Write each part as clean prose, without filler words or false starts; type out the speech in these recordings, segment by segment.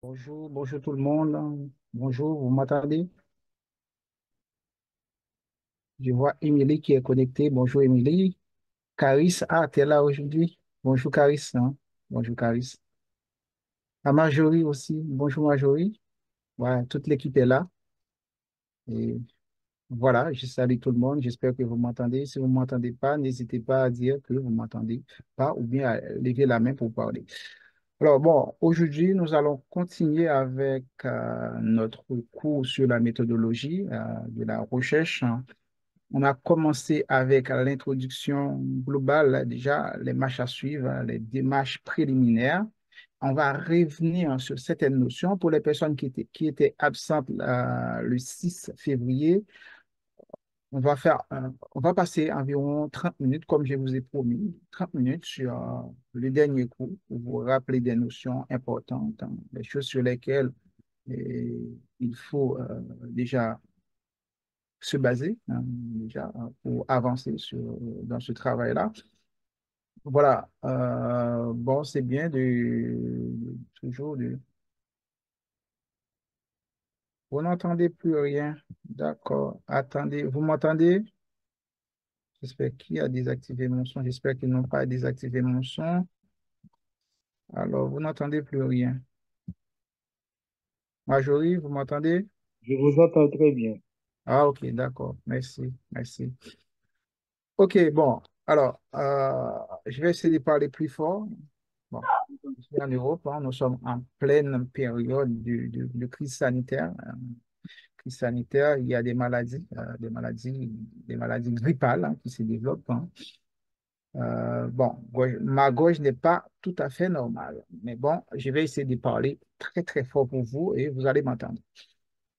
Bonjour, bonjour tout le monde. Bonjour, vous m'entendez? Je vois Émilie qui est connectée. Bonjour Émilie. Caris, tu es là aujourd'hui? Bonjour Caris, hein. Bonjour Caris. À Marjorie aussi. Bonjour Marjorie. Voilà, toute l'équipe est là. Et voilà, je salue tout le monde. J'espère que vous m'entendez. Si vous ne m'entendez pas, n'hésitez pas à dire que vous ne m'entendez pas ou bien à lever la main pour parler. Alors bon, aujourd'hui, nous allons continuer avec notre cours sur la méthodologie de la recherche, hein. On a commencé avec l'introduction globale, déjà, les marches à suivre, les démarches préliminaires. On va revenir sur certaines notions. Pour les personnes qui étaient absentes le 6 février, on va passer environ 30 minutes, comme je vous ai promis, 30 minutes sur le dernier cours pour vous rappeler des notions importantes, hein, des choses sur lesquelles il faut déjà se baser, hein, déjà pour avancer dans ce travail-là. Voilà. Bon, c'est bien toujours de. Vous n'entendez plus rien. D'accord. Attendez, vous m'entendez? J'espère qu'il a désactivé mon son. J'espère qu'ils n'ont pas désactivé mon son. Alors, vous n'entendez plus rien. Marjorie, vous m'entendez? Je vous entends très bien. Ah, ok, d'accord. Merci, merci. Ok, bon. Alors, je vais essayer de parler plus fort. Bon, ici en Europe, hein, nous sommes en pleine période de crise sanitaire. Crise sanitaire, il y a des maladies grippales, hein, qui se développent, hein. Bon, ma gorge n'est pas tout à fait normale, mais bon, je vais essayer de parler très très fort pour vous et vous allez m'entendre.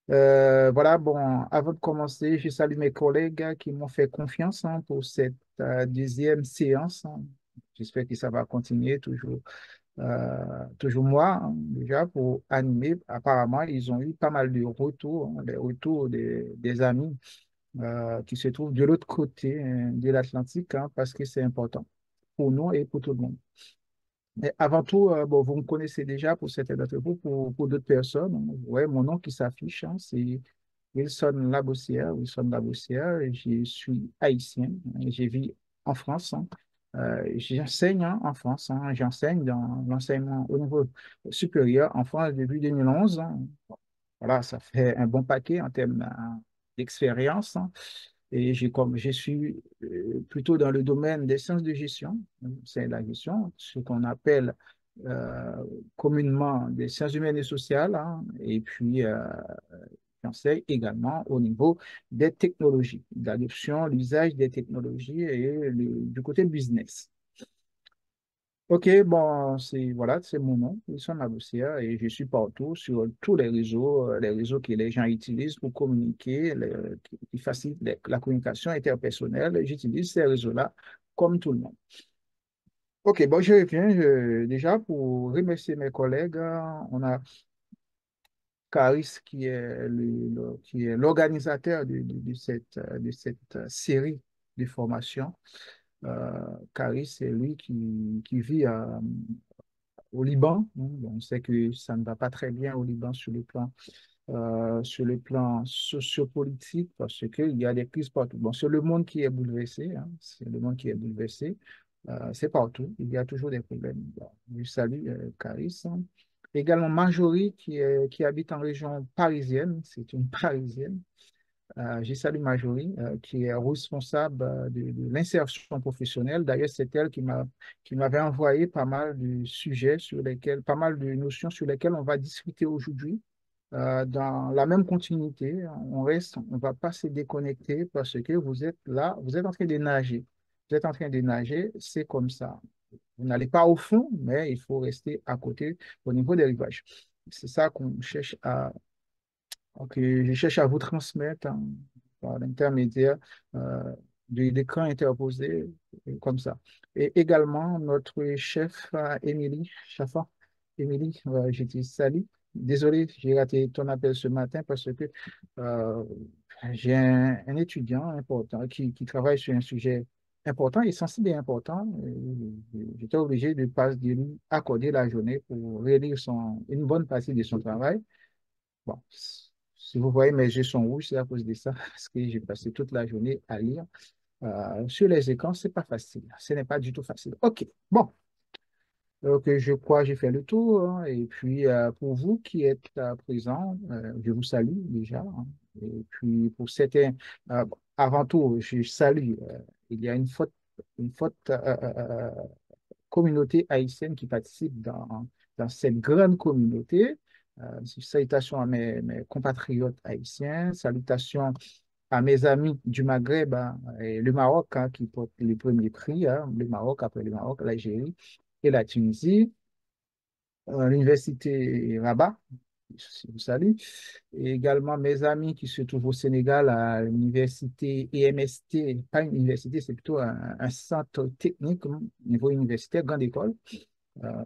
Voilà, bon, avant de commencer, je salue mes collègues qui m'ont fait confiance, hein, pour cette deuxième séance, hein. J'espère que ça va continuer toujours moi, hein, déjà, pour animer. Apparemment, ils ont eu pas mal de retours, hein, des retours des amis qui se trouvent de l'autre côté de l'Atlantique, hein, parce que c'est important pour nous et pour tout le monde. Mais avant tout, bon, vous me connaissez déjà pour certains d'entre vous, pour d'autres personnes, hein. Ouais, mon nom qui s'affiche, hein, c'est Wilson Labossière. Wilson Labossière, et je suis haïtien, hein, je vis en France, hein. J'enseigne, hein, en France, hein. J'enseigne dans l'enseignement au niveau supérieur en France depuis 2011, hein. Voilà, ça fait un bon paquet en termes d'expérience, hein. Et je suis plutôt dans le domaine des sciences de gestion. C'est la gestion, ce qu'on appelle euh, communément des sciences humaines et sociales, hein. Et puis, j'enseigne également au niveau des technologies, d'adoption, l'usage des technologies et du côté business. Ok, bon, voilà, c'est mon nom, Wilson Laboussière, et je suis partout sur tous les réseaux que les gens utilisent pour communiquer, qui facilitent la communication interpersonnelle. J'utilise ces réseaux-là comme tout le monde. Ok, bon, je reviens déjà pour remercier mes collègues. On a Caris qui est l'organisateur de cette série de formations. Caris, c'est lui qui vit au Liban, hein. On sait que ça ne va pas très bien au Liban sur le plan sociopolitique parce qu'il y a des crises partout. Bon, c'est le monde qui est bouleversé, hein. C'est le monde qui est bouleversé. C'est partout. Il y a toujours des problèmes. Bon, je salue Caris, hein. Également Marjorie qui habite en région parisienne. C'est une Parisienne. Je salue Marjorie, qui est responsable de l'insertion professionnelle. D'ailleurs, c'est elle qui m'avait envoyé pas mal de sujets pas mal de notions sur lesquelles on va discuter aujourd'hui. Dans la même continuité, on va pas se déconnecter parce que vous êtes là, vous êtes en train de nager. Vous êtes en train de nager, c'est comme ça. Vous n'allez pas au fond, mais il faut rester à côté au niveau des rivages. C'est ça qu'on cherche je cherche à vous transmettre, hein, par l'intermédiaire euh, de l'écran interposé, comme ça. Et également, notre chef, Émilie Chaffan. Émilie, je dis salut. Désolé, j'ai raté ton appel ce matin parce que euh, j'ai un étudiant important qui travaille sur un sujet. important et sensible et important. J'étais obligé de lui accorder la journée pour relire une bonne partie de son travail. Bon, si vous voyez mes yeux sont rouges, c'est à cause de ça, parce que j'ai passé toute la journée à lire. Sur les écrans, c'est pas facile. Ce n'est pas du tout facile. OK. Bon. Donc, je crois que j'ai fait le tour, hein. Et puis, pour vous qui êtes présents, je vous salue déjà, hein. Et puis, pour certains, bon, avant tout, je salue. Il y a une forte communauté haïtienne qui participe dans cette grande communauté. Salutations à mes compatriotes haïtiens, salutations à mes amis du Maghreb, hein, et le Maroc, hein, qui porte les premiers prix, hein, le Maroc, après le Maroc, l'Algérie et la Tunisie, l'université Rabat, je vous salue, et également mes amis qui se trouvent au Sénégal à l'université EMST, pas une université, c'est plutôt un centre technique, hein, niveau universitaire, grande école,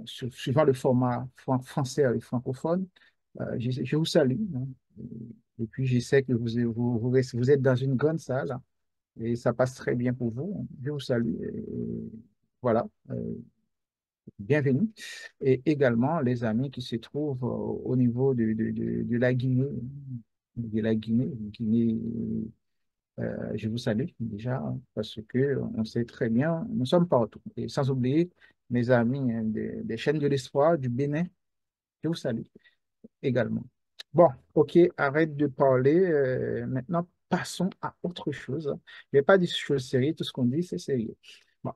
suivant le format français et francophone. Je vous salue, hein. Et puis, je sais que vous êtes dans une grande salle, hein, et ça passe très bien pour vous, hein. Je vous salue. Et voilà. Bienvenue. Et également les amis qui se trouvent au niveau de la Guinée, Guinée, je vous salue déjà, hein, parce que on sait très bien, nous sommes partout. Et sans oublier mes amis, hein, des chaînes de l'espoir du Bénin, je vous salue également. Bon, ok, arrête de parler. Maintenant, passons à autre chose. Je ne vais pas dire choses sérieuses, tout ce qu'on dit, c'est sérieux. Bon,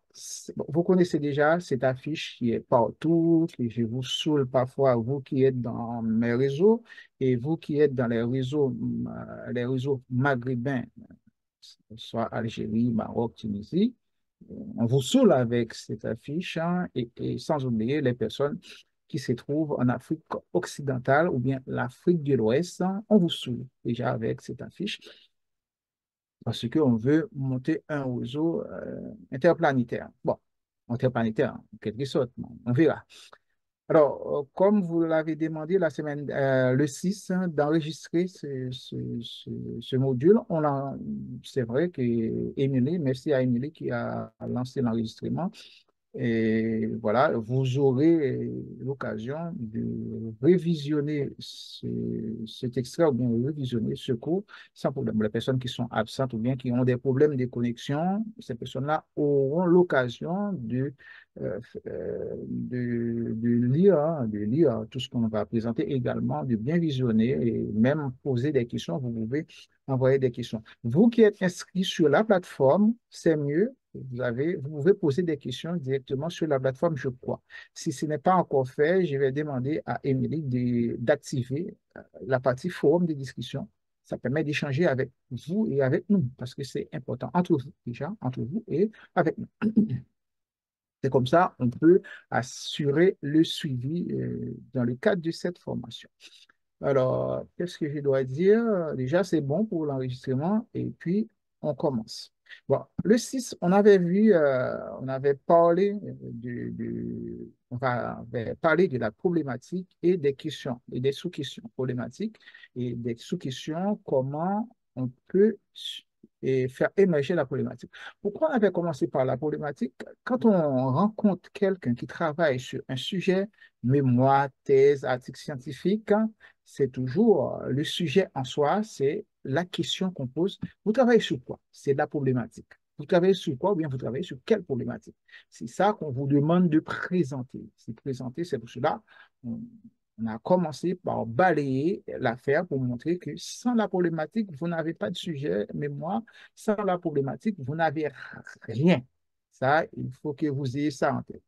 bon, vous connaissez déjà cette affiche qui est partout, que je vous saoule parfois, vous qui êtes dans mes réseaux et vous qui êtes dans les réseaux maghrébins, soit Algérie, Maroc, Tunisie. On vous saoule avec cette affiche, hein, et sans oublier les personnes qui se trouvent en Afrique occidentale ou bien l'Afrique de l'Ouest, hein. On vous saoule déjà avec cette affiche parce qu'on veut monter un réseau interplanétaire. Bon, interplanétaire en quelque sorte, on verra. Alors, comme vous l'avez demandé le 6, hein, d'enregistrer ce module, c'est vrai que Émilie, merci à Émilie qui a lancé l'enregistrement. Et voilà, vous aurez l'occasion de révisionner cet extrait ou bien révisionner ce cours sans problème. Les personnes qui sont absentes ou bien qui ont des problèmes de connexion, ces personnes-là auront l'occasion de lire tout ce qu'on va présenter également, de bien visionner et même poser des questions. Vous pouvez envoyer des questions. Vous qui êtes inscrit sur la plateforme, c'est mieux. Vous pouvez poser des questions directement sur la plateforme, je crois. Si ce n'est pas encore fait, je vais demander à Émilie d'activer la partie forum de discussion. Ça permet d'échanger avec vous et avec nous, parce que c'est important entre vous, déjà, entre vous et avec nous. C'est comme ça, on peut assurer le suivi dans le cadre de cette formation. Alors, qu'est-ce que je dois dire? Déjà, c'est bon pour l'enregistrement et puis on commence. Bon, le 6, on avait parlé avait parlé de la problématique et des questions et des sous-questions problématiques et des sous-questions, comment on peut faire émerger la problématique. Pourquoi on avait commencé par la problématique? Quand on rencontre quelqu'un qui travaille sur un sujet, mémoire, thèse, article scientifique, hein, c'est toujours le sujet en soi, c'est la question qu'on pose. Vous travaillez sur quoi? C'est de la problématique. Vous travaillez sur quoi ou bien vous travaillez sur quelle problématique? C'est ça qu'on vous demande de présenter. C'est présenter, c'est pour cela on a commencé par balayer l'affaire pour montrer que sans la problématique, vous n'avez pas de sujet mémoire. Sans la problématique, vous n'avez rien. Ça, il faut que vous ayez ça en tête.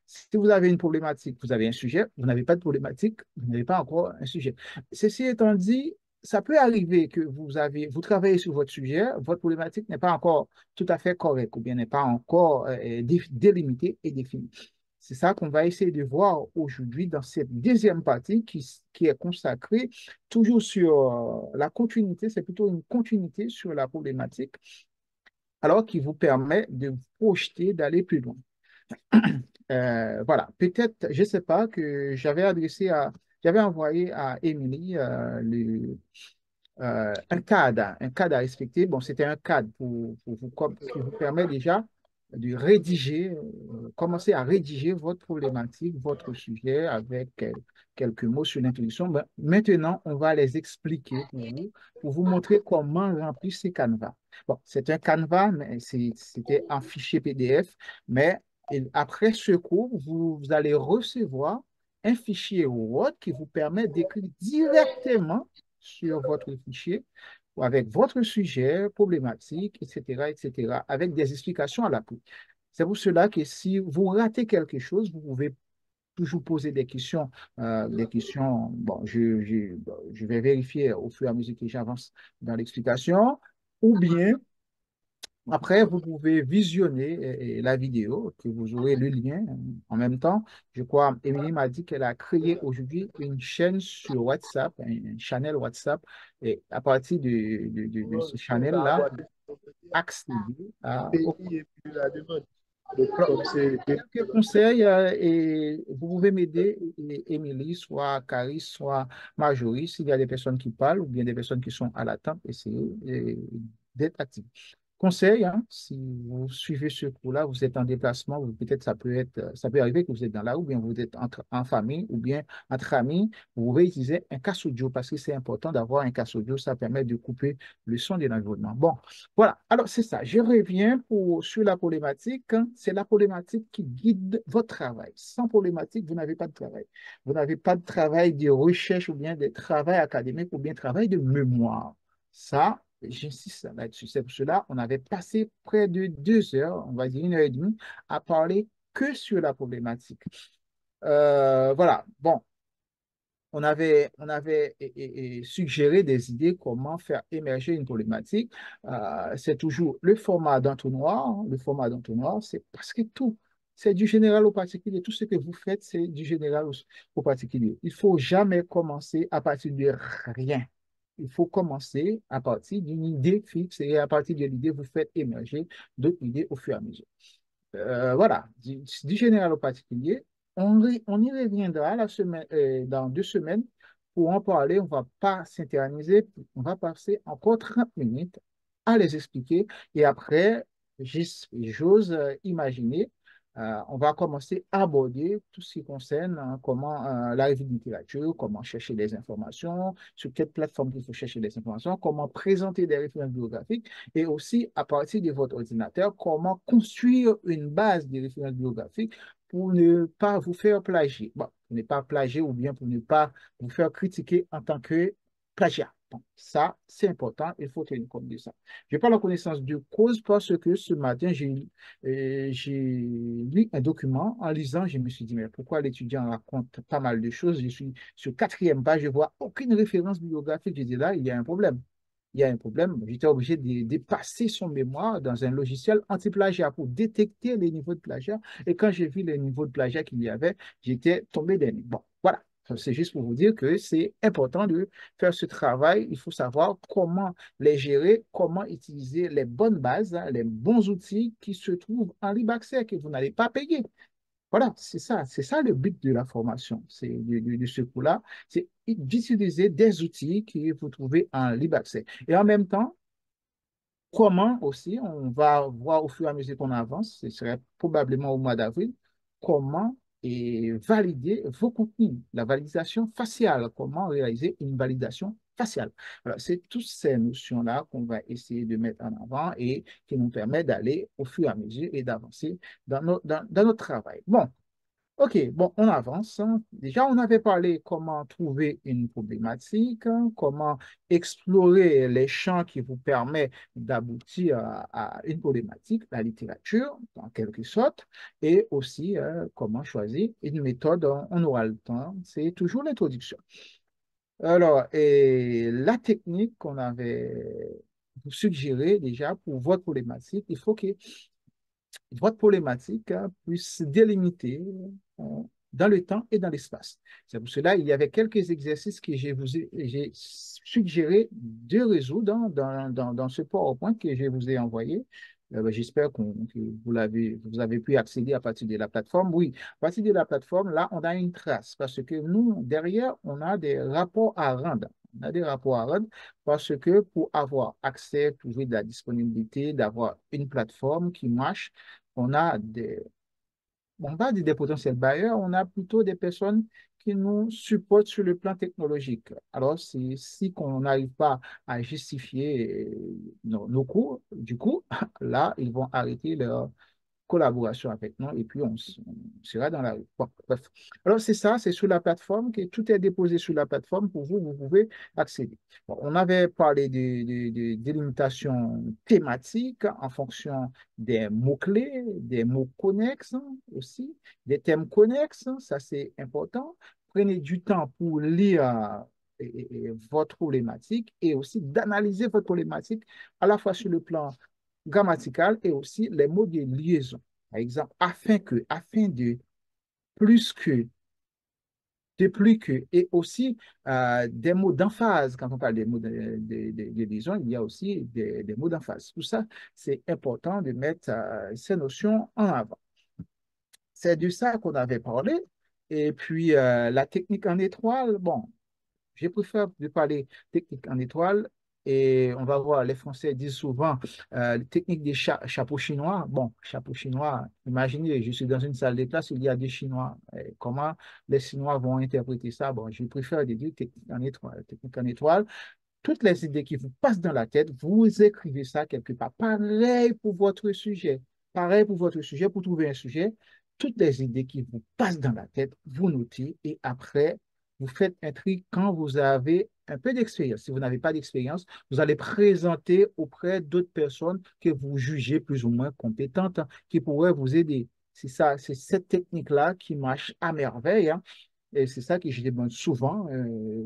Si vous avez une problématique, vous avez un sujet, vous n'avez pas de problématique, vous n'avez pas encore un sujet. Ceci étant dit, ça peut arriver que vous travaillez sur votre sujet, votre problématique n'est pas encore tout à fait correcte ou bien n'est pas encore délimitée et définie. C'est ça qu'on va essayer de voir aujourd'hui dans cette deuxième partie qui est consacrée toujours sur la continuité, c'est plutôt une continuité sur la problématique, alors qui vous permet de vous projeter, d'aller plus loin. Voilà, peut-être, je ne sais pas, que j'avais envoyé à Émilie un cadre à respecter. Bon, c'était un cadre pour vous, qui vous permet déjà de rédiger, commencer à rédiger votre problématique, votre sujet avec quelques mots sur l'introduction. Ben, maintenant, on va les expliquer pour vous montrer comment remplir ces canevas. Bon, c'est un canevas, mais c'était un fichier PDF, mais après ce cours, vous allez recevoir un fichier Word qui vous permet d'écrire directement sur votre fichier ou avec votre sujet, problématique, etc., etc., avec des explications à l'appui. C'est pour cela que si vous ratez quelque chose, vous pouvez toujours poser des questions. Bon, je vais vérifier au fur et à mesure que j'avance dans l'explication, ou bien après, vous pouvez visionner la vidéo, que vous aurez le lien en même temps. Je crois, Émilie m'a dit qu'elle a créé aujourd'hui une chaîne sur WhatsApp, un channel WhatsApp, et à partir de ce channel-là, accéder au pays et puis la demande. Donc, alors, comme c'est quelques conseils et vous pouvez m'aider, Émilie, soit Caris, soit Marjorie, s'il y a des personnes qui parlent ou bien des personnes qui sont à l'attente, essayez d'être actifs. Conseil, hein, si vous suivez ce cours-là, vous êtes en déplacement, peut-être ça peut arriver que vous êtes dans la rue, ou bien vous êtes en famille, ou bien entre amis, vous pouvez utiliser un casque audio parce que c'est important d'avoir un casque audio, ça permet de couper le son de l'environnement. Bon, voilà, alors c'est ça. Je reviens sur la problématique, hein. C'est la problématique qui guide votre travail. Sans problématique, vous n'avez pas de travail. Vous n'avez pas de travail de recherche ou bien de travail académique ou bien travail de mémoire. Ça, j'insiste là-dessus. C'est pour cela qu'on avait passé près de 2 heures, on va dire 1 heure et demie, à parler que sur la problématique. Voilà, bon, on avait suggéré des idées comment faire émerger une problématique. C'est toujours le format d'entonnoir, hein. Le format d'entonnoir, c'est parce que tout, c'est du général au particulier. Tout ce que vous faites, c'est du général au particulier. Il ne faut jamais commencer à partir de rien. Il faut commencer à partir d'une idée fixe et à partir de l'idée, vous faites émerger d'autres idées au fur et à mesure. Voilà, du général au particulier. On y reviendra dans 2 semaines pour en parler. On ne va pas s'interniser, on va passer encore 30 minutes à les expliquer. Et après, j'ose imaginer, on va commencer à aborder tout ce qui concerne comment la revue de littérature, comment chercher des informations, sur quelle plateforme il faut chercher des informations, comment présenter des références bibliographiques et aussi, à partir de votre ordinateur, comment construire une base de références bibliographiques pour ne pas vous faire plagier. Bon, pour ne pas plagier ou bien pour ne pas vous faire critiquer en tant que plagiat. Bon, ça, c'est important, il faut tenir compte de ça. Je n'ai pas la connaissance de cause parce que ce matin, j'ai lu un document. En lisant, je me suis dit, mais pourquoi l'étudiant raconte pas mal de choses? Je suis sur quatrième page, je ne vois aucune référence bibliographique. Je dis là, il y a un problème. Il y a un problème. J'étais obligé de passer son mémoire dans un logiciel anti-plagiat pour détecter les niveaux de plagiat. Et quand j'ai vu les niveaux de plagiat qu'il y avait, j'étais tombé des nues. Bon, voilà. C'est juste pour vous dire que c'est important de faire ce travail. Il faut savoir comment les gérer, comment utiliser les bonnes bases, hein, les bons outils qui se trouvent en libre accès, que vous n'allez pas payer. Voilà, c'est ça le but de la formation, c'est de ce cours-là, c'est d'utiliser des outils que vous trouvez en libre accès. Et en même temps, comment aussi, on va voir au fur et à mesure qu'on avance, ce serait probablement au mois d'avril, comment valider vos contenus, la validation faciale, comment réaliser une validation faciale. Voilà, c'est toutes ces notions-là qu'on va essayer de mettre en avant et qui nous permettent d'aller au fur et à mesure et d'avancer dans notre travail. Bon, OK, bon, on avance, hein. Déjà, on avait parlé comment trouver une problématique, hein, comment explorer les champs qui vous permettent d'aboutir à une problématique, la littérature, en quelque sorte, et aussi comment choisir une méthode. On aura le temps, c'est toujours l'introduction. Alors, et la technique qu'on avait suggérée déjà pour votre problématique, il faut que votre problématique puisse délimiter euh, dans le temps et dans l'espace. C'est pour cela qu'il y avait quelques exercices que j'ai suggéré de résoudre dans ce PowerPoint que je vous ai envoyé. Ben, j'espère que vous avez pu accéder à partir de la plateforme. Oui, à partir de la plateforme, là, on a une trace parce que nous, derrière, on a des rapports à rendre. On a des rapports à rendre parce que pour avoir accès, trouver de la disponibilité, d'avoir une plateforme qui marche, on a on va dire des potentiels bailleurs, on a plutôt des personnes qui nous supportent sur le plan technologique. Alors, si on n'arrive pas à justifier nos coûts, du coup, là, ils vont arrêter leur collaboration avec nous et puis on sera dans la rue. Bon, bref. Alors, c'est ça, c'est sur la plateforme que tout est déposé sur la plateforme pour vous, vous pouvez accéder. Bon, on avait parlé de délimitations thématiques en fonction des mots-clés, des mots connexes aussi, des thèmes connexes, ça c'est important. Prenez du temps pour lire votre problématique et aussi d'analyser votre problématique à la fois sur le plan grammatical et aussi les mots de liaison. Par exemple, afin plus que, de plus que, et aussi des mots d'emphase. Quand on parle des mots de liaison, il y a aussi des mots d'emphase. Tout ça, c'est important de mettre ces notions en avant. C'est de ça qu'on avait parlé. Et puis, la technique en étoile, bon, je préfère de parler technique en étoile et on va voir, les Français disent souvent technique des chapeaux chinois. Bon, chapeau chinois, imaginez, je suis dans une salle de classe, il y a des Chinois. Et comment les Chinois vont interpréter ça? Bon, je préfère dire technique en étoile. Technique en étoile, toutes les idées qui vous passent dans la tête, vous écrivez ça quelque part. Pareil pour votre sujet. Pareil pour votre sujet, pour trouver un sujet, toutes les idées qui vous passent dans la tête, vous notez et après, vous faites un tri quand vous avez un peu d'expérience. Si vous n'avez pas d'expérience, vous allez présenter auprès d'autres personnes que vous jugez plus ou moins compétentes, qui pourraient vous aider. C'est ça, c'est cette technique-là qui marche à merveille, hein. Et c'est ça que je demande souvent.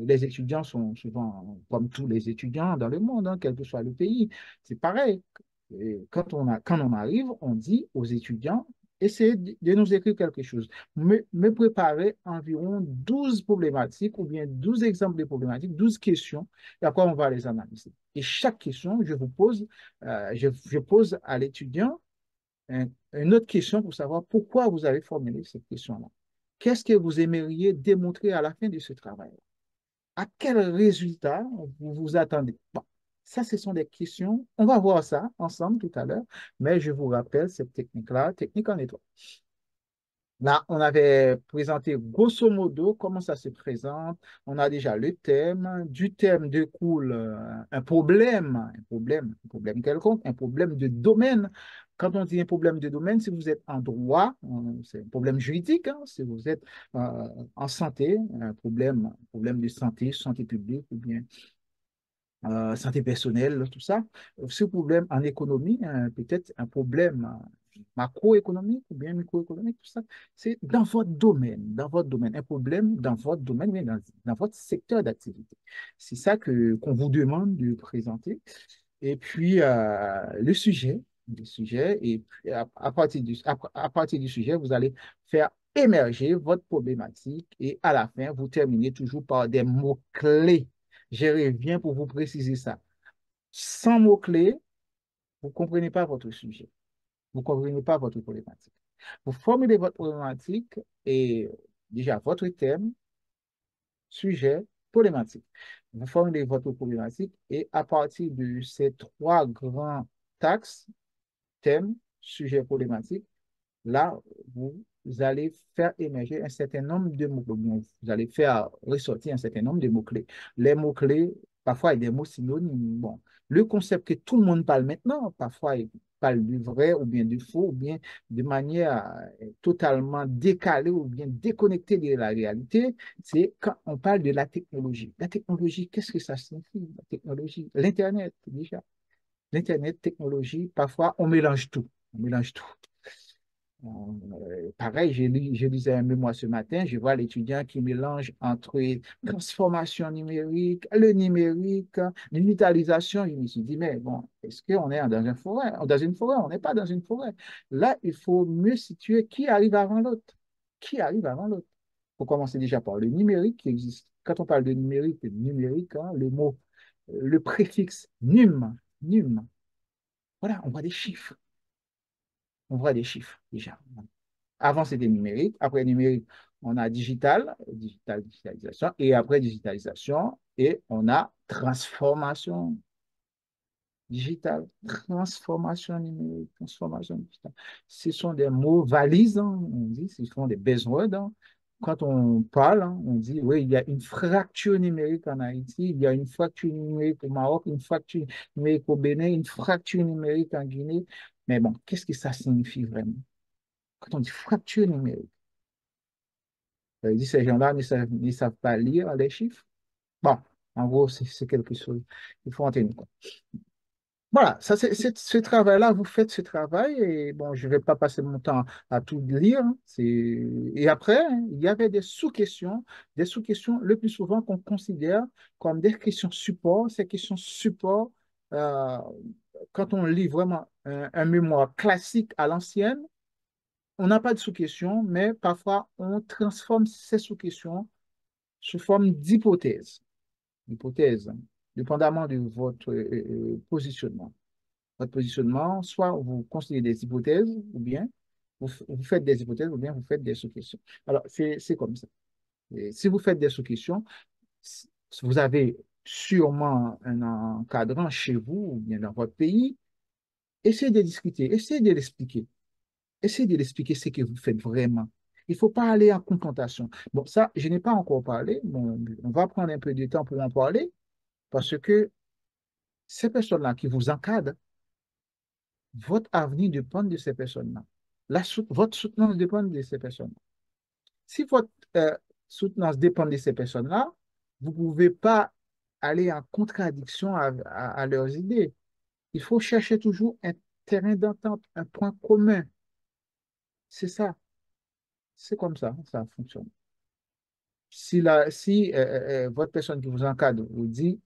Les étudiants sont souvent, comme tous les étudiants dans le monde, hein, quel que soit le pays, c'est pareil. Et quand on arrive, on dit aux étudiants, essayez de nous écrire quelque chose. Me préparer environ 12 problématiques ou bien 12 exemples de problématiques, 12 questions, et après on va les analyser. Et chaque question, je pose à l'étudiant une autre question pour savoir pourquoi vous avez formulé cette question-là. Qu'est-ce que vous aimeriez démontrer à la fin de ce travail? À quel résultat vous vous attendez? Bon, ça, ce sont des questions. On va voir ça ensemble tout à l'heure, mais je vous rappelle cette technique-là, technique en étoile. Là, on avait présenté grosso modo comment ça se présente. On a déjà le thème. Du thème découle un problème quelconque, un problème de domaine. Quand on dit un problème de domaine, si vous êtes en droit, c'est un problème juridique, hein. Si vous êtes en santé, un problème de santé, santé publique ou bien santé personnelle, tout ça. Ce problème en économie, peut-être un problème macroéconomique ou bien microéconomique, tout ça, c'est dans votre domaine, un problème dans votre domaine, mais dans votre secteur d'activité. C'est ça qu'on vous demande de présenter. Et puis, le sujet, et puis à partir du sujet, vous allez faire émerger votre problématique et à la fin, vous terminez toujours par des mots-clés. Je reviens pour vous préciser ça. Sans mots-clés, vous ne comprenez pas votre sujet. Vous ne comprenez pas votre problématique. Vous formulez votre problématique et déjà votre thème, sujet, problématique. Vous formulez votre problématique et à partir de ces trois grands axes, thème, sujet, problématique, là, vous allez faire émerger un certain nombre de mots-clés. Vous allez faire ressortir un certain nombre de mots-clés. Les mots-clés, parfois, il y a des mots synonymes. Bon, le concept que tout le monde parle maintenant, parfois, il parle du vrai ou bien du faux, ou bien de manière totalement décalée ou bien déconnectée de la réalité, c'est quand on parle de la technologie. La technologie, qu'est-ce que ça signifie? La technologie, l'Internet, déjà. L'Internet, technologie, parfois, on mélange tout. On mélange tout. Pareil, je lisais un mémoire ce matin, je vois l'étudiant qui mélange entre transformation numérique, le numérique, l'digitalisation. Je me suis dit, mais bon, est-ce qu'on est dans une forêt? Dans une forêt, on n'est pas dans une forêt. Là, il faut mieux situer qui arrive avant l'autre. Qui arrive avant l'autre? Il faut commencer déjà par le numérique qui existe. Quand on parle de numérique, hein, le préfixe num, voilà, on voit des chiffres. On voit des chiffres déjà. Avant, c'était numérique. Après numérique, on a digitalisation. Et après digitalisation, et on a transformation. digital, transformation numérique, transformation digitale. Ce sont des mots valises, hein, on dit, ce sont des buzzwords, hein. Quand on parle, hein, on dit, oui, il y a une fracture numérique en Haïti, il y a une fracture numérique au Maroc, une fracture numérique au Bénin, une fracture numérique en Guinée. Mais bon, qu'est-ce que ça signifie vraiment? Quand on dit fracture numérique, ça veut dire que ces gens-là ne savent pas lire les chiffres. Bon, en gros, c'est quelque chose. Il faut en tenir compte. Voilà, ça, ce travail-là, vous faites ce travail et bon, je ne vais pas passer mon temps à tout lire, hein. Et après, hein, il y avait des sous-questions le plus souvent qu'on considère comme des questions support. Ces questions support, euh, quand on lit vraiment un mémoire classique à l'ancienne, on n'a pas de sous-questions, mais parfois on transforme ces sous-questions sous forme d'hypothèses. Hypothèses, hein, dépendamment de votre positionnement. Votre positionnement, soit vous considérez des hypothèses, ou bien vous faites des hypothèses, ou bien vous faites des sous-questions. Alors, c'est comme ça. Et si vous faites des sous-questions, vous avez sûrement un encadrant chez vous, ou bien dans votre pays. Essayez de discuter, essayez de l'expliquer. Essayez de l'expliquer ce que vous faites vraiment. Il ne faut pas aller en confrontation. Bon, ça, je n'ai pas encore parlé. Bon, on va prendre un peu de temps pour en parler, parce que ces personnes-là qui vous encadrent, votre avenir dépend de ces personnes-là. Votre soutenance dépend de ces personnes. Si votre soutenance dépend de ces personnes-là, vous ne pouvez pas aller en contradiction à leurs idées. Il faut chercher toujours un terrain d'entente, un point commun. C'est ça. C'est comme ça fonctionne. Si votre personne qui vous encadre vous dit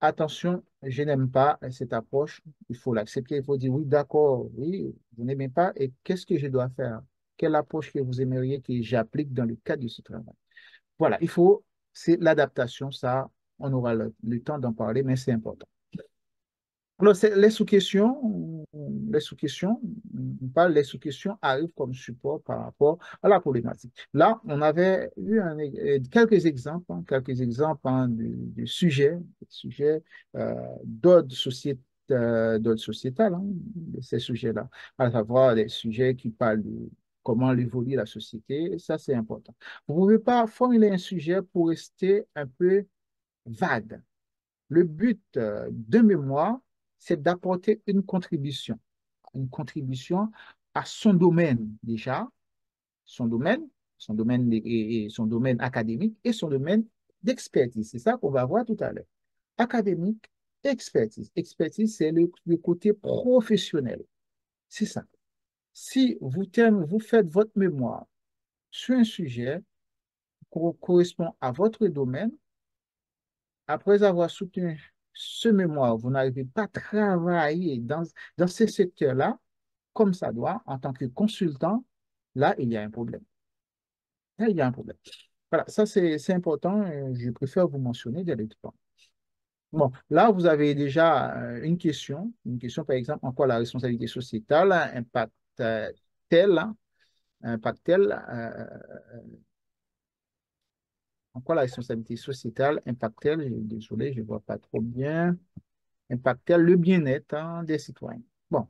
attention, je n'aime pas cette approche. Il faut l'accepter. Il faut dire oui, d'accord, oui, vous n'aimez pas. Et qu'est-ce que je dois faire? Quelle approche que vous aimeriez que j'applique dans le cadre de ce travail? Voilà, c'est l'adaptation. Ça, on aura le temps d'en parler, mais c'est important. Alors, les sous-questions, on parle, les sous-questions arrivent comme support par rapport à la problématique. Là, on avait eu quelques exemples hein, de sujets d'ordre sociétal, hein, de ces sujets-là, à savoir des sujets qui parlent de comment évolue la société. Ça, c'est important. Vous ne pouvez pas formuler un sujet pour rester un peu vague. Le but de mémoire, c'est d'apporter une contribution à son domaine déjà, son domaine, et son domaine académique et son domaine d'expertise. C'est ça qu'on va voir tout à l'heure. Académique, expertise. Expertise, c'est le côté professionnel. C'est ça. Si vous faites votre mémoire sur un sujet qui correspond à votre domaine, après avoir soutenu ce mémoire, vous n'arrivez pas à travailler dans ces secteurs-là comme ça doit, en tant que consultant, là, il y a un problème. Là, il y a un problème. Voilà, ça c'est important. Je préfère vous mentionner dès le départ. Bon, là, vous avez déjà une question par exemple, en quoi la responsabilité sociétale impacte-t-elle, hein, impacte-t-elle, en quoi la responsabilité sociétale impacte-t-elle, désolé, je ne vois pas trop bien, impacte-t-elle le bien-être hein, des citoyens? Bon,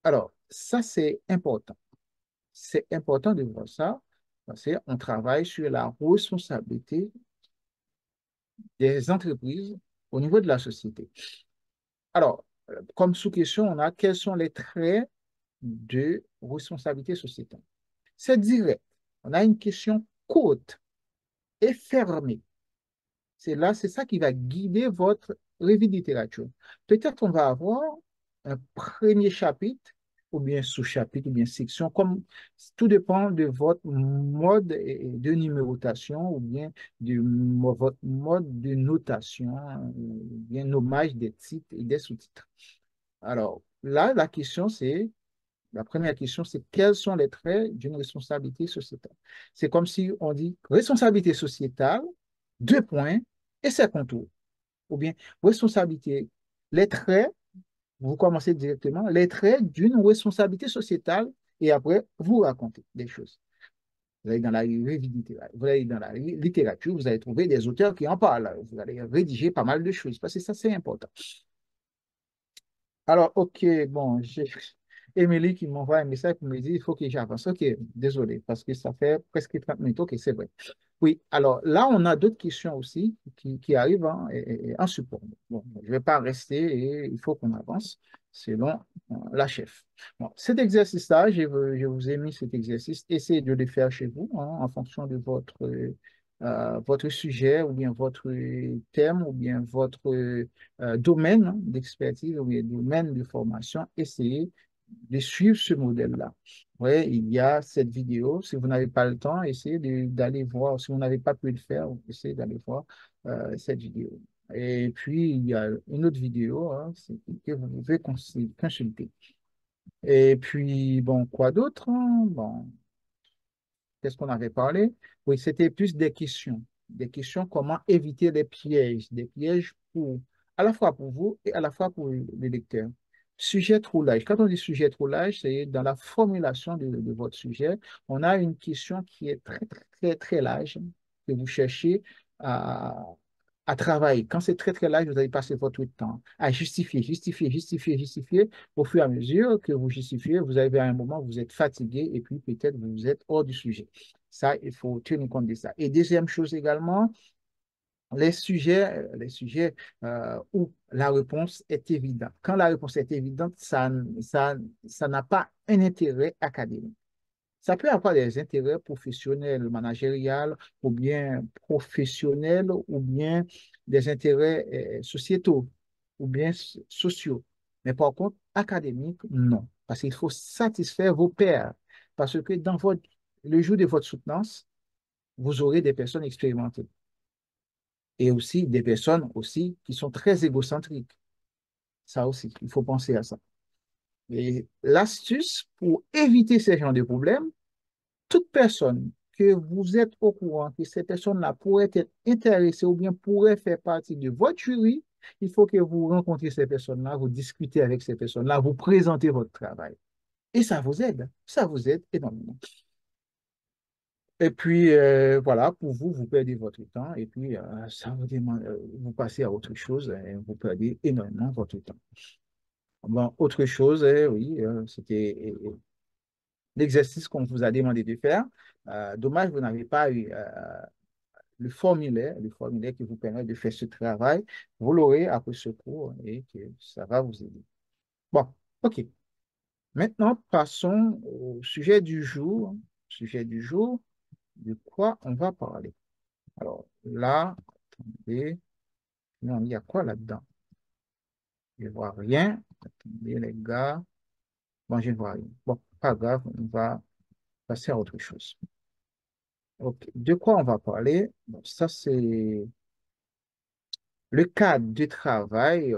alors, ça c'est important. C'est important de voir ça parce qu'on travaille sur la responsabilité des entreprises au niveau de la société. Alors, comme sous-question, on a quels sont les traits de responsabilité sociétale. C'est direct. On a une question courte et fermée. C'est ça qui va guider votre revue de littérature. Peut-être on va avoir un premier chapitre, ou bien sous-chapitre, ou bien section, comme tout dépend de votre mode de numérotation, ou bien votre mode de notation, ou bien nommage des titres et des sous-titres. Alors, là, la première question, c'est quels sont les traits d'une responsabilité sociétale? C'est comme si on dit responsabilité sociétale, deux points, et ses contours. Ou bien responsabilité, les traits, vous commencez directement, les traits d'une responsabilité sociétale, et après, vous racontez des choses. Vous allez dans la revue littérature, vous allez dans la littérature, vous allez trouver des auteurs qui en parlent. Vous allez rédiger pas mal de choses parce que ça, c'est important. Alors, OK, bon, j'ai Émilie qui m'envoie un message pour me dire il faut que j'avance. OK, désolé, parce que ça fait presque 30 minutes. OK, c'est vrai. Oui, alors là, on a d'autres questions aussi qui arrivent hein, en support. Bon, je ne vais pas rester et il faut qu'on avance selon la chef. Bon, cet exercice-là, je vous ai mis cet exercice. Essayez de le faire chez vous hein, en fonction de votre sujet ou bien votre thème ou bien votre domaine hein, d'expertise ou bien domaine de formation. Essayez de suivre ce modèle-là. Oui, il y a cette vidéo. Si vous n'avez pas le temps, essayez d'aller voir. Si vous n'avez pas pu le faire, essayez d'aller voir cette vidéo. Et puis, il y a une autre vidéo hein, que vous pouvez consulter. Et puis, bon, quoi d'autre? Hein? Bon, qu'est-ce qu'on avait parlé? Oui, c'était plus des questions. Des questions comment éviter les pièges. Des pièges pour, à la fois pour vous et à la fois pour les lecteurs. Sujet trollage. Quand on dit sujet trollage, c'est dans la formulation de votre sujet, on a une question qui est très, très, très, très large que vous cherchez à, à travailler. Quand c'est très, très large, vous allez passer votre temps à justifier, justifier, justifier, justifier. Au fur et à mesure que vous justifiez, vous arrivez à un moment où vous êtes fatigué et puis peut-être vous êtes hors du sujet. Ça, il faut tenir compte de ça. Et deuxième chose également, les sujets où la réponse est évidente. Quand la réponse est évidente, ça n'a pas un intérêt académique. Ça peut avoir des intérêts professionnels, managériels, ou bien professionnels, ou bien des intérêts sociétaux, ou bien sociaux. Mais par contre, académiques, non. Parce qu'il faut satisfaire vos pairs. Parce que le jour de votre soutenance, vous aurez des personnes expérimentées et aussi des personnes aussi qui sont très égocentriques. Ça aussi, il faut penser à ça. Et l'astuce pour éviter ces genres de problèmes, toute personne que vous êtes au courant que ces personnes-là pourraient être intéressées ou bien pourraient faire partie de votre jury, il faut que vous rencontriez ces personnes-là, vous discutez avec ces personnes-là, vous présentez votre travail. Et ça vous aide énormément. Et puis, voilà, pour vous, vous perdez votre temps et puis ça vous demande, vous passez à autre chose et vous perdez énormément votre temps. Bon, autre chose, oui, c'était l'exercice qu'on vous a demandé de faire. Dommage, vous n'avez pas eu le formulaire qui vous permet de faire ce travail. Vous l'aurez après ce cours et que ça va vous aider. Bon, OK. Maintenant, passons au sujet du jour. Sujet du jour, de quoi on va parler? Alors là, attendez, non, il y a quoi là-dedans? Je ne vois rien. Attendez, les gars. Bon, je ne vois rien. Bon, pas grave, on va passer à autre chose. OK. De quoi on va parler? Bon, ça, c'est le cadre de travail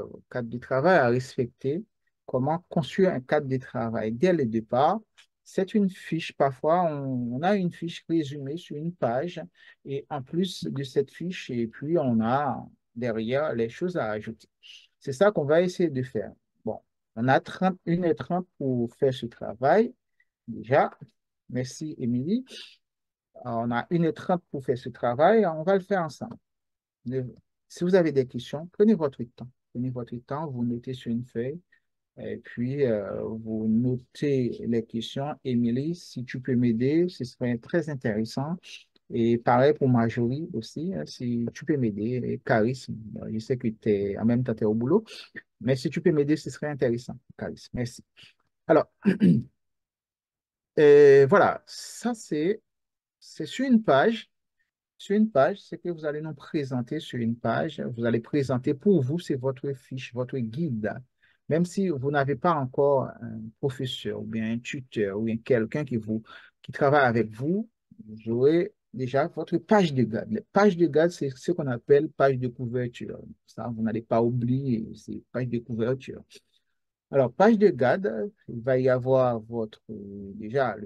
à respecter. Comment construire un cadre de travail dès le départ? C'est une fiche. Parfois, on a une fiche résumée sur une page et en plus de cette fiche, et puis on a derrière les choses à ajouter. C'est ça qu'on va essayer de faire. Bon, on a 1h30 pour faire ce travail déjà. Merci, Émilie. On a 1h30 pour faire ce travail. On va le faire ensemble. Ne- Si vous avez des questions, prenez votre temps. Prenez votre temps, vous notez sur une feuille et puis vous notez les questions. Émilie, si tu peux m'aider, ce serait très intéressant. Et pareil pour Marjorie aussi, hein, si tu peux m'aider. Et Caris, je sais que tu es en même temps t'es au boulot, mais si tu peux m'aider, ce serait intéressant. Caris, merci. Alors, voilà, ça c'est sur une page. Sur une page, c'est que vous allez nous présenter sur une page. Vous allez présenter pour vous, c'est votre fiche, votre guide. Même si vous n'avez pas encore un professeur ou bien un tuteur ou bien quelqu'un qui travaille avec vous, vous aurez déjà votre page de garde. La page de garde, c'est ce qu'on appelle page de couverture. Ça, vous n'allez pas oublier, c'est page de couverture. Alors, page de garde, il va y avoir déjà,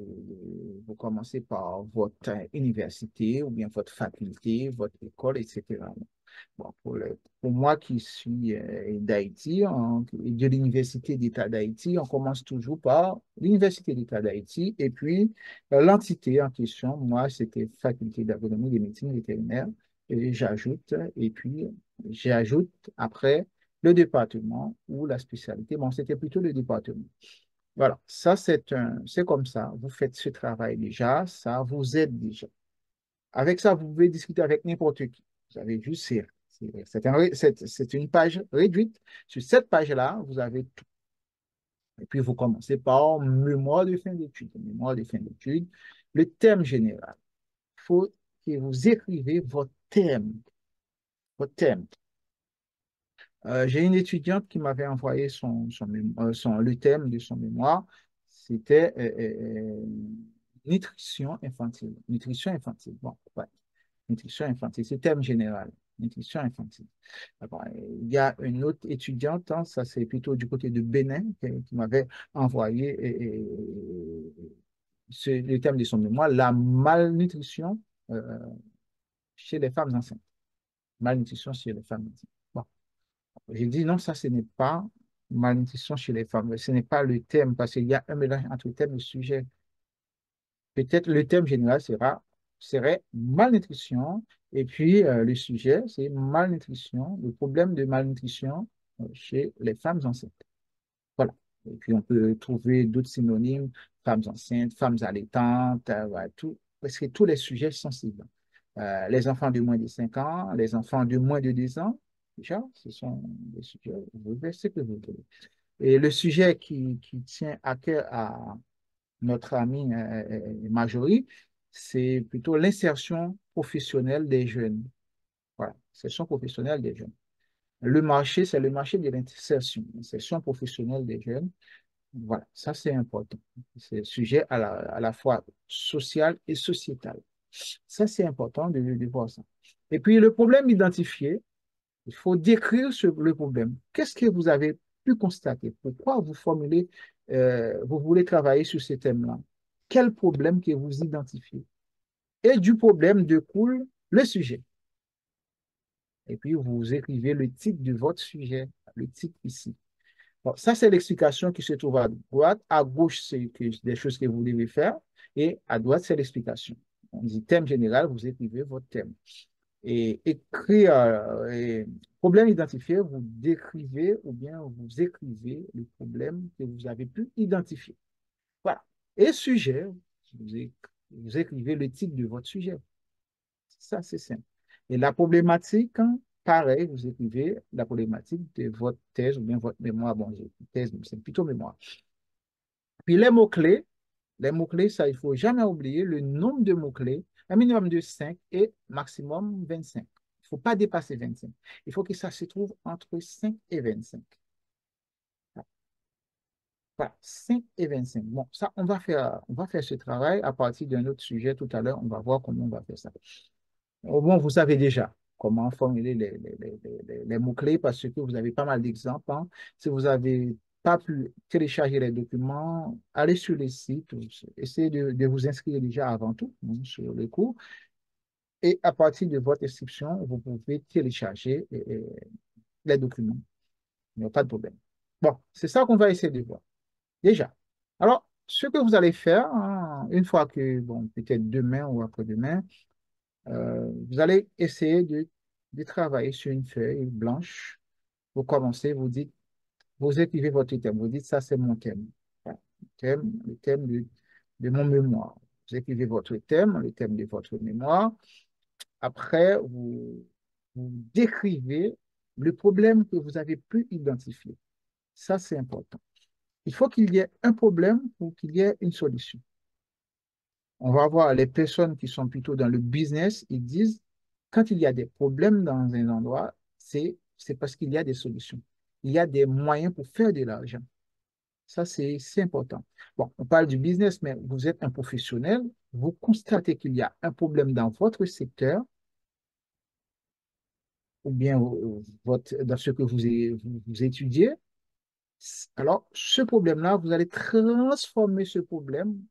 vous commencez par votre université ou bien votre faculté, votre école, etc. Bon, pour moi qui suis d'Haïti, et de l'Université d'État d'Haïti, on commence toujours par l'Université d'État d'Haïti et puis l'entité en question, moi, c'était Faculté d'agronomie et de médecine vétérinaire, et puis j'ajoute après le département ou la spécialité. Bon, c'était plutôt le département. Voilà, ça c'est comme ça. Vous faites ce travail déjà, ça vous aide déjà. Avec ça, vous pouvez discuter avec n'importe qui. Vous avez juste c'est une page réduite. Sur cette page-là, vous avez tout. Et puis, vous commencez par mémoire de fin d'études. Mémoire de fin d'études, le thème général. Il faut que vous écrivez votre thème. Votre thème. J'ai une étudiante qui m'avait envoyé le thème de son mémoire. C'était nutrition infantile. Nutrition infantile. Bon, ouais. Nutrition infantile, c'est thème général. Nutrition infantile. Ah bon, il y a une autre étudiante, hein, ça c'est plutôt du côté de Bénin, qui m'avait envoyé le thème de son mémoire, la malnutrition euh, chez les femmes enceintes. Malnutrition chez les femmes enceintes. Bon, j'ai dit non, ça ce n'est pas malnutrition chez les femmes, ce n'est pas le thème, parce qu'il y a un mélange entre le thème et le sujet. Peut-être le thème général serait malnutrition, et puis le sujet, c'est malnutrition, le problème de malnutrition chez les femmes enceintes. Voilà. Et puis on peut trouver d'autres synonymes, femmes enceintes, femmes allaitantes, voilà, tout, parce que tous les sujets sont sensibles. Les enfants de moins de 5 ans, les enfants de moins de 10 ans, déjà, ce sont des sujets, vous verrez ce que vous voulez. Et le sujet qui tient à cœur à notre ami Marjorie, c'est plutôt l'insertion professionnelle des jeunes. Voilà, l'insertion professionnelle des jeunes. Le marché, c'est le marché de l'insertion professionnelle des jeunes. Voilà, ça c'est important. C'est un sujet à la fois social et sociétal. Ça c'est important de voir ça. Et puis le problème identifié, il faut décrire le problème. Qu'est-ce que vous avez pu constater? Pourquoi vous voulez travailler sur ce thème-là? Quel problème que vous identifiez? Et du problème découle le sujet. Et puis, vous écrivez le titre de votre sujet, le titre ici. Bon, ça, c'est l'explication qui se trouve à droite. À gauche, c'est des choses que vous devez faire. Et à droite, c'est l'explication. On dit thème général, vous écrivez votre thème. Et écrire, problème identifié, vous décrivez ou bien vous écrivez le problème que vous avez pu identifier. Voilà. Et sujet, vous écrivez le titre de votre sujet. Ça, c'est simple. Et la problématique, hein, pareil, vous écrivez la problématique de votre thèse ou bien votre mémoire. Bon, thèse, c'est plutôt mémoire. Puis les mots-clés, ça, il ne faut jamais oublier le nombre de mots-clés, un minimum de 5 et maximum 25. Il ne faut pas dépasser 25. Il faut que ça se trouve entre 5 et 25. Voilà, 5 et 25. Bon, ça, on va faire ce travail à partir d'un autre sujet tout à l'heure. On va voir comment on va faire ça. Au moins, vous savez déjà comment formuler les mots-clés parce que vous avez pas mal d'exemples, hein. Si vous n'avez pas pu télécharger les documents, allez sur les sites, essayez de vous inscrire déjà avant tout, hein, sur le cours. Et à partir de votre inscription, vous pouvez télécharger les documents. Il n'y a pas de problème. Bon, c'est ça qu'on va essayer de voir. Déjà. Alors, ce que vous allez faire, hein, une fois que, bon, peut-être demain ou après-demain, vous allez essayer de travailler sur une feuille blanche. Vous commencez, vous écrivez votre thème. Vous dites, ça, c'est mon thème. Voilà. Le thème de mon mémoire. Vous écrivez votre thème, le thème de votre mémoire. Après, vous décrivez le problème que vous avez pu identifier. Ça, c'est important. Il faut qu'il y ait un problème pour qu'il y ait une solution. On va voir les personnes qui sont plutôt dans le business, ils disent, quand il y a des problèmes dans un endroit, c'est parce qu'il y a des solutions. Il y a des moyens pour faire de l'argent. Ça, c'est important. Bon, on parle du business, mais vous êtes un professionnel, vous constatez qu'il y a un problème dans votre secteur ou bien dans ce que vous étudiez. Alors, ce problème-là, vous allez transformer ce problème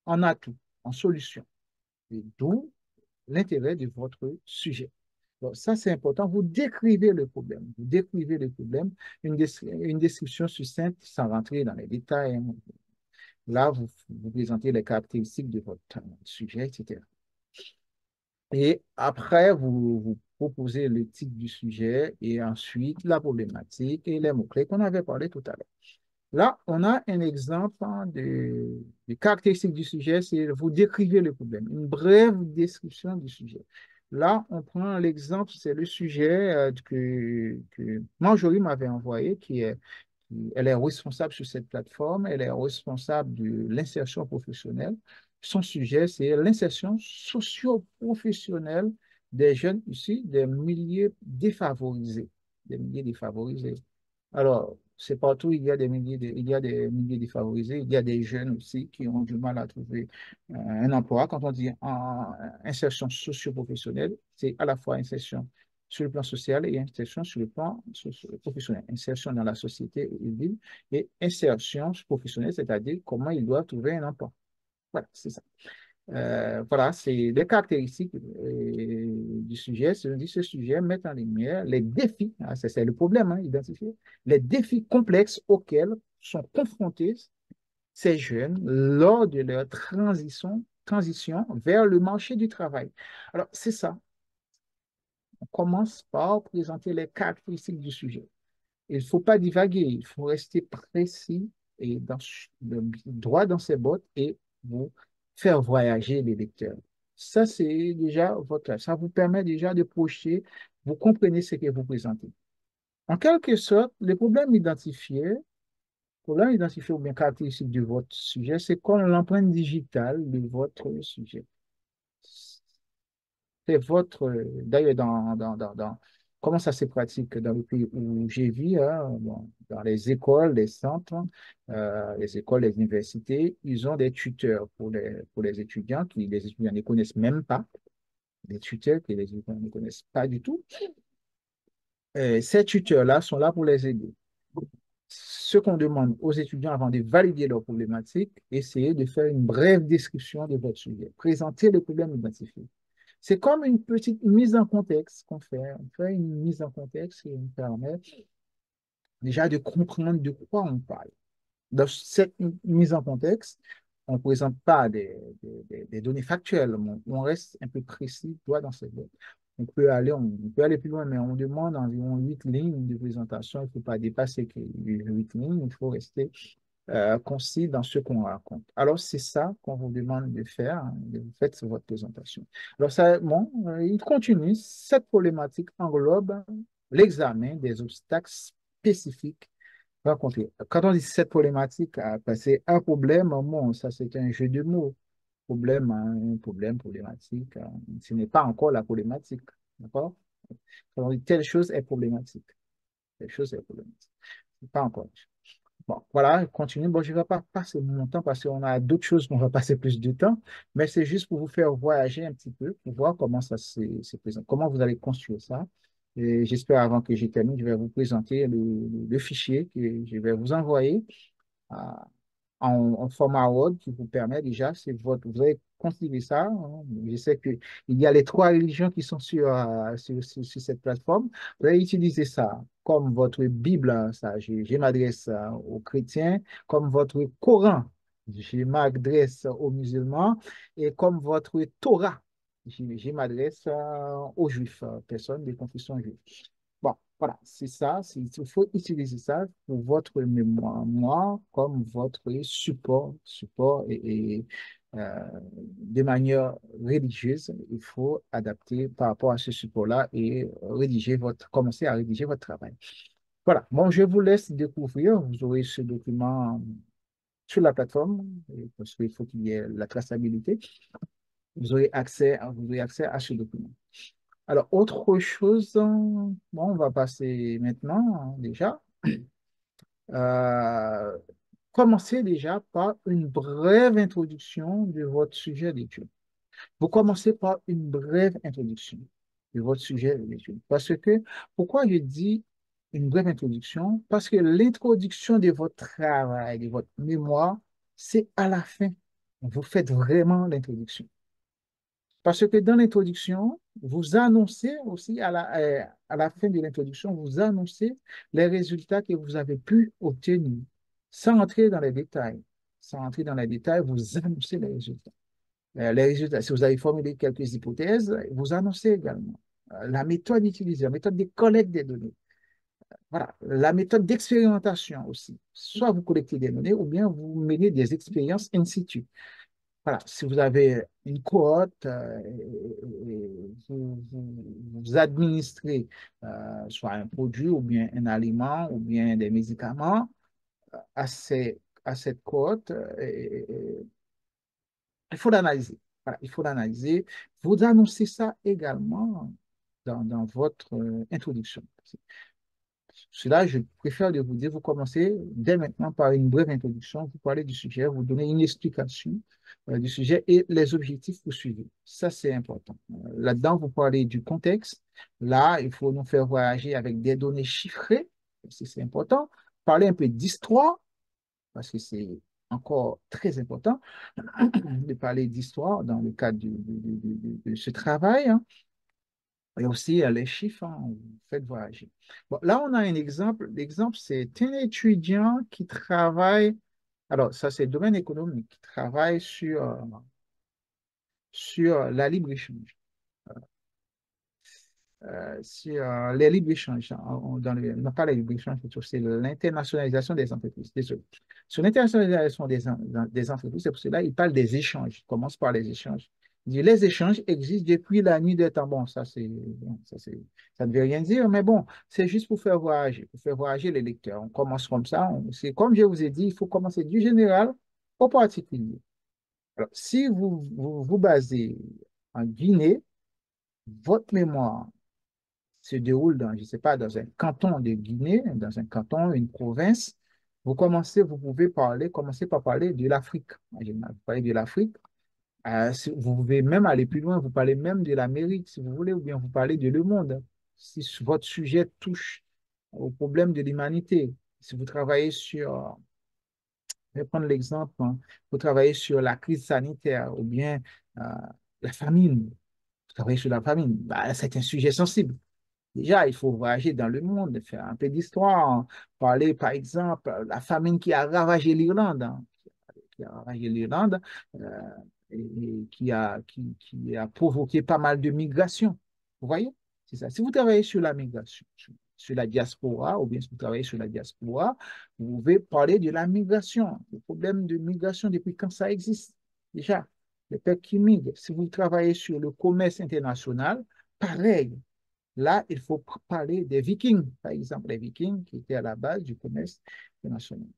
en atout, en solution. Et d'où l'intérêt de votre sujet. Donc, ça, c'est important. Vous décrivez le problème. Vous décrivez le problème, une description succincte sans rentrer dans les détails, hein. Là, vous présentez les caractéristiques de votre sujet, etc. Et après, vous proposez le titre du sujet et ensuite la problématique et les mots-clés qu'on avait parlé tout à l'heure. Là, on a un exemple hein, de caractéristiques du sujet, c'est vous décrivez le problème, une brève description du sujet. Là, on prend l'exemple, c'est le sujet que Marjorie m'avait envoyé, elle est responsable sur cette plateforme, elle est responsable de l'insertion professionnelle. Son sujet, c'est l'insertion socio-professionnelle des jeunes ici, des milieux défavorisés. Des milieux défavorisés. Alors, c'est partout, il y a des milliers défavorisés, il y a des jeunes aussi qui ont du mal à trouver un emploi. Quand on dit insertion socio-professionnelle, c'est à la fois insertion sur le plan social et insertion sur le plan professionnel. Insertion dans la société où ils vivent et insertion professionnelle, c'est-à-dire comment ils doivent trouver un emploi. Voilà, c'est ça. Voilà, c'est les caractéristiques du sujet. Ce sujet met en lumière les défis, hein, c'est le problème hein, identifié, les défis complexes auxquels sont confrontés ces jeunes lors de leur transition vers le marché du travail. Alors, c'est ça. On commence par présenter les caractéristiques du sujet. Il ne faut pas divaguer, il faut rester précis et droit dans ses bottes et vous faire voyager les lecteurs. Ça, c'est déjà votre, ça vous permet déjà de projeter, vous comprenez ce que vous présentez. En quelque sorte, problème identifié ou bien caractéristique de votre sujet, c'est comme l'empreinte digitale de votre sujet. C'est votre, d'ailleurs, comment ça se pratique dans le pays où j'ai vu, hein, bon, dans les écoles, les centres, les écoles, les universités, ils ont des tuteurs pour les étudiants qui, les étudiants ne connaissent même pas, des tuteurs que les étudiants ne connaissent pas du tout. Ces tuteurs-là sont là pour les aider. Ce qu'on demande aux étudiants avant de valider leurs problématiques, essayez de faire une brève description de votre sujet, présenter le problème identifié. C'est comme une petite mise en contexte qu'on fait. On fait une mise en contexte qui nous permet déjà de comprendre de quoi on parle. Dans cette mise en contexte, on ne présente pas des données factuelles, on reste un peu précis, droit dans cette boîte. On peut aller plus loin, mais on demande environ 8 lignes de présentation. Il ne faut pas dépasser que 8 lignes, il faut rester concis dans ce qu'on raconte. Alors, c'est ça qu'on vous demande de faire, hein, de vous faites votre présentation. Alors, ça, bon, il continue. Cette problématique englobe l'examen des obstacles spécifiques rencontrés. Quand on dit cette problématique, ben, c'est un problème, bon, ça c'est un jeu de mots. Problème, hein, un problème, problématique, hein, ce n'est pas encore la problématique. D'accord? Quand on dit telle chose est problématique, telle chose est problématique. C'est pas encore. Bon, voilà, continue. Bon, je ne vais pas passer mon temps parce qu'on a d'autres choses qu'on va passer plus de temps, mais c'est juste pour vous faire voyager un petit peu, pour voir comment ça se présente, comment vous allez construire ça. Et j'espère, avant que je termine, je vais vous présenter le fichier que je vais vous envoyer en format Word qui vous permet déjà, vous avez configuré ça, hein. Je sais qu'il y a les 3 religions qui sont sur cette plateforme. Vous allez utiliser ça comme votre Bible, hein, ça, je m'adresse aux chrétiens, comme votre Coran, je m'adresse aux musulmans, et comme votre Torah, je m'adresse aux juifs, personnes de confession juive. Bon, voilà, c'est ça. Il faut utiliser ça pour votre mémoire comme votre support de manière religieuse. Il faut adapter par rapport à ce support-là et commencer à rédiger votre travail. Voilà. Bon, je vous laisse découvrir. Vous aurez ce document sur la plateforme parce qu'il faut qu'il y ait la traçabilité. Vous aurez accès à ce document. Alors, autre chose, bon, on va passer maintenant déjà. Euh, Commencez déjà par une brève introduction de votre sujet d'étude. Vous commencez par une brève introduction de votre sujet d'étude. Pourquoi je dis une brève introduction? Parce que l'introduction de votre travail, de votre mémoire, c'est à la fin. Vous faites vraiment l'introduction. Parce que dans l'introduction, vous annoncez aussi, à la fin de l'introduction, vous annoncez les résultats que vous avez pu obtenir, sans entrer dans les détails. Sans entrer dans les détails, vous annoncez les résultats. Les résultats, si vous avez formulé quelques hypothèses, vous annoncez également la méthode utilisée, la méthode de collecte des données. Voilà, la méthode d'expérimentation aussi. Soit vous collectez des données ou bien vous menez des expériences in situ. Voilà, si vous avez une cohorte, vous administrez soit un produit ou bien un aliment ou bien des médicaments à cette cohorte, il faut l'analyser. Voilà, il faut l'analyser. Vous annoncez ça également dans votre introduction. Cela, je préfère de vous dire, vous commencez dès maintenant par une brève introduction, vous parlez du sujet, vous donnez une explication du sujet et les objectifs poursuivis. Ça, c'est important. Là-dedans, vous parlez du contexte. Là, il faut nous faire voyager avec des données chiffrées, c'est important. Parler un peu d'histoire, parce que c'est encore très important de parler d'histoire dans le cadre de ce travail, hein. Et aussi, les chiffres, hein, vous faites voyager. Bon, là, on a un exemple. L'exemple, c'est un étudiant qui travaille, alors ça, c'est le domaine économique, qui travaille sur la libre-échange, sur les libres-échanges, hein, non pas les libres-échanges, plutôt, c'est l'internationalisation des entreprises. Désolé. Sur l'internationalisation des entreprises, c'est pour cela qu'il parle des échanges. Il commence par les échanges. Il dit, les échanges existent depuis la nuit des temps. Bon, ça ne veut rien dire, mais bon, c'est juste pour faire voyager les lecteurs. On commence comme ça. C'est comme je vous ai dit, il faut commencer du général au particulier. Alors, si vous basez en Guinée, votre mémoire se déroule dans, je ne sais pas, dans un canton de Guinée, dans un canton, une province, vous pouvez commencer par parler de l'Afrique. En général, vous parlez de l'Afrique. Vous pouvez même aller plus loin, vous parlez même de l'Amérique, si vous voulez, ou bien vous parlez de le monde. Si votre sujet touche au problème de l'humanité, si vous travaillez sur, je vais prendre l'exemple, hein, vous travaillez sur la crise sanitaire ou bien euh, la famine, vous travaillez sur la famine, bah, c'est un sujet sensible. Déjà, il faut voyager dans le monde, faire un peu d'histoire, hein. Parler, par exemple, de la famine qui a ravagé l'Irlande, hein, qui a ravagé l'Irlande, euh, et qui a provoqué pas mal de migration. Vous voyez? C'est ça. Si vous travaillez sur la migration, sur la diaspora, ou bien si vous travaillez sur la diaspora, vous pouvez parler de la migration, le problème de migration depuis quand ça existe. Déjà, les peuples qui migrent. Si vous travaillez sur le commerce international, pareil. Là, il faut parler des Vikings, par exemple, les Vikings qui étaient à la base du commerce international.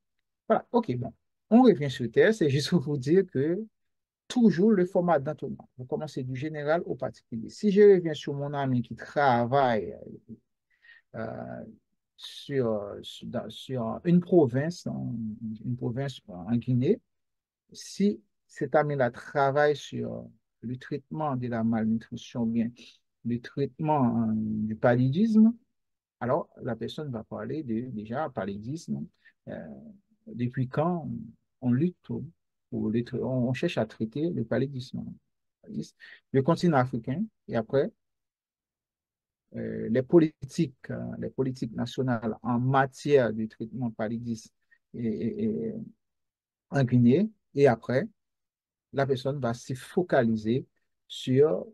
Voilà, ok, bon. On revient sur Terre, c'est juste pour vous dire que toujours le format d'entonnoir. Vous commencez du général au particulier. Si je reviens sur mon ami qui travaille euh, sur une province en Guinée, si cet ami-là travaille sur le traitement de la malnutrition, bien le traitement du paludisme, alors la personne va parler déjà paludisme. euh, Depuis quand on lutte on cherche à traiter le paludisme. Le continent africain et après les politiques nationales en matière de traitement paludisme en Guinée et après la personne va se focaliser sur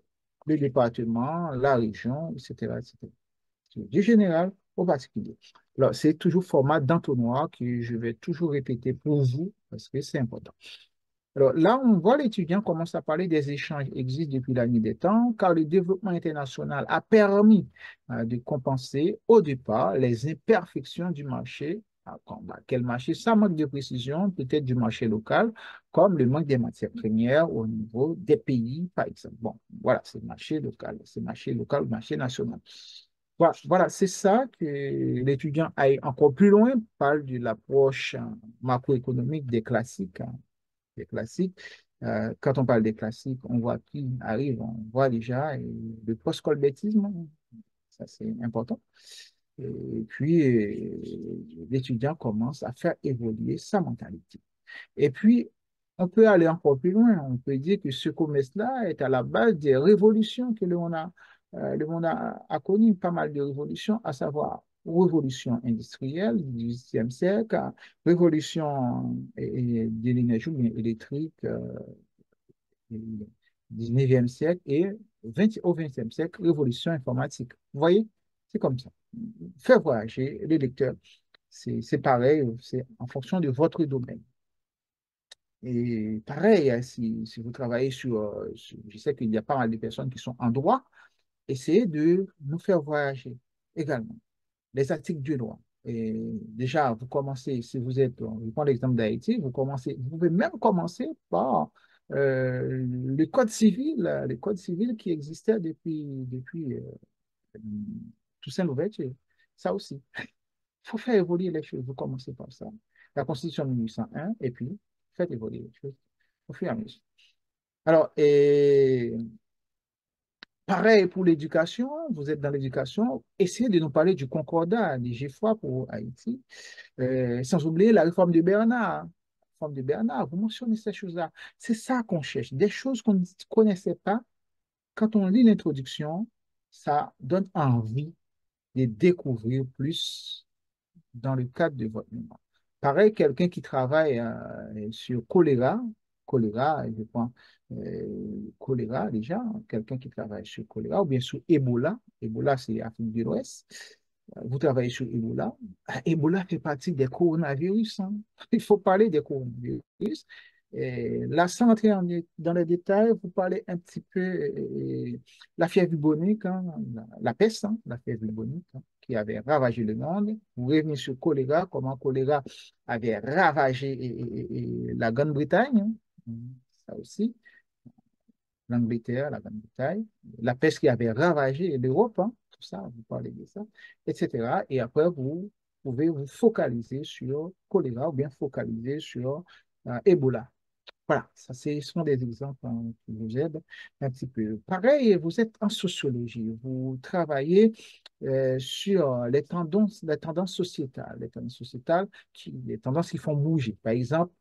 le département, la région, etc., etc. Du général au particulier. Alors, c'est toujours format d'entonnoir que je vais toujours répéter pour vous parce que c'est important. Alors là, on voit l'étudiant commence à parler des échanges qui existent depuis la nuit des temps, car le développement international a permis de compenser au départ les imperfections du marché. Quel marché? Ça manque de précision, peut-être du marché local, comme le manque des matières premières au niveau des pays, par exemple. Bon, voilà, c'est le marché local, c'est le marché local, le marché national. Voilà, c'est ça que l'étudiant aille encore plus loin, parle de l'approche macroéconomique des classiques, hein, des classiques. Quand on parle des classiques, on voit qui arrive, on voit déjà le post-colbertisme, ça c'est important. Et puis, l'étudiant commence à faire évoluer sa mentalité. Et puis, On peut aller encore plus loin. On peut dire que ce commerce-là est à la base des révolutions que le monde a connues, pas mal de révolutions, à savoir révolution industrielle du XVIIIe siècle, révolution de l'énergie ou bien électrique du XIXe siècle et au XXe siècle, révolution informatique. Vous voyez, c'est comme ça. Faire voyager le lecteur, c'est pareil, c'est en fonction de votre domaine. Et pareil, hein, si vous travaillez je sais qu'il y a pas mal de personnes qui sont en droit, essayez de nous faire voyager également. Les articles du droit. Et déjà, vous commencez, si vous êtes, je prends l'exemple d'Haïti, vous pouvez même commencer par le code civil qui existait depuis Toussaint Louverture. Ça aussi. Il faut faire évoluer les choses. Vous commencez par ça. La Constitution de 1801, et puis faites évoluer les choses au fur et à mesure. Alors, pareil pour l'éducation, vous êtes dans l'éducation, essayez de nous parler du Concordat, des GFOA pour Haïti, sans oublier la réforme de Bernard. Réforme de Bernard, vous mentionnez ces choses-là. C'est ça qu'on cherche, des choses qu'on ne connaissait pas. Quand on lit l'introduction, ça donne envie de découvrir plus dans le cadre de votre mémoire. Pareil, quelqu'un qui travaille sur choléra, je pense, choléra déjà, quelqu'un qui travaille sur choléra, ou bien sur Ebola. Ebola, c'est Afrique de l'Ouest. Vous travaillez sur Ebola. Ebola fait partie des coronavirus, hein. Il faut parler des coronavirus. Et là, sans entrer dans les détails, vous parlez un petit peu la fièvre bubonique, hein, la peste, hein, la fièvre bubonique, hein, qui avait ravagé le monde. Vous revenez sur choléra, comment choléra avait ravagé la Grande-Bretagne, hein, ça aussi, l'Angleterre, la Grande-Bretagne, la peste qui avait ravagé l'Europe, hein, tout ça, vous parlez de ça, etc. Et après, vous pouvez vous focaliser sur choléra ou bien focaliser sur Ebola. Voilà, ça, ce sont des exemples hein, qui vous aident un petit peu. Pareil, vous êtes en sociologie, vous travaillez sur les tendances sociétales, les tendances qui font bouger. Par exemple,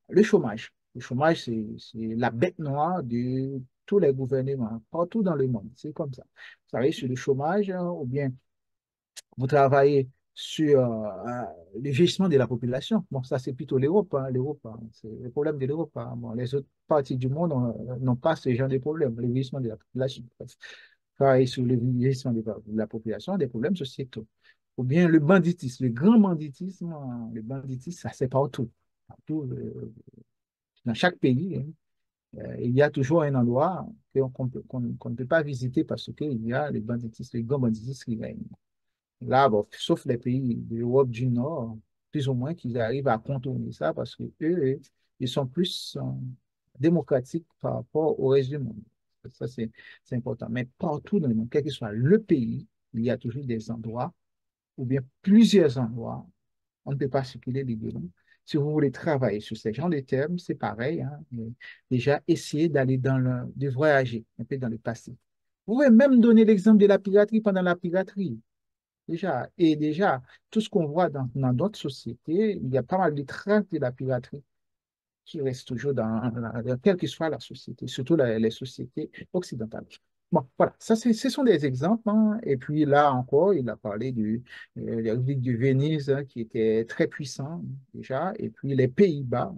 le chômage. Le chômage, c'est la bête noire de tous les gouvernements, partout dans le monde. C'est comme ça. Vous travaillez sur le chômage hein, ou bien vous travaillez sur le vieillissement de la population. Bon, ça, c'est plutôt l'Europe, hein, l'Europe, hein, c'est le problème de l'Europe, hein. Bon, les autres parties du monde n'ont pas ce genre de problème, le vieillissement de la population. Bref, travailler sur le vieillissement de la population, des problèmes sociétaux. Ou bien le banditisme, le grand banditisme, hein, le banditisme, ça, c'est partout. Partout, dans chaque pays, hein, il y a toujours un endroit qu'on ne peut pas visiter parce qu'il y a le banditisme, le grand banditisme qui règne. Là, bon, sauf les pays de l'Europe du Nord, plus ou moins, qu'ils arrivent à contourner ça parce que eux, ils sont plus démocratiques par rapport au reste du monde. Ça, c'est important. Mais partout dans le monde, quel que soit le pays, il y a toujours des endroits ou bien plusieurs endroits. On ne peut pas circuler librement. Si vous voulez travailler sur ces genres de termes, c'est pareil, hein, mais déjà, essayez de voyager un peu dans le passé. Vous pouvez même donner l'exemple de la piraterie pendant la piraterie. Déjà, tout ce qu'on voit dans d'autres sociétés, il y a pas mal de traces de la piraterie qui restent toujours quelle que soit la société, surtout les sociétés occidentales. Bon, voilà, ce sont des exemples, hein. Et puis là encore, il a parlé de la République de Venise, hein, qui était très puissant déjà, et puis les Pays-Bas.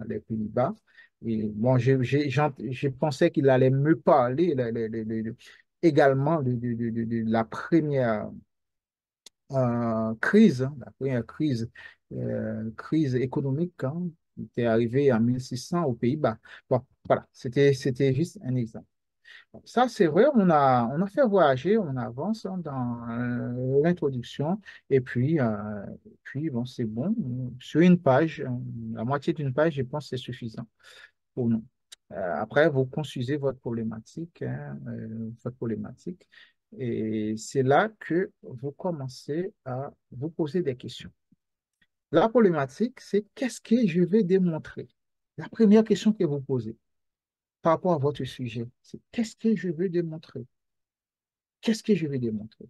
Et bon, je pensais qu'il allait me parler également de la première crise, hein, la première crise économique hein, qui était arrivée en 1600 aux Pays-Bas. Bon, voilà, c'était juste un exemple. Bon, ça, c'est vrai, on a fait voyager, on avance hein, dans l'introduction, et puis bon, c'est bon. Sur une page, la moitié d'une page, je pense que c'est suffisant pour nous. Après, vous construisez votre problématique, et c'est là que vous commencez à vous poser des questions. La problématique, c'est qu'est-ce que je vais démontrer? La première question que vous posez par rapport à votre sujet, c'est qu'est-ce que je veux démontrer? Qu'est-ce que je vais démontrer?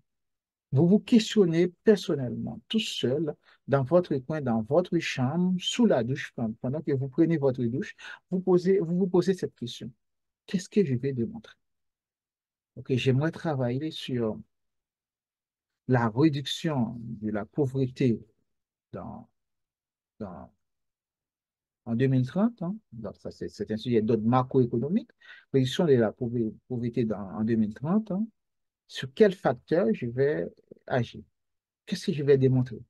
Vous vous questionnez personnellement, tout seul, dans votre coin, dans votre chambre, sous la douche, pendant que vous prenez votre douche, vous vous posez cette question. Qu'est-ce que je vais démontrer? Ok, j'aimerais travailler sur la réduction de la pauvreté dans, dans- en 2030. Hein. Donc, ça, c'est un sujet d'autres macroéconomiques. Réduction de la pauvreté en 2030. Hein. Sur quel facteur je vais agir? Qu'est-ce que je vais démontrer?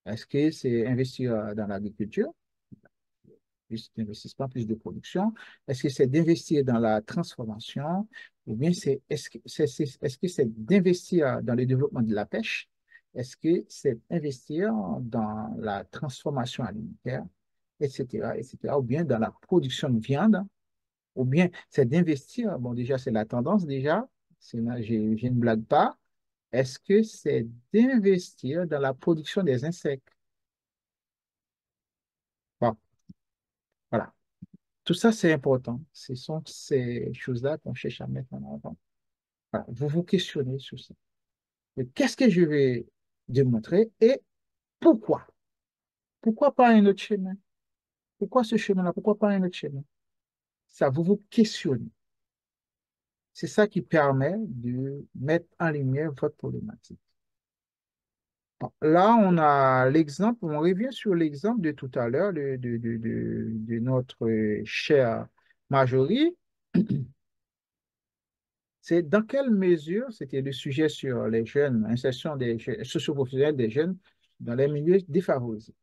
Est-ce que c'est investir dans l'agriculture, plus d'investissement, plus de production? Est-ce que c'est d'investir dans la transformation? Ou bien est-ce que c'est d'investir dans le développement de la pêche? Est-ce que c'est investir dans la transformation alimentaire, etc., etc., ou bien dans la production de viande? Ou bien c'est d'investir, bon, déjà, c'est la tendance, déjà, je ne blague pas. Est-ce que c'est d'investir dans la production des insectes? Bon, voilà. Tout ça, c'est important. Ce sont ces choses-là qu'on cherche à mettre en avant. Voilà. Vous vous questionnez sur ça. Mais qu'est-ce que je vais démontrer et pourquoi? Pourquoi pas un autre chemin? Pourquoi ce chemin-là? Pourquoi pas un autre chemin? Ça, vous vous questionnez. C'est ça qui permet de mettre en lumière votre problématique. Bon, là, on a l'exemple, on revient sur l'exemple de tout à l'heure de notre chère Marjorie. C'est dans quelle mesure, c'était le sujet sur les jeunes, l'insertion des jeunes, socio-professionnels des jeunes dans les milieux défavorisés.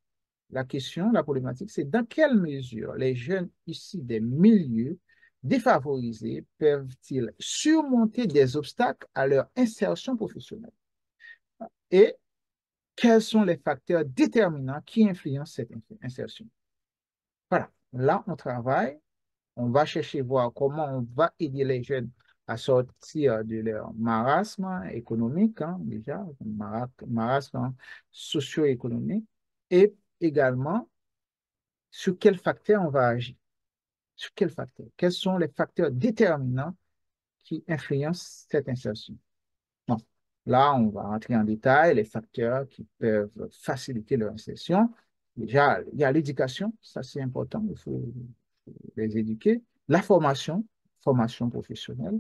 La question, la problématique, c'est dans quelle mesure les jeunes issus des milieux défavorisés peuvent-ils surmonter des obstacles à leur insertion professionnelle? Et quels sont les facteurs déterminants qui influencent cette insertion? Voilà, là, on travaille. On va chercher voir comment on va aider les jeunes à sortir de leur marasme économique, hein, déjà, marasme socio-économique, et également sur quels facteurs on va agir. Sur quels facteurs? Quels sont les facteurs déterminants qui influencent cette insertion? Bon, là, on va entrer en détail les facteurs qui peuvent faciliter leur insertion. Déjà, il y a l'éducation, ça c'est important, il faut les éduquer. La formation, formation professionnelle,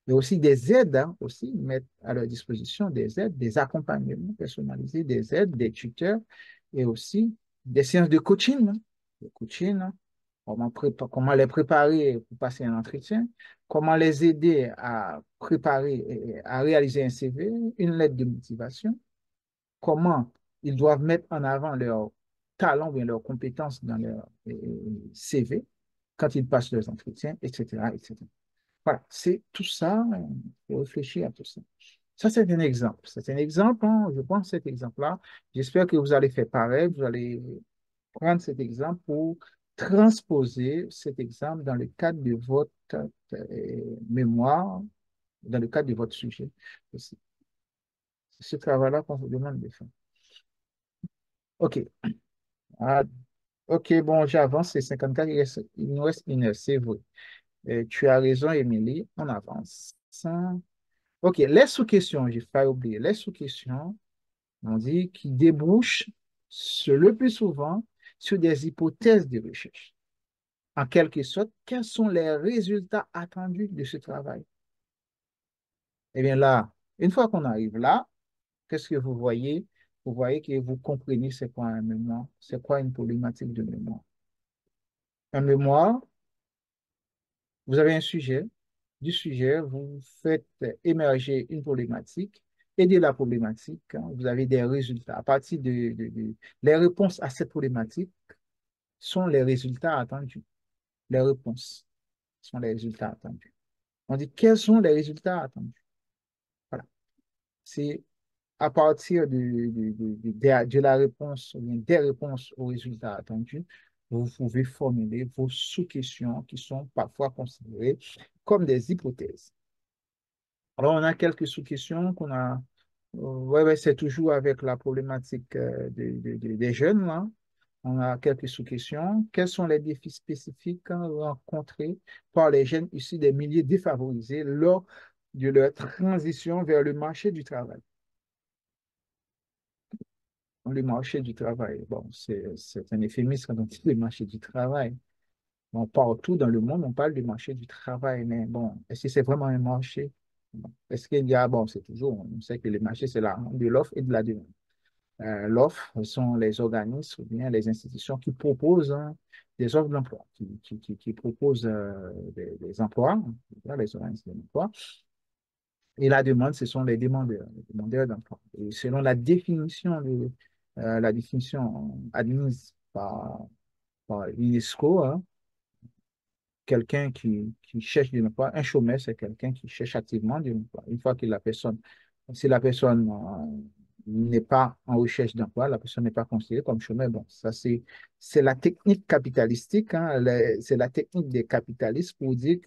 et aussi des aides, hein, aussi mettre à leur disposition des aides, des accompagnements personnalisés, des aides, des tuteurs, et aussi des séances de coaching, hein, de coaching, hein, comment les préparer pour passer un entretien, comment les aider à préparer et à réaliser un CV, une lettre de motivation, comment ils doivent mettre en avant leurs talents ou bien leurs compétences dans leur CV quand ils passent leurs entretiens, etc., etc. Voilà, c'est tout ça, il faut réfléchir à tout ça. Ça, c'est un exemple. C'est un exemple, hein, je prends cet exemple-là. J'espère que vous allez faire pareil, vous allez prendre cet exemple pour transposer cet exemple dans le cadre de votre mémoire, dans le cadre de votre sujet aussi. C'est ce travail-là qu'on vous demande de faire. OK. Ah, OK, bon, j'avance, c'est 54, il nous reste une heure, c'est vrai. Tu as raison, Émilie, on avance. OK, les sous-questions, j'ai failli oublier. Les sous-questions, on dit, qui débouchent le plus souvent sur des hypothèses de recherche. En quelque sorte, quels sont les résultats attendus de ce travail? Eh bien là, une fois qu'on arrive là, qu'est-ce que vous voyez? Vous voyez que vous comprenez c'est quoi un mémoire, c'est quoi une problématique de mémoire. Un mémoire, vous avez un sujet, du sujet, vous faites émerger une problématique, et de la problématique, hein, vous avez des résultats. À partir les réponses à cette problématique sont les résultats attendus. Les réponses sont les résultats attendus. On dit quels sont les résultats attendus. Voilà. C'est à partir de la réponse, ou bien des réponses aux résultats attendus, vous pouvez formuler vos sous-questions qui sont parfois considérées comme des hypothèses. Alors, on a quelques sous-questions qu'on a. Ouais, ouais, c'est toujours avec la problématique des jeunes, là. On a quelques sous-questions. Quels sont les défis spécifiques rencontrés par les jeunes issus des milieux défavorisés lors de leur transition vers le marché du travail? le marché du travail. Bon, c'est un euphémisme quand on dit le marché du travail. Bon, partout dans le monde, on parle du marché du travail, mais bon, est-ce que c'est vraiment un marché? Bon, est-ce qu'il y a, bon, c'est toujours, on sait que le marché, c'est la de l'offre et de la demande. L'offre ce sont les organismes ou bien les institutions qui proposent hein, des offres d'emploi, qui proposent des emplois, les organismes d'emploi. Et la demande, ce sont les demandeurs d'emploi. Et selon la définition admise par l'UNESCO, hein, quelqu'un qui cherche de l'emploi, un chômeur, c'est quelqu'un qui cherche activement de l'emploi. Une fois que si la personne n'est pas en recherche d'emploi, la personne n'est pas considérée comme chômeur. Bon, ça, c'est la technique capitalistique, hein, c'est la technique des capitalistes pour dire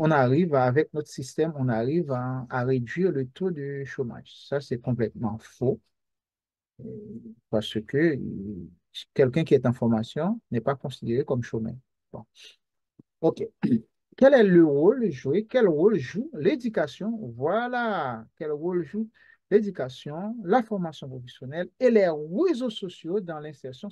on arrive, avec notre système, on arrive à réduire le taux de chômage. Ça, c'est complètement faux euh, parce que quelqu'un qui est en formation n'est pas considéré comme chômeur. Bon. OK. Quel est le rôle joué? Quel rôle joue l'éducation? Voilà, quel rôle joue l'éducation, la formation professionnelle et les réseaux sociaux dans l'insertion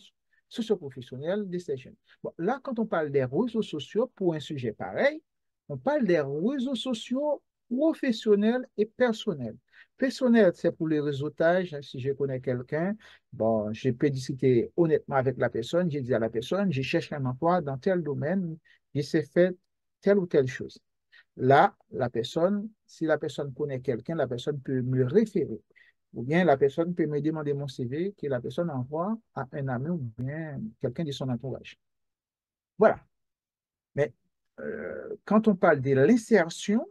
socio-professionnelle de ces jeunes. Bon, là, quand on parle des réseaux sociaux pour un sujet pareil, on parle des réseaux sociaux professionnels et personnels. Personnel, c'est pour le réseautage. Si je connais quelqu'un, bon, je peux discuter honnêtement avec la personne. Je dis à la personne, je cherche un emploi dans tel domaine. Je sais faire telle ou telle chose. Là, si la personne connaît quelqu'un, la personne peut me référer. Ou bien la personne peut me demander mon CV que la personne envoie à un ami ou bien quelqu'un de son entourage. Voilà. Mais quand on parle de l'insertion,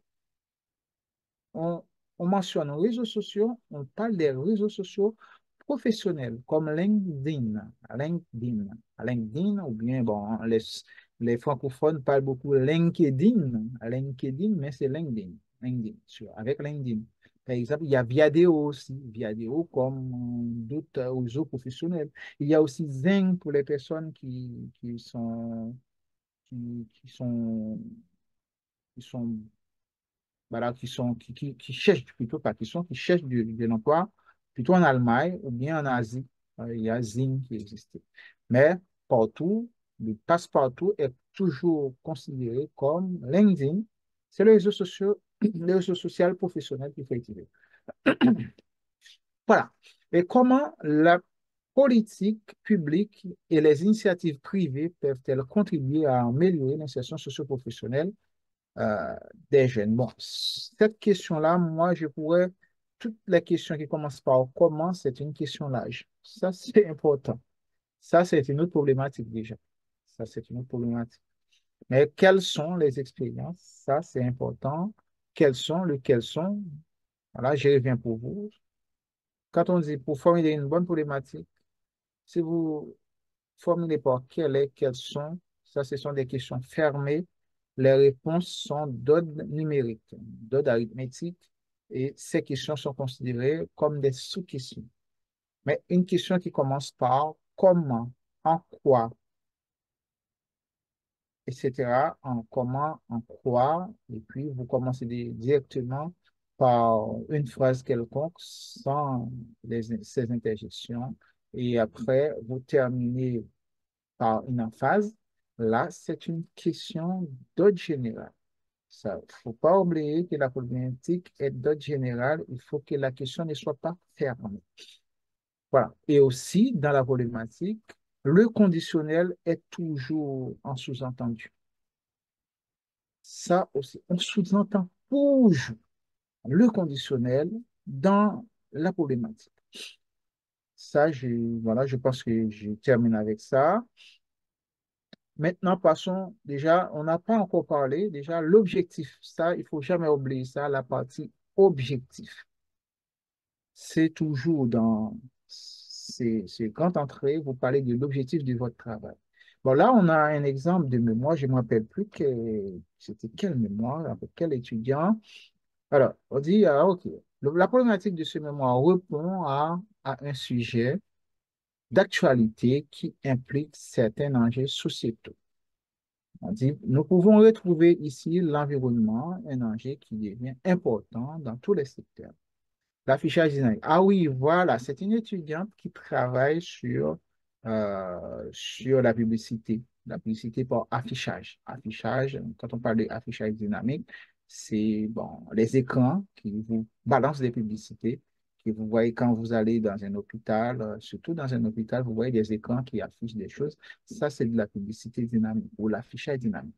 on, on mentionne les réseaux sociaux, on parle des réseaux sociaux professionnels comme LinkedIn, ou bien, bon, les francophones parlent beaucoup LinkedIn, mais c'est avec LinkedIn. Par exemple, il y a Viadeo aussi, Viadeo comme d'autres réseaux professionnels. Il y a aussi Zing pour les personnes qui sont, qui sont voilà, qui cherchent plutôt, pas qui sont, qui cherchent de l'emploi plutôt en Allemagne ou bien en Asie. Il y a Zing qui existe. Mais partout, le passe-partout est toujours considéré comme LinkedIn. C'est le réseau social professionnel qu'il faut utiliser. Voilà. Et comment la politique publique et les initiatives privées peuvent-elles contribuer à améliorer l'insertion socio-professionnelle euh, des jeunes. Bon, cette question-là, moi, toutes les questions qui commencent par comment, c'est une question large. Ça, c'est important. Ça, c'est une autre problématique déjà. Ça, c'est une autre problématique. Mais quelles sont les expériences? Ça, c'est important. Quelles sont? Voilà, je reviens pour vous. Quand on dit pour formuler une bonne problématique, si vous formulez par quelles sont, ça, ce sont des questions fermées. Les réponses sont d'ordre numérique, d'ordre arithmétique, et ces questions sont considérées comme des sous-questions. Mais une question qui commence par comment, en quoi, etc., en comment, en quoi, et puis vous commencez directement par une phrase quelconque sans ces interjections, et après vous terminez par une emphase. Là, c'est une question d'ordre général. Il ne faut pas oublier que la problématique est d'ordre général. Il faut que la question ne soit pas fermée. Voilà. Et aussi, dans la problématique, le conditionnel est toujours en sous-entendu. Ça aussi, on sous-entend toujours le conditionnel dans la problématique. Ça, voilà, je pense que je termine avec ça. Maintenant, passons déjà, on n'a pas encore parlé, déjà l'objectif. Ça, il faut jamais oublier ça, la partie objectif. C'est toujours dans ces grandes entrées, vous parlez de l'objectif de votre travail. Bon, là, on a un exemple de mémoire, je ne me rappelle plus c'était quelle mémoire, avec quel étudiant. Alors, on dit, ah, OK, la problématique de ce mémoire répond à un sujet d'actualité qui implique certains enjeux sociétaux. On dit, nous pouvons retrouver ici l'environnement, un enjeu qui devient important dans tous les secteurs. L'affichage dynamique. Ah oui, voilà, c'est une étudiante qui travaille sur la publicité par affichage. Affichage, quand on parle d'affichage dynamique, c'est bon, les écrans qui vous balancent des publicités, que vous voyez quand vous allez dans un hôpital, surtout dans un hôpital, vous voyez des écrans qui affichent des choses. Ça, c'est de la publicité dynamique ou l'affichage dynamique.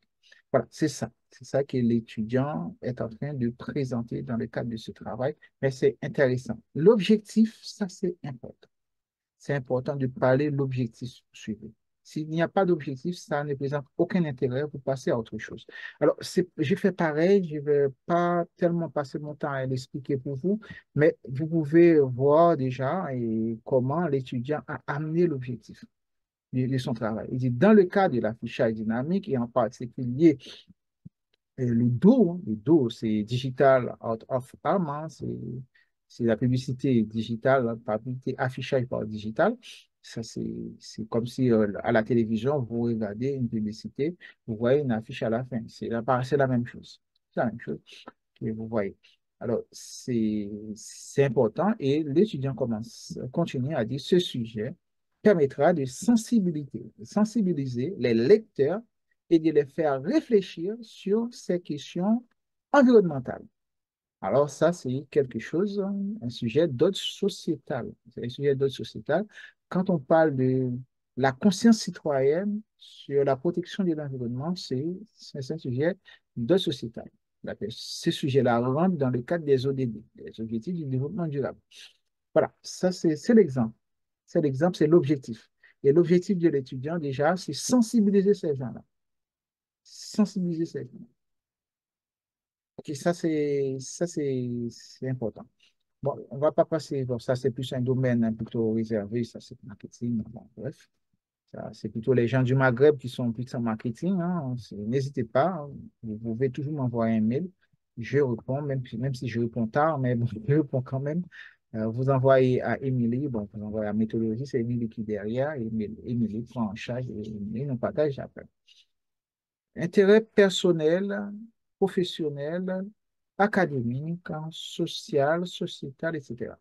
Voilà, c'est ça. C'est ça que l'étudiant est en train de présenter dans le cadre de ce travail, mais c'est intéressant. L'objectif, ça, c'est important. C'est important de parler de l'objectif suivi. S'il n'y a pas d'objectif, ça ne présente aucun intérêt pour passer à autre chose. Alors, j'ai fait pareil, je ne vais pas tellement passer mon temps à l'expliquer pour vous, mais vous pouvez voir déjà comment l'étudiant a amené l'objectif de son travail. Il dit, dans le cas de l'affichage dynamique et en particulier le DO, c'est Digital Out of Home, hein, c'est la publicité digitale, la publicité affichage par digital. Ça, c'est comme si à la télévision, vous regardez une publicité, vous voyez une affiche à la fin. C'est la même chose. C'est la même chose que vous voyez. Alors, c'est important et l'étudiant continue à dire ce sujet permettra de sensibiliser les lecteurs et de les faire réfléchir sur ces questions environnementales. Alors ça, c'est quelque chose, un sujet d'ordre sociétal. C'est un sujet d'ordre sociétal. Quand on parle de la conscience citoyenne sur la protection de l'environnement, c'est un sujet d'ordre sociétal. Ce sujet-là rentre dans le cadre des ODD, les objectifs du développement durable. Voilà, ça c'est l'exemple. C'est l'exemple, c'est l'objectif. Et l'objectif de l'étudiant, déjà, c'est sensibiliser ces gens-là. Sensibiliser ces gens-là. Ok, c'est important. Bon, on va pas passer, bon, ça c'est plus un domaine hein, plutôt réservé, ça c'est marketing, bon, bref. Ça, c'est plutôt les gens du Maghreb qui sont plus en marketing, hein. N'hésitez pas, hein, vous pouvez toujours m'envoyer un mail. Je réponds, même si je réponds tard, mais bon, je réponds quand même. Vous envoyez à Émilie, bon, vous envoyez à Méthodologie, c'est Émilie qui est derrière, et Émilie prend en charge et Émilie nous partage après. Intérêt personnel, professionnel, académique, hein, social, sociétal, etc.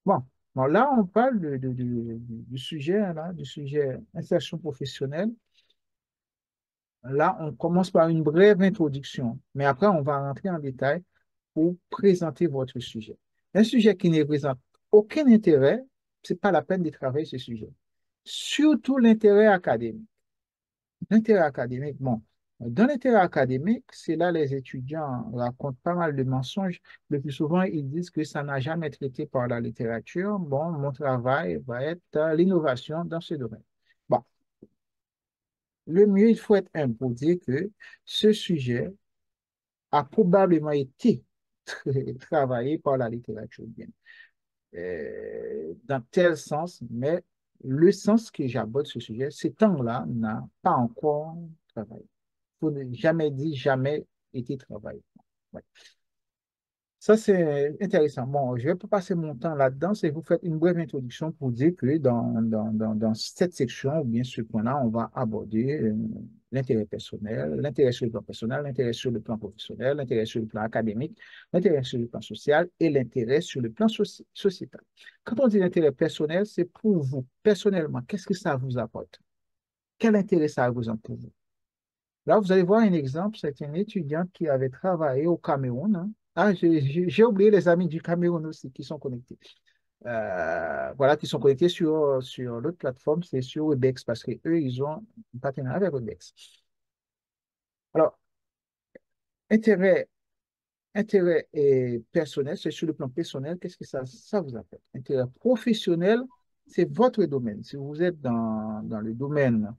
Bon, bon, là, on parle du sujet, là, du sujet insertion professionnelle. Là, on commence par une brève introduction, mais après, on va rentrer en détail pour présenter votre sujet. Un sujet qui ne présente aucun intérêt, c'est pas la peine de travailler ce sujet. Surtout l'intérêt académique. L'intérêt académique, bon, dans l'intérêt académique, c'est là les étudiants racontent pas mal de mensonges. Le plus souvent, ils disent que ça n'a jamais été traité par la littérature. Bon, mon travail va être l'innovation dans ce domaine. Bon, le mieux, il faut être humble pour dire que ce sujet a probablement été travaillé par la littérature, bien, dans tel sens, mais le sens que j'aborde ce sujet, ce temps-là n'a pas encore travaillé. Faut ne jamais dire jamais été travaillé. Ouais. Ça, c'est intéressant. Bon, je vais pas passer mon temps là-dedans, c'est vous faites une brève introduction pour dire que dans cette section, ou bien ce point-là, on va aborder l'intérêt personnel, l'intérêt sur le plan personnel, l'intérêt sur le plan professionnel, l'intérêt sur le plan académique, l'intérêt sur le plan social et l'intérêt sur le plan sociétal. Quand on dit l'intérêt personnel, c'est pour vous, personnellement, qu'est-ce que ça vous apporte? Quel intérêt ça représente pour vous? Là, vous allez voir un exemple, c'est un étudiant qui avait travaillé au Cameroun, hein. Ah, j'ai oublié les amis du Cameroun aussi qui sont connectés. Voilà, qui sont connectés sur l'autre plateforme, c'est sur Webex, parce qu'eux, ils ont un partenariat avec Webex. Alors, intérêt, intérêt et personnel, c'est sur le plan personnel, qu'est-ce que ça vous apporte? Intérêt professionnel, c'est votre domaine. Si vous êtes dans le domaine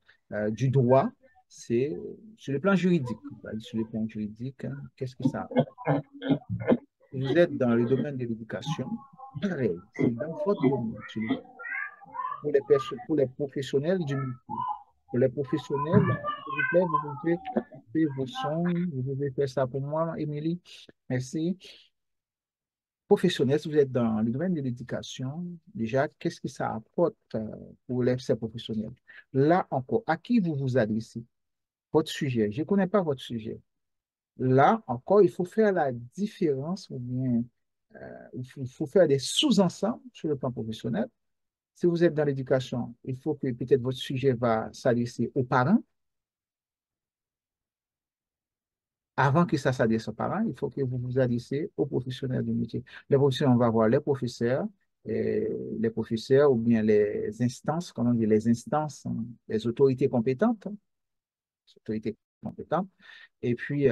du droit, c'est sur le plan juridique. Sur le plan juridique, hein, qu'est-ce que ça apporte? Si vous êtes dans le domaine de l'éducation, pareil, c'est dans votre domaine. Pour les professionnels du métier. Pour les professionnels, s'il vous plaît, vous pouvez couper vos sons, vous pouvez faire ça pour moi, Émilie. Merci. Professionnel, si vous êtes dans le domaine de l'éducation, déjà, qu'est-ce que ça apporte pour ces professionnels? Là encore, à qui vous vous adressez? Votre sujet. Je ne connais pas votre sujet. Là encore, il faut faire la différence ou bien Il faut faire des sous-ensembles sur le plan professionnel. Si vous êtes dans l'éducation, il faut que peut-être votre sujet va s'adresser aux parents. Avant que ça s'adresse aux parents, il faut que vous vous adressez aux professionnels du métier. Les professionnels, on va voir les professeurs ou bien les instances, comment on dit, les instances, hein, les autorités compétentes, hein, les autorités compétentes. Et puis,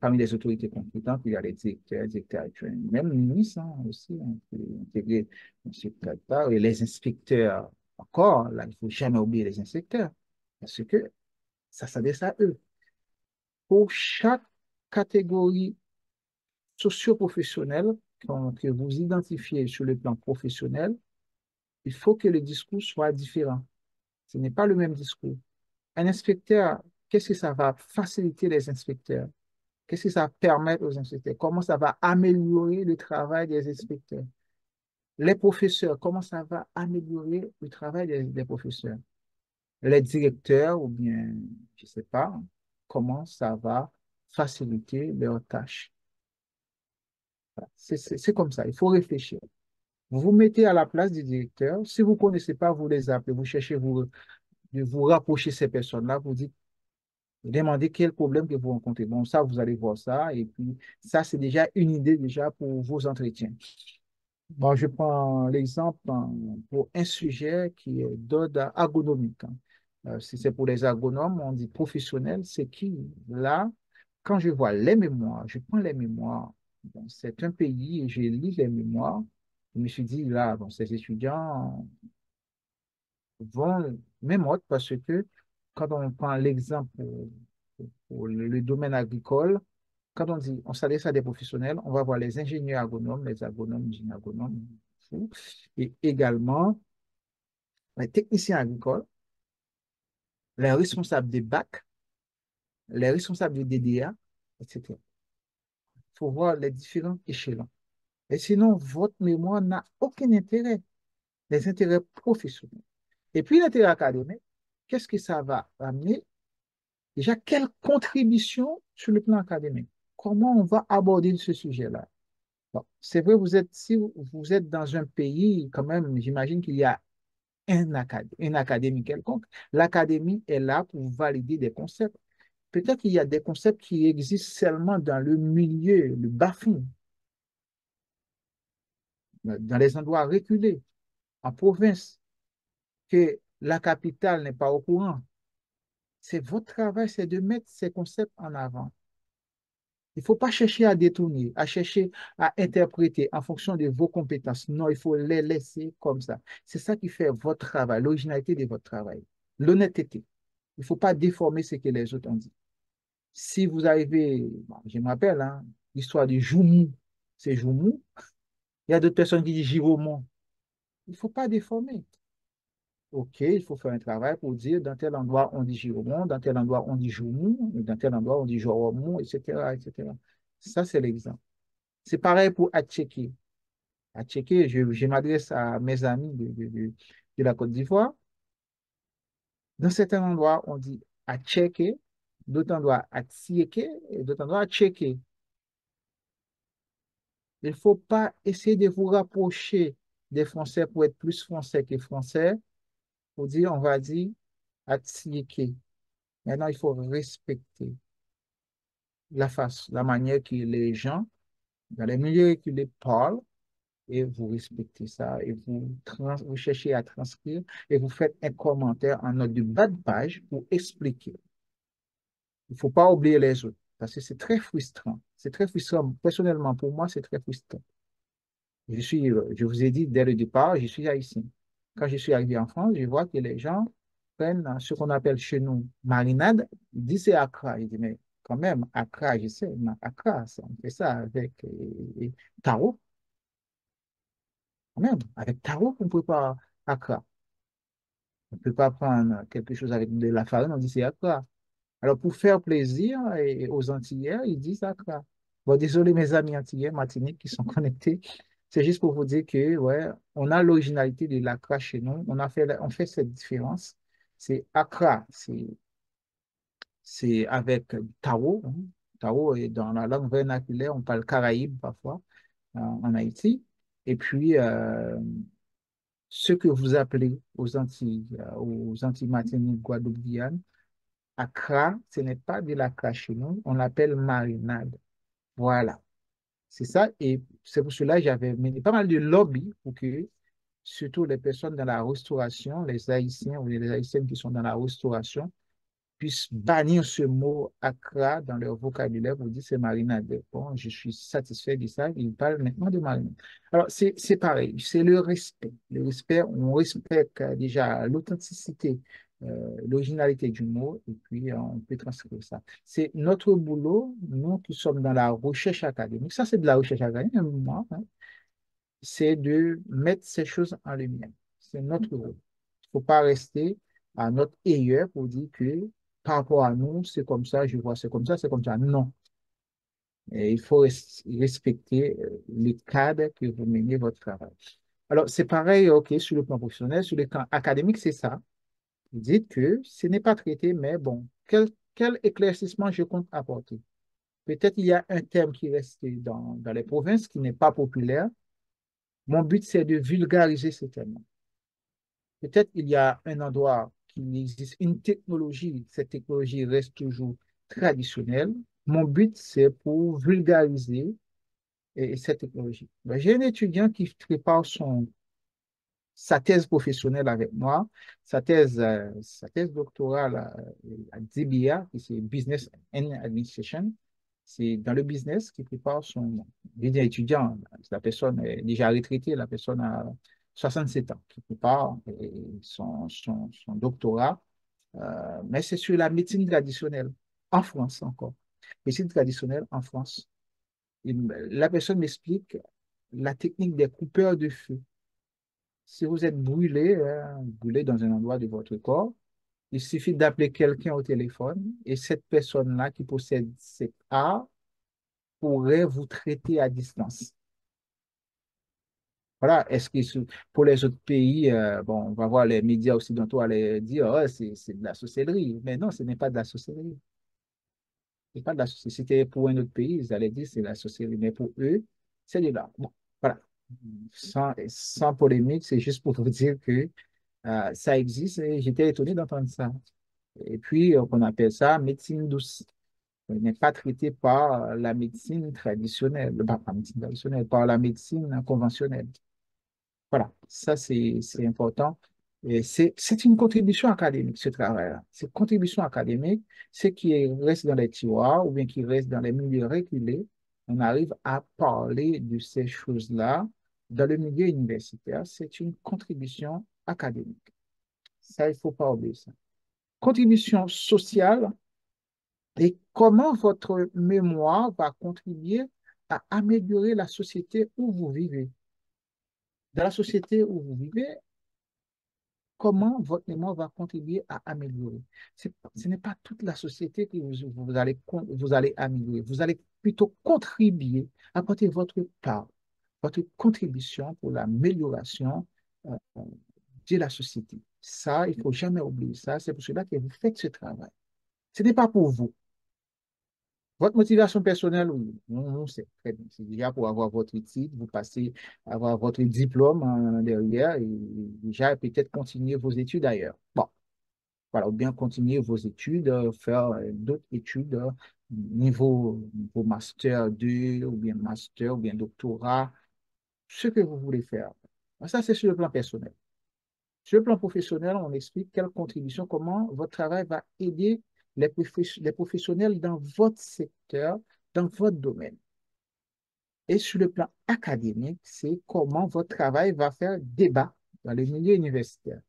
parmi les autorités compétentes, il y a les directeurs actuels, même les ministres hein, aussi, hein, qui intégrer M. Kata, et les inspecteurs encore, là, il ne faut jamais oublier les inspecteurs, parce que ça s'adresse à eux. Pour chaque catégorie socio-professionnelle que vous identifiez sur le plan professionnel, il faut que le discours soit différent. Ce n'est pas le même discours. Un inspecteur, qu'est-ce que ça va faciliter les inspecteurs? Qu'est-ce que ça va permettre aux inspecteurs? Comment ça va améliorer le travail des inspecteurs? Les professeurs, comment ça va améliorer le travail des professeurs? Les directeurs, ou bien, je ne sais pas, comment ça va faciliter leurs tâches? C'est comme ça, il faut réfléchir. Vous vous mettez à la place du directeur. Si vous ne connaissez pas, vous les appelez, vous cherchez de vous rapprocher de ces personnes-là, vous dites, demandez quel problème que vous rencontrez. Bon, ça, vous allez voir ça. Et puis, ça, c'est déjà une idée déjà pour vos entretiens. Bon, je prends l'exemple pour un sujet qui est d'ordre agronomique, hein. Si c'est pour les agronomes, on dit professionnel, c'est qui? Là, quand je vois les mémoires, je prends les mémoires. Bon, c'est un pays et je lis les mémoires. Je me suis dit, là, bon, ces étudiants vont même autre parce que quand on prend l'exemple pour le domaine agricole, quand on dit on s'adresse à des professionnels, on va voir les ingénieurs agronomes, les agronomes, ingénieurs agronomes, tout, et également les techniciens agricoles, les responsables des bacs, les responsables des DDA, etc. Il faut voir les différents échelons. Et sinon, votre mémoire n'a aucun intérêt, les intérêts professionnels. Et puis l'intérêt académique, qu'est-ce que ça va amener? Déjà, quelle contribution sur le plan académique? Comment on va aborder ce sujet-là? Bon, c'est vrai, si vous êtes dans un pays, quand même, j'imagine qu'il y a une académie quelconque. L'académie est là pour valider des concepts. Peut-être qu'il y a des concepts qui existent seulement dans le milieu, le bas-fond, dans les endroits reculés, en province, que la capitale n'est pas au courant. C'est votre travail, c'est de mettre ces concepts en avant. Il ne faut pas chercher à détourner, à chercher à interpréter en fonction de vos compétences. Non, il faut les laisser comme ça. C'est ça qui fait votre travail, l'originalité de votre travail, l'honnêteté. Il ne faut pas déformer ce que les autres ont dit. Si vous arrivez, bon, je me rappelle, hein, l'histoire du Joumou, c'est Joumou. Il y a d'autres personnes qui disent Giromon. Il ne faut pas déformer. OK, il faut faire un travail pour dire dans tel endroit on dit Giromon, dans tel endroit on dit Joumou, et dans tel endroit on dit Joromon, etc., etc. Ça, c'est l'exemple. C'est pareil pour Atcheké. Atcheké, je m'adresse à mes amis de la Côte d'Ivoire. Dans certains endroits, on dit Atcheké, d'autres endroits Atsieke, et d'autres endroits Atcheké. Il ne faut pas essayer de vous rapprocher des Français pour être plus français que français, pour dire, on va dire Atsieke. Maintenant, il faut respecter la manière que les gens, dans les milieux reculés, parlent, et vous respectez ça, et vous cherchez à transcrire, et vous faites un commentaire en note de bas de page pour expliquer. Il ne faut pas oublier les autres, parce que c'est très frustrant. C'est très frustrant. Personnellement, pour moi, c'est très frustrant. Je vous ai dit dès le départ, je suis haïtien. Quand je suis arrivé en France, je vois que les gens prennent ce qu'on appelle chez nous marinade, ils disent c'est Accra. Je dis, mais quand même, Accra, je sais, mais Accra, on fait ça avec taro. Quand même, avec taro, on ne peut pas Accra. On ne peut pas prendre quelque chose avec de la farine, on dit c'est Accra. Alors, pour faire plaisir aux Antillais, ils disent Accra. Bon, désolé mes amis Antillais, Martinique qui sont connectés. C'est juste pour vous dire que, ouais, on a l'originalité de l'Accra chez nous. On fait cette différence. C'est Accra, c'est avec Tao, hein. Tao, et dans la langue vernaculaire, on parle Caraïbe parfois. en Haïti. Et puis, ce que vous appelez aux Antilles Martinique, Guadeloupe, Guyane, Accra, ce n'est pas de l'Accra chez nous, on l'appelle marinade. Voilà, c'est ça. Et c'est pour cela que j'avais mené pas mal de lobby pour que, surtout les personnes dans la restauration, les Haïtiens ou les Haïtiennes qui sont dans la restauration, puissent bannir ce mot Accra dans leur vocabulaire pour dire c'est marinade. Bon, je suis satisfait de ça. Ils parlent maintenant de marinade. Alors, c'est pareil, c'est le respect. Le respect, on respecte déjà l'authenticité, l'originalité du mot, et puis on peut transcrire ça. C'est notre boulot, nous qui sommes dans la recherche académique. Ça, c'est de la recherche académique, moi, hein, c'est de mettre ces choses en lumière. C'est notre rôle. Il ne faut pas rester à notre ailleurs pour dire que par rapport à nous, c'est comme ça, je vois, c'est comme ça, c'est comme ça. Non. Et il faut respecter les cadres que vous menez votre travail. Alors, c'est pareil, OK, sur le plan professionnel, sur le plan académique, c'est ça. Vous dites que ce n'est pas traité, mais bon, quel éclaircissement je compte apporter? Peut-être il y a un terme qui reste dans les provinces qui n'est pas populaire. Mon but, c'est de vulgariser ce terme. Peut-être il y a un endroit qui existe une technologie, cette technologie reste toujours traditionnelle. Mon but, c'est pour vulgariser cette technologie. Ben, j'ai un étudiant qui prépare sa thèse professionnelle avec moi, sa thèse doctorale à DBA, qui c'est Business and Administration. C'est dans le business qu'il prépare il est étudiant, la personne est déjà retraitée, la personne a 67 ans, qui prépare son doctorat, mais c'est sur la médecine traditionnelle, en France encore. Médecine traditionnelle en France. La personne m'explique la technique des coupeurs de feu. Si vous êtes brûlé, brûlé dans un endroit de votre corps, il suffit d'appeler quelqu'un au téléphone et cette personne-là qui possède cet art pourrait vous traiter à distance. Voilà, pour les autres pays, bon, on va voir les médias occidentaux aller dire, oh, c'est de la sorcellerie. Mais non, ce n'est pas de la sorcellerie. C'est pas de la sorcellerie. Si c'était pour un autre pays, ils allaient dire c'est de la sorcellerie. Mais pour eux, c'est de l'art. Bon, voilà. Sans polémique, c'est juste pour vous dire que ça existe et j'étais étonné d'entendre ça. Et puis, on appelle ça médecine douce. Elle n'est pas traitée par la médecine traditionnelle, pas la médecine traditionnelle, par la médecine conventionnelle. Voilà, ça c'est important. Et c'est une contribution académique, ce travail-là. C'est une contribution académique, ce qui reste dans les tiroirs ou bien qui reste dans les milieux reculés, on arrive à parler de ces choses-là dans le milieu universitaire. C'est une contribution académique. Ça, il ne faut pas oublier ça. Contribution sociale et comment votre mémoire va contribuer à améliorer la société où vous vivez. Dans la société où vous vivez, comment votre mémoire va contribuer à améliorer. Ce n'est pas toute la société que vous allez améliorer. Vous allez plutôt contribuer, apporter votre part, votre contribution pour l'amélioration euh, de la société. Ça, il ne faut jamais oublier ça. C'est pour cela que vous faites ce travail. Ce n'est pas pour vous. Votre motivation personnelle, oui, c'est très bien. C'est déjà pour avoir votre titre, vous passez, avoir votre diplôme derrière et déjà peut-être continuer vos études ailleurs. Bon, voilà, ou bien continuer vos études, faire d'autres études, niveau master 2 ou bien master ou bien doctorat, ce que vous voulez faire. Ça, c'est sur le plan personnel. Sur le plan professionnel, on explique quelle contribution, comment votre travail va aider les professionnels dans votre secteur, dans votre domaine. Et sur le plan académique, c'est comment votre travail va faire débat dans le milieu universitaire.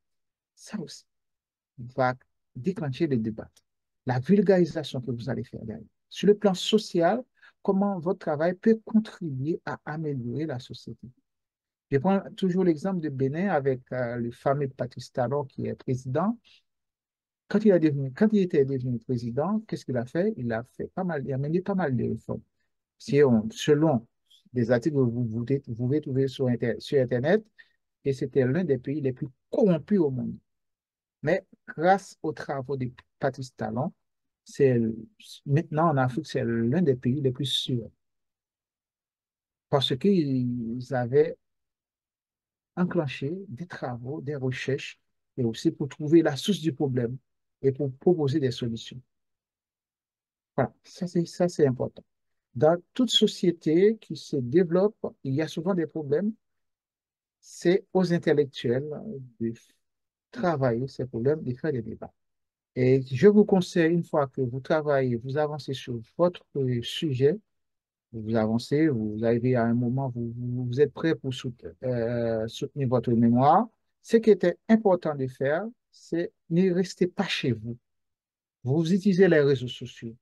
Ça aussi va déclencher le débat, la vulgarisation que vous allez faire derrière. Sur le plan social, comment votre travail peut contribuer à améliorer la société. Je prends toujours l'exemple de Bénin avec le fameux Patrice Talon qui est président. Quand il était devenu président, qu'est-ce qu'il a fait? Il a mené pas mal de réformes. Selon des articles que vous pouvez trouver sur Internet, et c'était l'un des pays les plus corrompus au monde. Mais grâce aux travaux de Patrice Talon, c'est maintenant en Afrique, c'est l'un des pays les plus sûrs. parce qu'ils avaient enclenché des travaux, des recherches, et aussi pour trouver la source du problème et pour proposer des solutions. Voilà, ça, c'est important. Dans toute société qui se développe, il y a souvent des problèmes. C'est aux intellectuels de travailler ces problèmes, de faire des débats. Et je vous conseille, une fois que vous travaillez, vous avancez sur votre sujet, vous avancez, vous arrivez à un moment, vous êtes prêt pour soutenir votre mémoire. Ce qui était important de faire, c'est ne restez pas chez vous. Vous utilisez les réseaux sociaux. De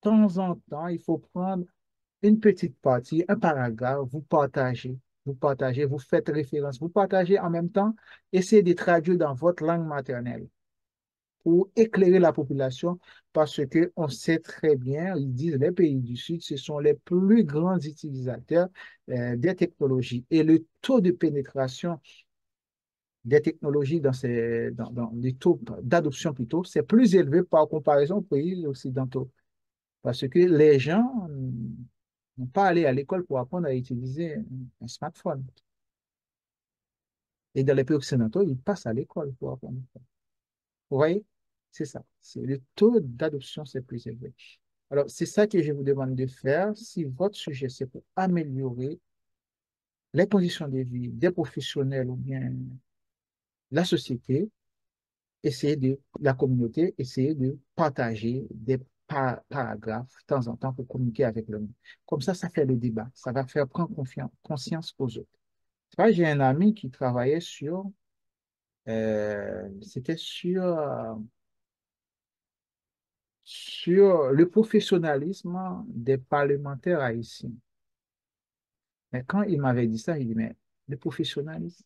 temps en temps, il faut prendre une petite partie, un paragraphe, vous partagez, vous faites référence, vous partagez en même temps, essayez de traduire dans votre langue maternelle pour éclairer la population parce que on sait très bien, ils disent les pays du Sud, ce sont les plus grands utilisateurs des technologies et le taux de pénétration des technologies dans les taux d'adoption plutôt, c'est plus élevé par comparaison aux pays occidentaux parce que les gens n'ont pas allé à l'école pour apprendre à utiliser un smartphone. Et dans les pays occidentaux, ils passent à l'école pour apprendre. Vous voyez? C'est ça. C'est le taux d'adoption, c'est plus élevé. Alors, c'est ça que je vous demande de faire. Si votre sujet, c'est pour améliorer les conditions de vie des professionnels ou bien la société, essayez de, la communauté, essayez de partager des paragraphes de temps en temps pour communiquer avec le monde. Comme ça fait le débat. Ça va faire prendre conscience aux autres. Tu vois, j'ai un ami qui travaillait c'était sur le professionnalisme des parlementaires haïtiens. Mais quand il m'avait dit ça, il dit, mais le professionnalisme,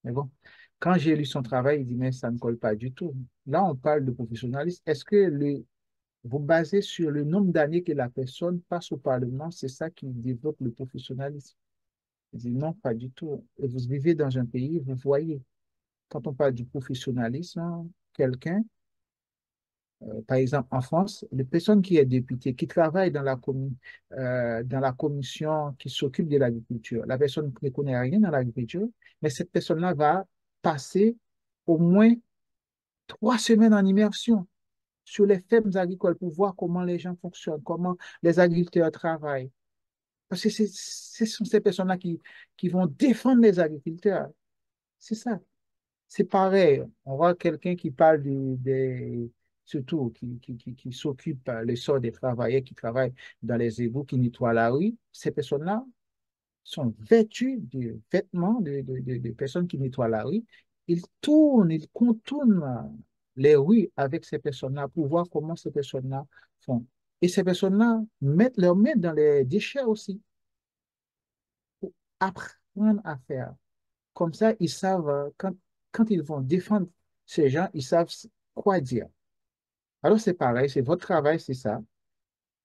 mais bon, quand j'ai lu son travail, il dit, mais ça ne colle pas du tout. Là, on parle de professionnalisme. Est-ce que vous basez sur le nombre d'années que la personne passe au Parlement, c'est ça qui développe le professionnalisme? Il dit, non, pas du tout. Et vous vivez dans un pays, vous voyez, quand on parle du professionnalisme, quelqu'un par exemple, en France, les personnes qui est députée, qui travaille dans la commission qui s'occupe de l'agriculture, la personne ne connaît rien dans l'agriculture, mais cette personne-là va passer au moins 3 semaines en immersion sur les fermes agricoles pour voir comment les gens fonctionnent, comment les agriculteurs travaillent. Parce que ce sont ces personnes-là qui vont défendre les agriculteurs. C'est ça. C'est pareil, on voit quelqu'un qui parle surtout qui s'occupe le sort des travailleurs qui travaillent dans les égouts, qui nettoient la rue. Ces personnes-là sont vêtues de vêtements de personnes qui nettoient la rue. Ils tournent, ils contournent les rues avec ces personnes-là pour voir comment ces personnes-là font. Et ces personnes-là mettent leurs mains dans les déchets aussi pour apprendre à faire. Comme ça, ils savent, quand ils vont défendre ces gens, ils savent quoi dire. Alors, c'est pareil, c'est votre travail, c'est ça.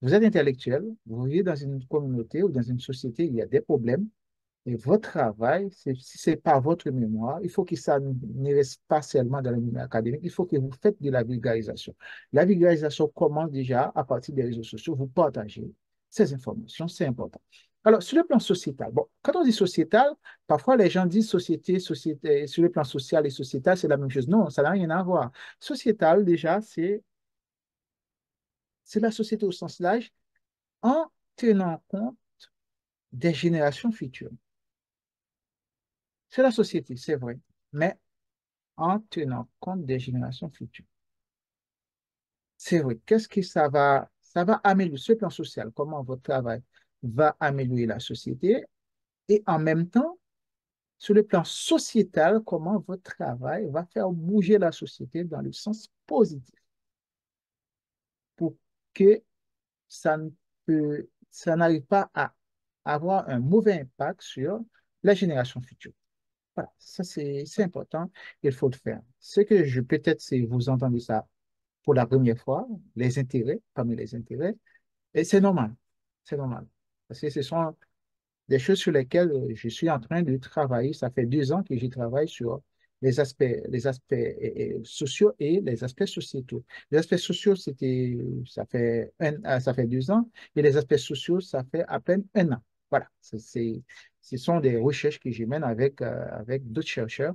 Vous êtes intellectuel, vous vivez dans une communauté ou dans une société, il y a des problèmes. Et votre travail, si ce n'est pas votre mémoire, il faut que ça ne reste pas seulement dans le milieu académique, il faut que vous faites de la vulgarisation. La vulgarisation commence déjà à partir des réseaux sociaux, vous partagez ces informations, c'est important. Alors, sur le plan sociétal, bon, quand on dit sociétal, parfois les gens disent société, sur le plan social et sociétal, c'est la même chose. Non, ça n'a rien à voir. Sociétal, déjà, c'est la société au sens large en tenant compte des générations futures. C'est la société, c'est vrai. Mais en tenant compte des générations futures. C'est vrai. Qu'est-ce que ça va améliorer ce plan social, comment votre travail va améliorer la société et en même temps, sur le plan sociétal, comment votre travail va faire bouger la société dans le sens positif pour que ça ne ça n'arrive pas à avoir un mauvais impact sur les générations futures. Voilà, ça c'est important, il faut le faire. Ce que je peut-être c'est vous entendez ça pour la première fois, les intérêts, parmi les intérêts, et c'est normal. C'est normal. Parce que ce sont des choses sur lesquelles je suis en train de travailler. Ça fait 2 ans que je travaille sur les aspects sociaux et les aspects sociétaux. Les aspects sociaux, ça fait 2 ans, et les aspects sociaux, ça fait à peine un an. Voilà, ce sont des recherches que je mène avec d'autres chercheurs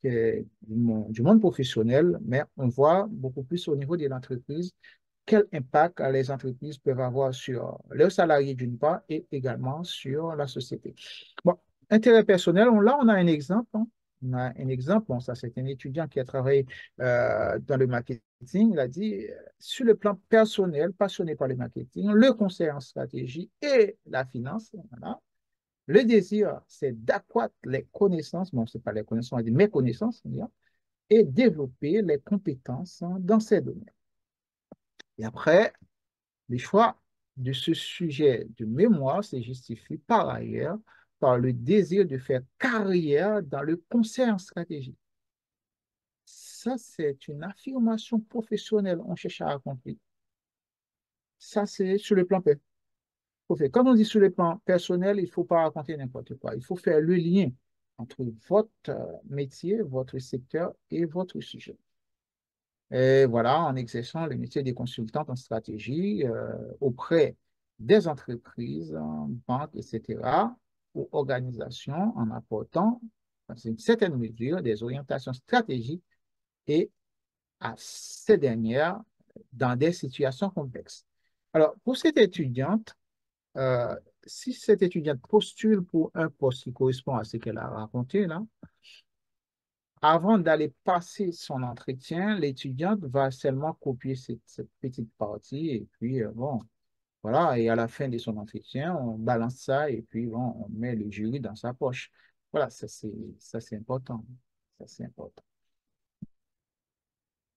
du monde professionnel, mais on voit beaucoup plus au niveau de l'entreprise quel impact les entreprises peuvent avoir sur leurs salariés d'une part et également sur la société. Bon, intérêt personnel, là on a un exemple, hein. On a un exemple, bon, ça c'est un étudiant qui a travaillé dans le marketing, il a dit, sur le plan personnel, passionné par le marketing, le conseil en stratégie et la finance, voilà. Le désir, c'est d'accroître les connaissances, bon, ce n'est pas les connaissances, on va dire mes connaissances, on va dire, et développer les compétences dans ces domaines. Et après, le choix de ce sujet de mémoire se justifie par ailleurs par le désir de faire carrière dans le conseil en stratégie. Ça, c'est une affirmation professionnelle, on cherche à accomplir. Ça, c'est sur le plan Quand on dit sur le plan personnel, il ne faut pas raconter n'importe quoi. Il faut faire le lien entre votre métier, votre secteur et votre sujet. Et voilà, en exerçant le métier des consultants en stratégie auprès des entreprises, banques, etc., ou organisations en apportant, dans une certaine mesure, des orientations stratégiques et à ces dernières dans des situations complexes. Alors, pour cette étudiante, euh, si cette étudiante postule pour un poste qui correspond à ce qu'elle a raconté là, avant d'aller passer son entretien, l'étudiante va seulement copier cette petite partie et puis, bon, voilà, et à la fin de son entretien, on balance ça et puis, bon, on met le jury dans sa poche. Voilà, ça, c'est important. Ça, c'est important.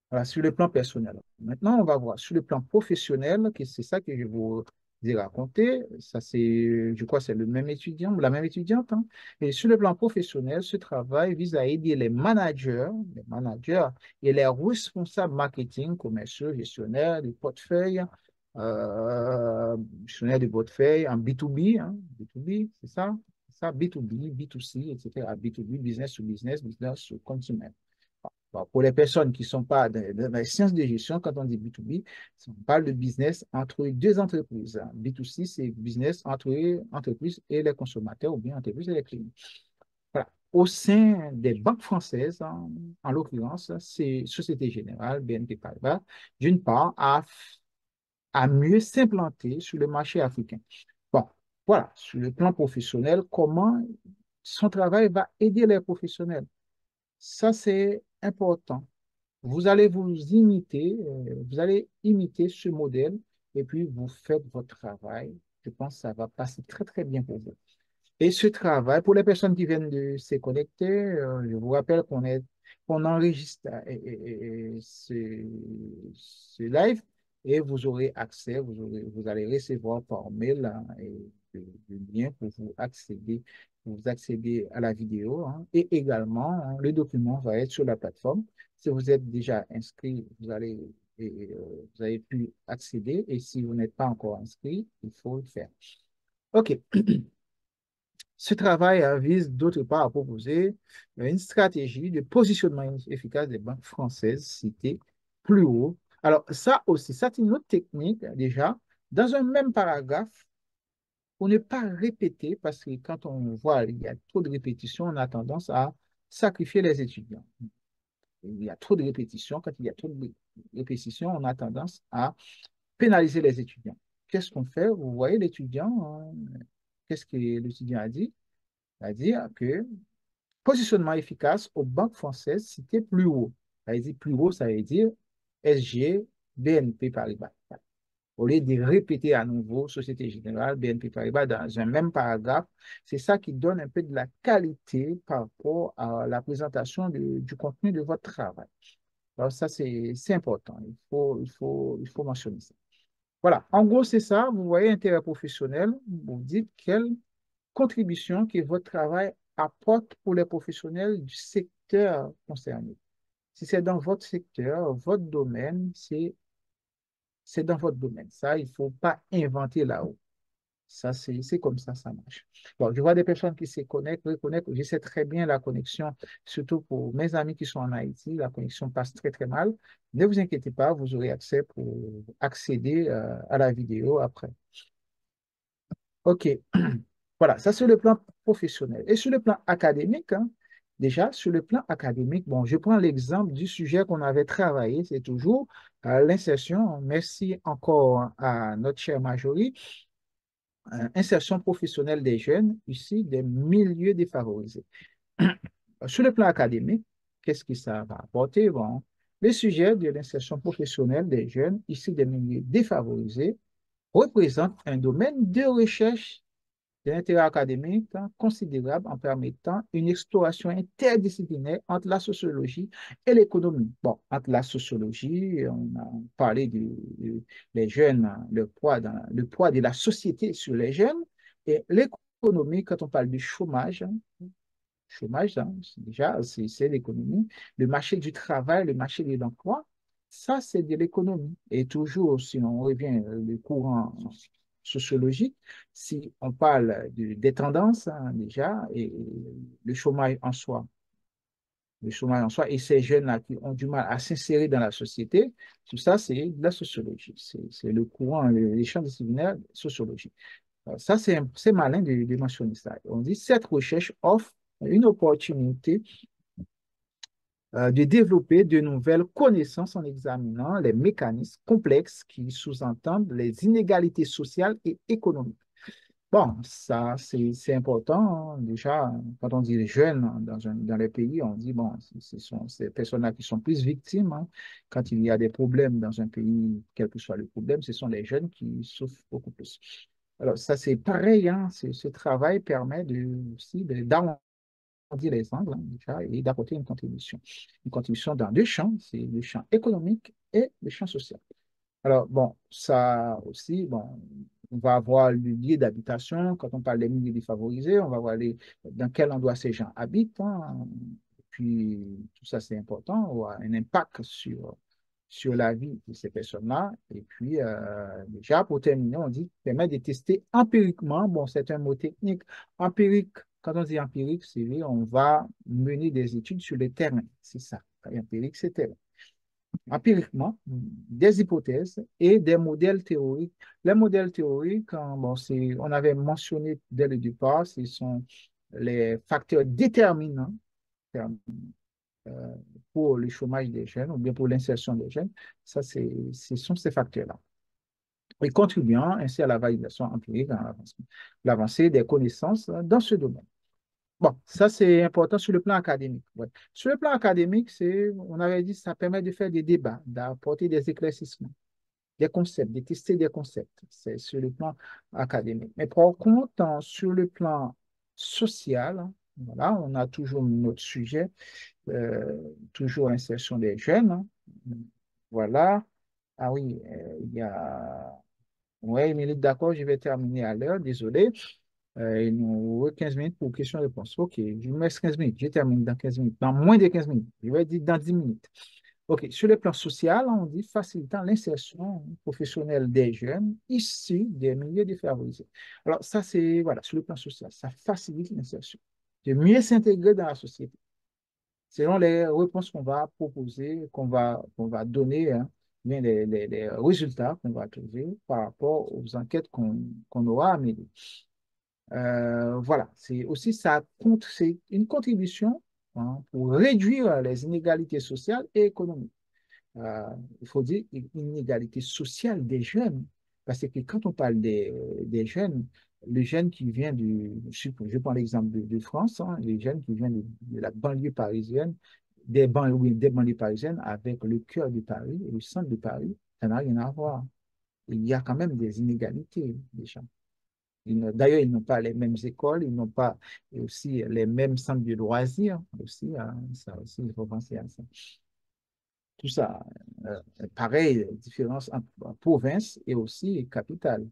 Voilà, sur le plan personnel. Maintenant, on va voir sur le plan professionnel, que c'est ça que je vous ai raconté. Ça, c'est, je crois, que c'est le même étudiant ou la même étudiante, hein. Et sur le plan professionnel, ce travail vise à aider les managers et les responsables marketing, commerciaux, gestionnaires de portefeuille en B2B, hein, B2B, c'est ça? C'est ça, B2B, B2C, etc. B2B, business to business, business to consumer. Bon, pour les personnes qui ne sont pas dans les sciences de gestion, quand on dit B2B, on parle de business entre deux entreprises. B2C, c'est business entre entreprises et les consommateurs ou bien entreprises et les clients. Voilà. Au sein des banques françaises, en l'occurrence, c'est Société Générale, BNP Paribas, d'une part, à mieux s'implanter sur le marché africain. Bon, voilà, sur le plan professionnel, comment son travail va aider les professionnels. Ça, c'est important. Vous allez imiter ce modèle et puis vous faites votre travail. Je pense que ça va passer très, très bien pour vous. Et ce travail, pour les personnes qui viennent de se connecter, je vous rappelle qu'on enregistre ce live et vous aurez accès, vous allez recevoir par mail hein, le lien pour vous accéder à la vidéo, hein. Et également, hein, le document va être sur la plateforme. Si vous êtes déjà inscrit, vous avez pu accéder. Et si vous n'êtes pas encore inscrit, il faut le faire. OK. Ce travail vise d'autre part à proposer une stratégie de positionnement efficace des banques françaises citées plus haut. Alors, ça aussi, ça c'est une autre technique déjà. Dans un même paragraphe, pour ne pas répéter, parce que quand on voit il y a trop de répétitions, on a tendance à sacrifier les étudiants. Il y a trop de répétitions. Quand il y a trop de répétitions, on a tendance à pénaliser les étudiants. Qu'est-ce qu'on fait? Vous voyez l'étudiant, hein, qu'est-ce que l'étudiant a dit? C'est-à-dire que positionnement efficace aux banques françaises citées plus haut. Ça veut dire plus haut, ça veut dire SG, BNP Paribas. Au lieu de répéter à nouveau Société Générale, BNP Paribas dans un même paragraphe, c'est ça qui donne un peu de la qualité par rapport à la présentation du contenu de votre travail. Alors ça, c'est important. Il faut mentionner ça. Voilà. En gros, c'est ça. Vous voyez, intérêt professionnel, vous dites quelle contribution que votre travail apporte pour les professionnels du secteur concerné. Si c'est dans votre secteur, votre domaine, c'est dans votre domaine. Ça, il ne faut pas inventer là-haut. Ça, c'est comme ça marche. Bon, je vois des personnes qui se connectent, reconnectent. Je sais très bien la connexion, surtout pour mes amis qui sont en Haïti, la connexion passe très, très mal. Ne vous inquiétez pas, vous aurez accès pour accéder à la vidéo après. OK. Voilà, ça c'est le plan professionnel. Et sur le plan académique, hein, déjà, sur le plan académique, bon, je prends l'exemple du sujet qu'on avait travaillé, c'est toujours l'insertion. Merci encore à notre chère Marjorie. Insertion professionnelle des jeunes, ici, des milieux défavorisés. Sur le plan académique, qu'est-ce que ça va apporter? Bon, le sujet de l'insertion professionnelle des jeunes, ici des milieux défavorisés, représente un domaine de recherche d'intérêt académique hein, considérable en permettant une exploration interdisciplinaire entre la sociologie et l'économie. Bon, entre la sociologie, on a parlé des jeunes, hein, le poids de la société sur les jeunes, et l'économie, quand on parle du chômage, hein, chômage, hein, déjà, c'est l'économie. Le marché du travail, le marché de l'emploi, ça, c'est de l'économie. Et toujours, si on revient le courant sociologique, si on parle des tendances, hein, déjà, et le chômage en soi, le chômage en soi, et ces jeunes-là qui ont du mal à s'insérer dans la société, tout ça, c'est de la sociologie. C'est le courant, les champs disciplinaires sociologiques. Ça, c'est malin de mentionner ça. On dit cette recherche offre une opportunité de développer de nouvelles connaissances en examinant les mécanismes complexes qui sous-entendent les inégalités sociales et économiques. Bon, ça, c'est important, hein. Déjà, quand on dit les jeunes hein, dans les pays, on dit, bon, ce sont ces personnes-là qui sont plus victimes, hein. Quand il y a des problèmes dans un pays, quel que soit le problème, ce sont les jeunes qui souffrent beaucoup plus. Alors, ça, c'est pareil, hein, ce travail permet aussi d'arrondir les angles hein, déjà, et d'apporter une contribution. Une contribution dans deux champs, c'est le champ économique et le champ social. Alors, bon, ça aussi, bon, on va avoir le lieu d'habitation. Quand on parle des milieux défavorisés, on va voir dans quel endroit ces gens habitent, hein. Et puis, tout ça, c'est important, ou a un impact sur la vie de ces personnes-là. Et puis, déjà, pour terminer, on dit permet de tester empiriquement. Bon, c'est un mot technique. Empirique, quand on dit empirique, c'est on va mener des études sur le terrain. C'est ça. Empirique, c'est terrain empiriquement des hypothèses et des modèles théoriques. Les modèles théoriques, hein, bon, on avait mentionné dès le départ, ce sont les facteurs déterminants euh, pour le chômage des jeunes ou bien pour l'insertion des jeunes. Ça, ce sont ces facteurs-là. Et contribuant ainsi à la validation empirique, à l'avancée des connaissances dans ce domaine. Bon, ça c'est important sur le plan académique. Ouais. Sur le plan académique, on avait dit que ça permet de faire des débats, d'apporter des éclaircissements, des concepts, de tester des concepts. C'est sur le plan académique. Mais par contre, sur le plan social, hein, voilà, on a toujours notre sujet, toujours l'insertion des jeunes, hein. Voilà. Ah oui, il y a... Oui, Émilie, d'accord, je vais terminer à l'heure, désolé. Il nous reste 15 minutes pour questions-réponses. OK, je me laisse 15 minutes. Je termine dans 15 minutes. Dans moins de 15 minutes. Je vais dire dans 10 minutes. OK, sur le plan social, on dit facilitant l'insertion professionnelle des jeunes issus des milieux défavorisés. Alors, ça, c'est, voilà, sur le plan social, ça facilite l'insertion. De mieux s'intégrer dans la société. Selon les réponses qu'on va proposer, qu'on va donner, hein, bien les résultats qu'on va trouver par rapport aux enquêtes qu'on aura à mener. Voilà, c'est aussi ça compte, c'est une contribution hein, pour réduire les inégalités sociales et économiques. Euh, il faut dire une inégalité sociale des jeunes, parce que quand on parle des jeunes, les jeunes qui viennent je prends l'exemple de France, hein, les jeunes qui viennent de la banlieue parisienne, oui, des banlieues parisiennes avec le cœur de Paris et le centre de Paris, ça n'a rien à voir. Il y a quand même des inégalités déjà. D'ailleurs, ils n'ont pas les mêmes écoles, ils n'ont pas aussi les mêmes centres de loisirs. Aussi, hein, ça aussi, il faut penser à ça. Tout ça, pareil, différence entre province et aussi capitale.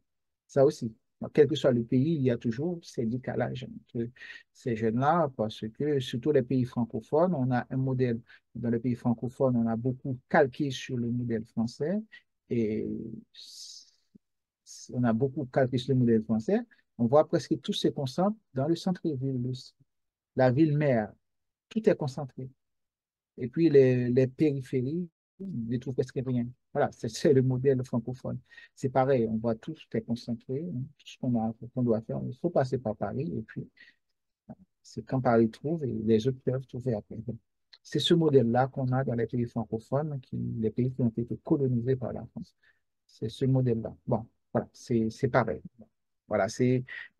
Ça aussi, quel que soit le pays, il y a toujours ces décalages entre ces jeunes-là, parce que surtout les pays francophones, on a un modèle, dans les pays francophones, on a beaucoup calqué sur le modèle français et on a beaucoup calqué sur le modèle français. On voit presque tout se concentre dans le centre-ville, la ville mère, tout est concentré. Et puis les périphéries, ne trouvent presque rien. Voilà, c'est le modèle francophone. C'est pareil, on va tous être concentrés, hein, tout ce qu'on doit faire, il faut passer par Paris, et puis c'est quand Paris trouve, et les autres peuvent trouver après. Donc, c'est ce modèle-là qu'on a dans les pays francophones, les pays qui ont été colonisés par la France. C'est ce modèle-là. Bon, voilà, c'est pareil. Voilà,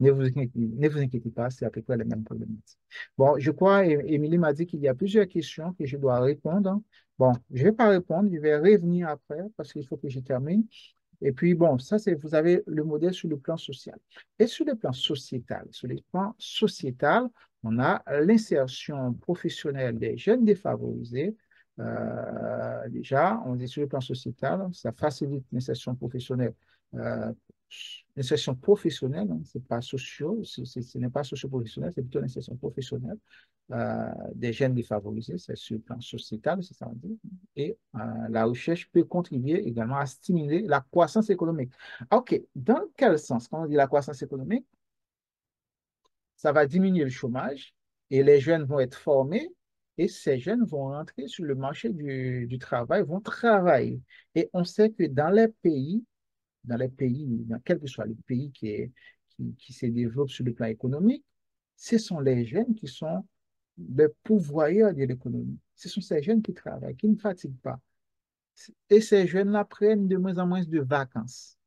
ne vous inquiétez pas, c'est à peu près les mêmes problématiques. Bon, je crois, Émilie m'a dit qu'il y a plusieurs questions que je dois répondre. Bon, je ne vais pas répondre, je vais revenir après parce qu'il faut que je termine. Et puis, bon, ça, c'est, vous avez le modèle sur le plan social. Et sur le plan sociétal, on a l'insertion professionnelle des jeunes défavorisés. Déjà, on dit sur le plan sociétal, ça facilite l'insertion professionnelle. Euh, L'insertion professionnelle, hein, c'est pas socio, ce n'est pas socio-professionnel, c'est plutôt l'insertion professionnelle des jeunes défavorisés, c'est sur le plan sociétal, c'est ça on dit. Et la recherche peut contribuer également à stimuler la croissance économique. OK, dans quel sens? Quand on dit la croissance économique, ça va diminuer le chômage et les jeunes vont être formés et ces jeunes vont rentrer sur le marché du travail, vont travailler. Et on sait que dans quel que soit le pays qui se développe sur le plan économique, ce sont les jeunes qui sont les pourvoyeurs de l'économie. Ce sont ces jeunes qui travaillent, qui ne fatiguent pas. Et ces jeunes-là prennent de moins en moins de vacances.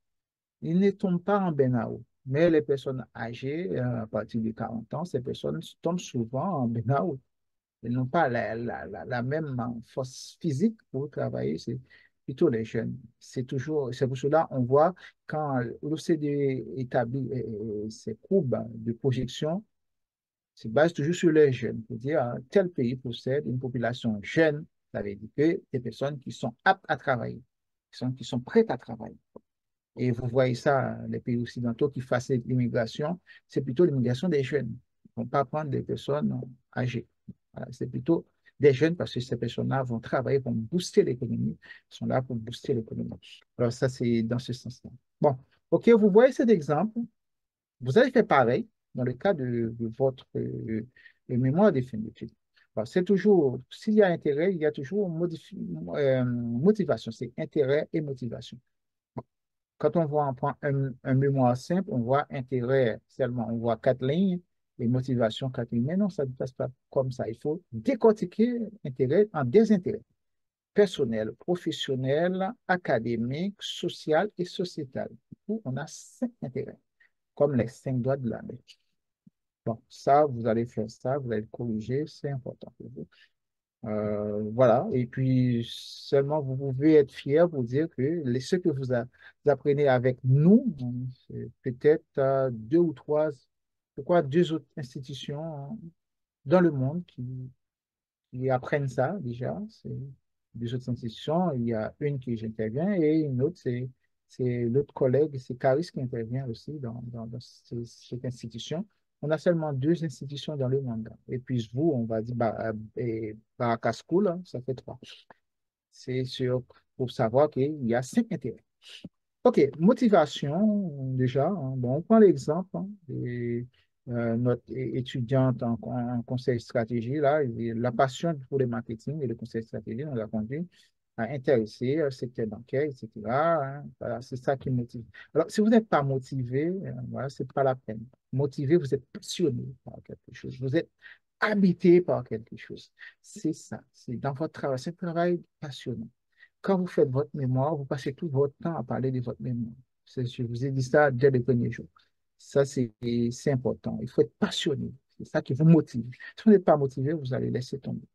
Ils ne tombent pas en burn-out. Mais les personnes âgées, à partir de 40 ans, ces personnes tombent souvent en burn-out. Ils n'ont pas la même force physique pour travailler. C'est plutôt les jeunes. C'est pour cela on voit quand l'OCDE établit ses courbes de projection, se base toujours sur les jeunes. Pour dire, tel pays possède une population jeune, ça veut dire que des personnes qui sont aptes à travailler, qui sont prêtes à travailler. Et vous voyez ça, les pays occidentaux qui facilitent l'immigration, c'est plutôt l'immigration des jeunes. Ils ne vont pas prendre des personnes âgées. Voilà, c'est plutôt des jeunes parce que ces personnes-là vont travailler, vont booster l'économie, ils sont là pour booster l'économie. Alors ça, c'est dans ce sens-là. Bon, OK, vous voyez cet exemple. Vous avez fait pareil dans le cas de votre mémoire définitive. C'est toujours, s'il y a intérêt, il y a toujours motivation. C'est intérêt et motivation. Quand on voit un mémoire simple, on voit intérêt seulement, on voit quatre lignes et motivation quatre lignes. Mais non, ça ne passe pas comme ça. Il faut décortiquer intérêt en des intérêts personnel, professionnel, académique, social et sociétal. Du coup, on a cinq intérêts, comme les cinq doigts de la main. Bon, ça, vous allez faire ça, vous allez le corriger, c'est important pour vous. Voilà, et puis seulement vous pouvez être fier pour dire que ce que vous apprenez avec nous, c'est peut-être deux ou trois, je crois, deux autres institutions dans le monde qui apprennent ça déjà. C'est deux autres institutions. Il y a une qui j'interviens et une autre, c'est l'autre collègue, c'est Caris qui intervient aussi dans cette institution. On a seulement deux institutions dans le monde. Et puis vous, on va dire Baraka School, hein, ça fait trois. C'est sûr pour savoir qu'il y a cinq intérêts. OK, motivation, déjà. Hein. Bon, on prend l'exemple notre étudiante en conseil stratégie, là, et la passion pour le marketing et le conseil stratégie nous a conduit à intéresser le secteur bancaire, etc. Hein. Voilà, c'est ça qui motive. Alors, si vous n'êtes pas motivé, voilà, c'est pas la peine. Motivé, vous êtes passionné par quelque chose. Vous êtes habité par quelque chose. C'est ça. C'est dans votre travail. C'est un travail passionnant. Quand vous faites votre mémoire, vous passez tout votre temps à parler de votre mémoire. Je vous ai dit ça dès le premier jour. Ça, c'est important. Il faut être passionné. C'est ça qui vous motive. Si vous n'êtes pas motivé, vous allez laisser tomber.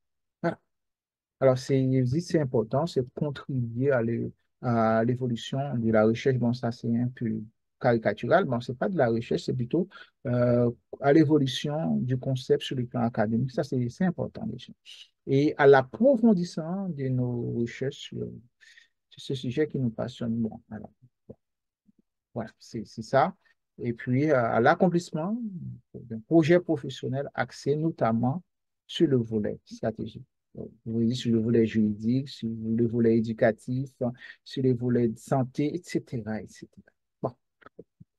Voilà. Alors, c'est important, c'est contribuer à l'évolution de la recherche. Bon, ça, c'est un peu caricatural. Bon, c'est pas de la recherche, c'est plutôt euh, à l'évolution du concept sur le plan académique. Ça, c'est important déjà. Et à l'approfondissement de nos recherches sur ce sujet qui nous passionne. Bon, alors, voilà, c'est ça. Et puis, à l'accomplissement d'un projet professionnel axé notamment sur le volet stratégique. Donc, vous voyez, sur le volet juridique, sur le volet éducatif, hein, sur le volet de santé, etc., etc. Bon,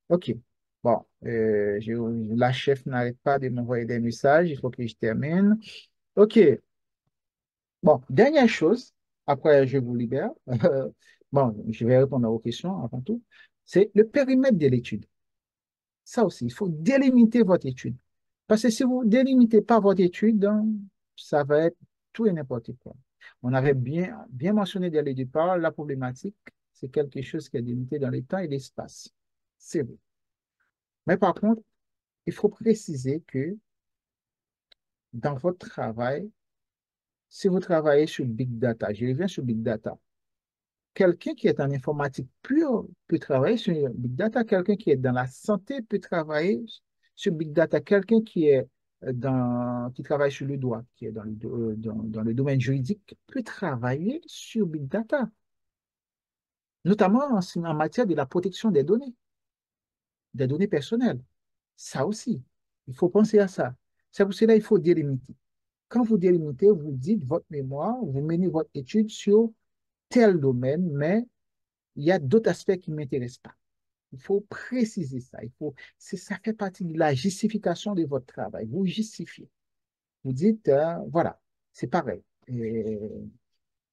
OK. Bon, la chef n'arrête pas de m'envoyer des messages, il faut que je termine. OK. Bon, dernière chose. après je vous libère. Bon, je vais répondre à vos questions avant tout. C'est le périmètre de l'étude. Ça aussi, il faut délimiter votre étude. Parce que si vous ne délimitez pas votre étude, hein, ça va être tout et n'importe quoi. On avait bien mentionné dès le départ, la problématique, c'est quelque chose qui est délimité dans le temps et l'espace. C'est vrai. Mais par contre, il faut préciser que dans votre travail, si vous travaillez sur Big Data, je reviens sur Big Data, quelqu'un qui est en informatique pure peut travailler sur Big Data. Quelqu'un qui est dans la santé peut travailler sur Big Data. Quelqu'un qui est qui travaille sur le droit, qui est dans le domaine juridique, peut travailler sur Big Data, notamment en matière de la protection des données personnelles. Ça aussi, il faut penser à ça. C'est pour cela qu'il faut délimiter. Quand vous délimitez, vous dites votre mémoire, vous menez votre étude sur tel domaine, mais il y a d'autres aspects qui ne m'intéressent pas. Il faut préciser ça. Ça fait partie de la justification de votre travail. Vous justifiez. Vous dites, voilà, c'est pareil. Et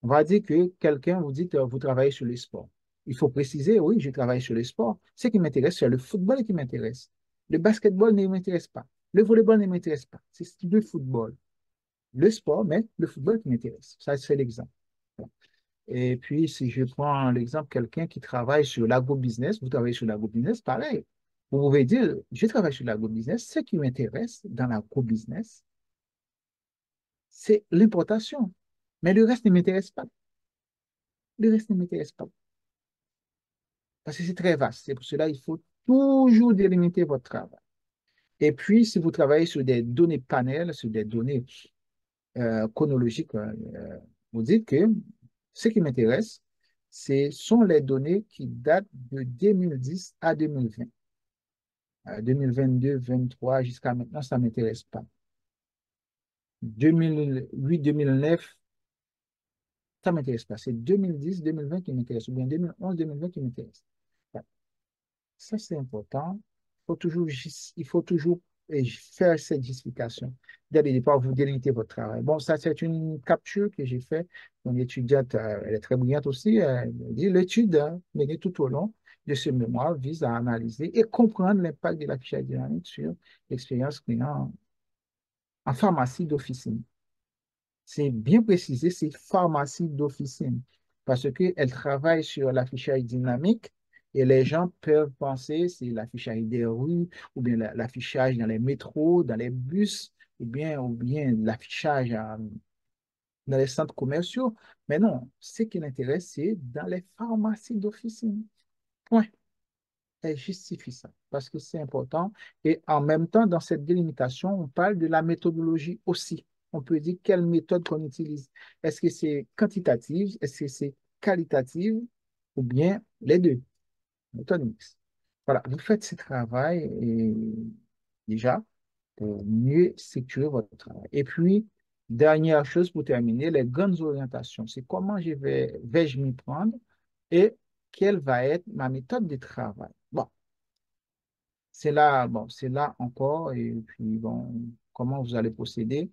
on va dire que quelqu'un vous dit, vous travaillez sur le sport. Il faut préciser, oui, je travaille sur le sport. Ce qui m'intéresse, c'est le football qui m'intéresse. Le basketball ne m'intéresse pas. Le volleyball ne m'intéresse pas. C'est le football. Le sport, mais le football qui m'intéresse. Ça, c'est l'exemple. Et puis, si je prends l'exemple, quelqu'un qui travaille sur l'agrobusiness, vous travaillez sur l'agrobusiness, pareil. Vous pouvez dire, je travaille sur l'agrobusiness, ce qui m'intéresse dans l'agrobusiness, c'est l'importation. Mais le reste ne m'intéresse pas. Le reste ne m'intéresse pas. Parce que c'est très vaste. C'est pour cela qu'il faut toujours délimiter votre travail. Et puis, si vous travaillez sur des données panels, sur des données chronologiques, vous dites que ce qui m'intéresse, ce sont les données qui datent de 2010 à 2020. 2022, 23, jusqu'à maintenant, ça ne m'intéresse pas. 2008, 2009, ça ne m'intéresse pas. C'est 2010, 2020 qui m'intéresse, ou bien 2011, 2020 qui m'intéresse. Voilà. Ça, c'est important. Il faut toujours faire cette justification. Dès le départ, vous délimitez votre travail. Bon, ça, c'est une capture que j'ai faite. Mon étudiante, elle est très brillante aussi. Elle dit l'étude menée tout au long de ce mémoire vise à analyser et comprendre l'impact de l'affichage dynamique sur l'expérience client en pharmacie d'officine. C'est bien précisé, c'est pharmacie d'officine, parce qu'elle travaille sur l'affichage dynamique et les gens peuvent penser c'est l'affichage des rues, ou bien l'affichage dans les métros, dans les bus, ou bien l'affichage dans les centres commerciaux. Mais non, ce qui l'intéresse, c'est dans les pharmacies d'officine. Point. Elle justifie ça parce que c'est important. Et en même temps, dans cette délimitation, on parle de la méthodologie aussi. On peut dire quelle méthode qu'on utilise. Est-ce que c'est quantitative, est-ce que c'est qualitative ou bien les deux? Méthode mixte. Voilà, vous faites ce travail et déjà pour mieux structurer votre travail. Et puis, dernière chose pour terminer, les grandes orientations. C'est comment vais-je m'y prendre et quelle va être ma méthode de travail. Bon, c'est là, bon, c'est là encore, et puis bon, comment vous allez procéder.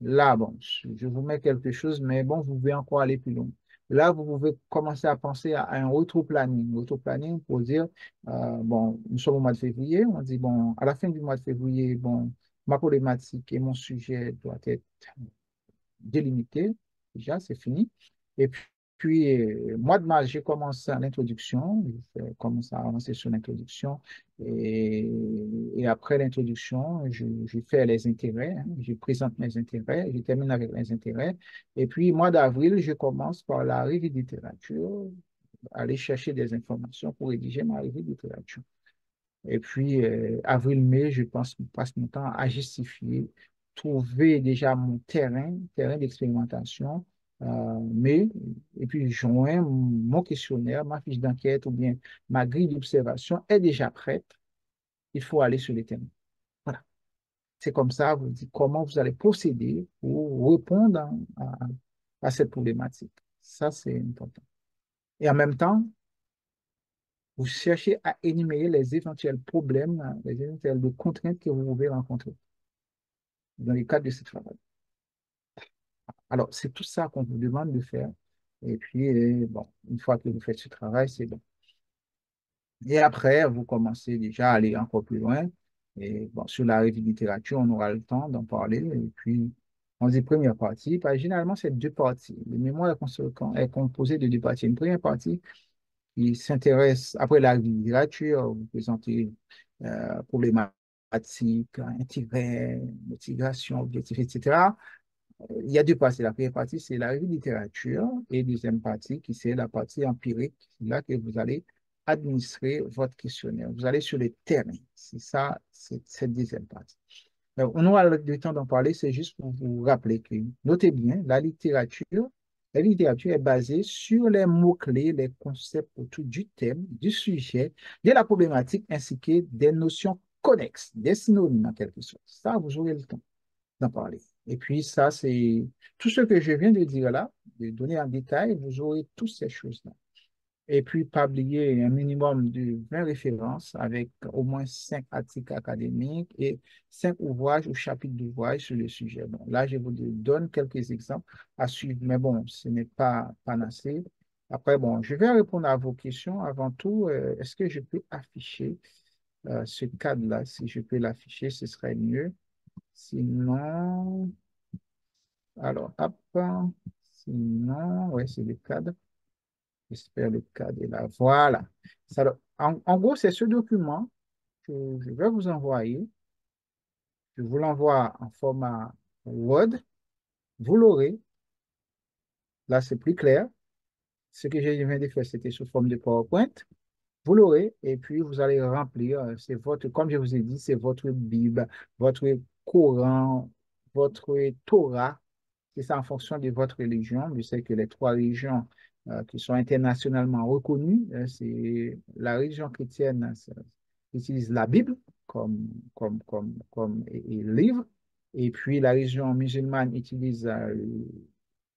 Là, bon, je vous mets quelque chose, mais bon, vous pouvez encore aller plus loin. Là, vous pouvez commencer à penser à un rétro-planning. Rétro-planning pour dire, bon, nous sommes au mois de février, on dit, bon, à la fin du mois de février, bon, ma problématique et mon sujet doit être délimité. Déjà, c'est fini. Et puis, mois de mars, j'ai commencé à l'introduction. J'ai commencé à avancer sur l'introduction. Et, et après l'introduction, je fais les intérêts. Hein. Je présente mes intérêts. Je termine avec les intérêts. Et puis, mois d'avril, je commence par la revue de littérature, aller chercher des informations pour rédiger ma revue de littérature. Et puis, avril-mai, je passe mon temps à justifier, trouver déjà mon terrain d'expérimentation, mais, et puis joindre mon questionnaire, ma fiche d'enquête ou bien ma grille d'observation est déjà prête. Il faut aller sur le terrain. Voilà. C'est comme ça, vous dites comment vous allez procéder pour répondre à cette problématique. Ça, c'est important. Et en même temps, vous cherchez à énumérer les éventuels problèmes, les éventuelles contraintes que vous pouvez rencontrer dans le cadre de ce travail. Alors, c'est tout ça qu'on vous demande de faire. Et puis, bon, une fois que vous faites ce travail, c'est bon. Et après, vous commencez déjà à aller encore plus loin. Et bon, sur la revue de littérature, on aura le temps d'en parler. Et puis, on dit première partie. Généralement, c'est deux parties. Le mémoire est composé de deux parties. Une première partie qui s'intéresse, après la revue de littérature, vous présentez problématiques, intérêts, motivation, objectifs, etc. Il y a deux parties. La première partie, c'est la revue de littérature et deuxième partie, qui c'est la partie empirique. C'est là que vous allez administrer votre questionnaire. Vous allez sur le terrain. C'est ça, c'est cette deuxième partie. Donc, on aura le temps d'en parler, c'est juste pour vous rappeler que, notez bien, la littérature est basée sur les mots-clés, les concepts autour du thème, du sujet, de la problématique, ainsi que des notions connexes, des synonymes en quelque sorte. Ça, vous aurez le temps d'en parler. Et puis ça, c'est tout ce que je viens de dire là, de donner en détail, vous aurez toutes ces choses-là. Et puis publier un minimum de 20 références avec au moins 5 articles académiques et 5 ouvrages ou chapitres d'ouvrages sur le sujet. Bon, là, je vous donne quelques exemples à suivre, mais bon, ce n'est pas panacée. Après, bon, je vais répondre à vos questions. Avant tout, est-ce que je peux afficher ce cadre-là? Si je peux l'afficher, ce serait mieux. Sinon, alors, hop, sinon, ouais, c'est le cadre. J'espère le cadre est là. Voilà. En gros, c'est ce document que je vais vous envoyer. Je vous l'envoie en format Word. Vous l'aurez. Là, c'est plus clair. Ce que je viens de faire, c'était sous forme de PowerPoint. Vous l'aurez et puis vous allez remplir. C'est votre, comme je vous ai dit, c'est votre Bible, votre Coran, votre Torah. C'est ça en fonction de votre religion. Je sais que les trois religions qui sont internationalement reconnues, c'est la religion chrétienne utilise la Bible comme livre. Et puis la religion musulmane utilise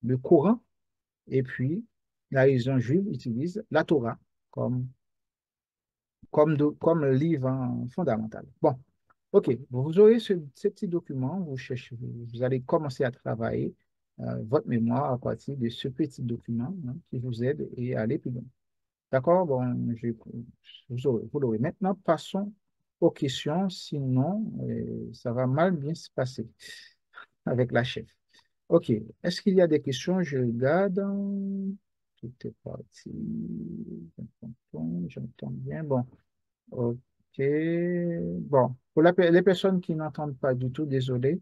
le Coran. Et puis la religion juive utilise la Torah comme, comme livre fondamental. Bon, OK, vous aurez ce petit document, vous cherchez, vous allez commencer à travailler votre mémoire à partir de ce petit document qui vous aide et aller plus loin. D'accord? Bon, vous l'aurez. Maintenant, passons aux questions, sinon ça va mal bien se passer avec la chef. OK, est-ce qu'il y a des questions? Je regarde. Tout est parti. J'entends bien. Bon. Ok. Bon, pour les personnes qui n'entendent pas du tout, désolé,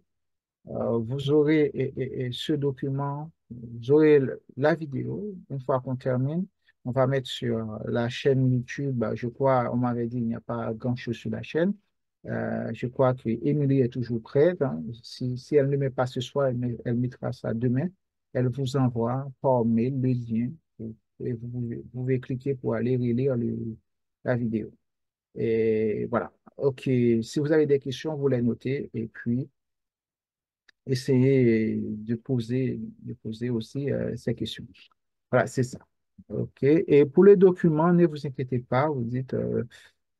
vous aurez ce document, vous aurez la vidéo. Une fois qu'on termine, on va mettre sur la chaîne YouTube. Je crois, on m'avait dit, il n'y a pas grand-chose sur la chaîne. Je crois que Émilie est toujours prête, hein. Si elle ne le met pas ce soir, elle mettra ça demain. Elle vous envoie par mail le lien et vous pouvez cliquer pour aller relire la vidéo. Et voilà. OK. Si vous avez des questions, vous les notez et puis essayez de poser aussi ces questions. Voilà, c'est ça. OK. Et pour les documents, ne vous inquiétez pas. Vous dites,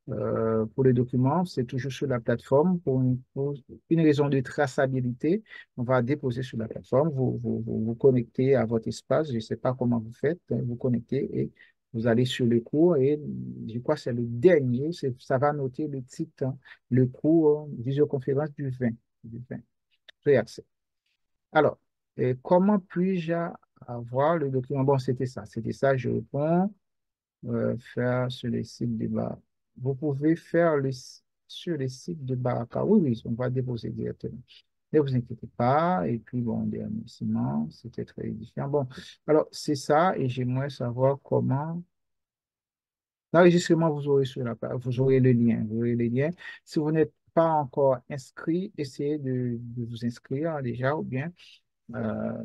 pour les documents, c'est toujours sur la plateforme. Pour une raison de traçabilité, on va déposer sur la plateforme. Vous connectez à votre espace. Je ne sais pas comment vous faites. Vous connectez et vous allez sur le cours. Et je crois que c'est le dernier. Ça va noter le titre, le cours visioconférence du 20. Réaccès. Alors, comment puis-je avoir le document? Bon, c'était ça. C'était ça. Je réponds faire sur les sites de Baraka. Vous pouvez faire sur les sites de Baraka. Oui, oui, on va déposer directement. Ne vous inquiétez pas. Et puis, bon, des remerciements, c'était très édifiant. Bon, alors, c'est ça. Et j'aimerais savoir comment. L'enregistrement, vous aurez sur vous aurez le lien. Vous aurez le lien. Si vous n'êtes pas encore inscrit, essayez de vous inscrire déjà ou bien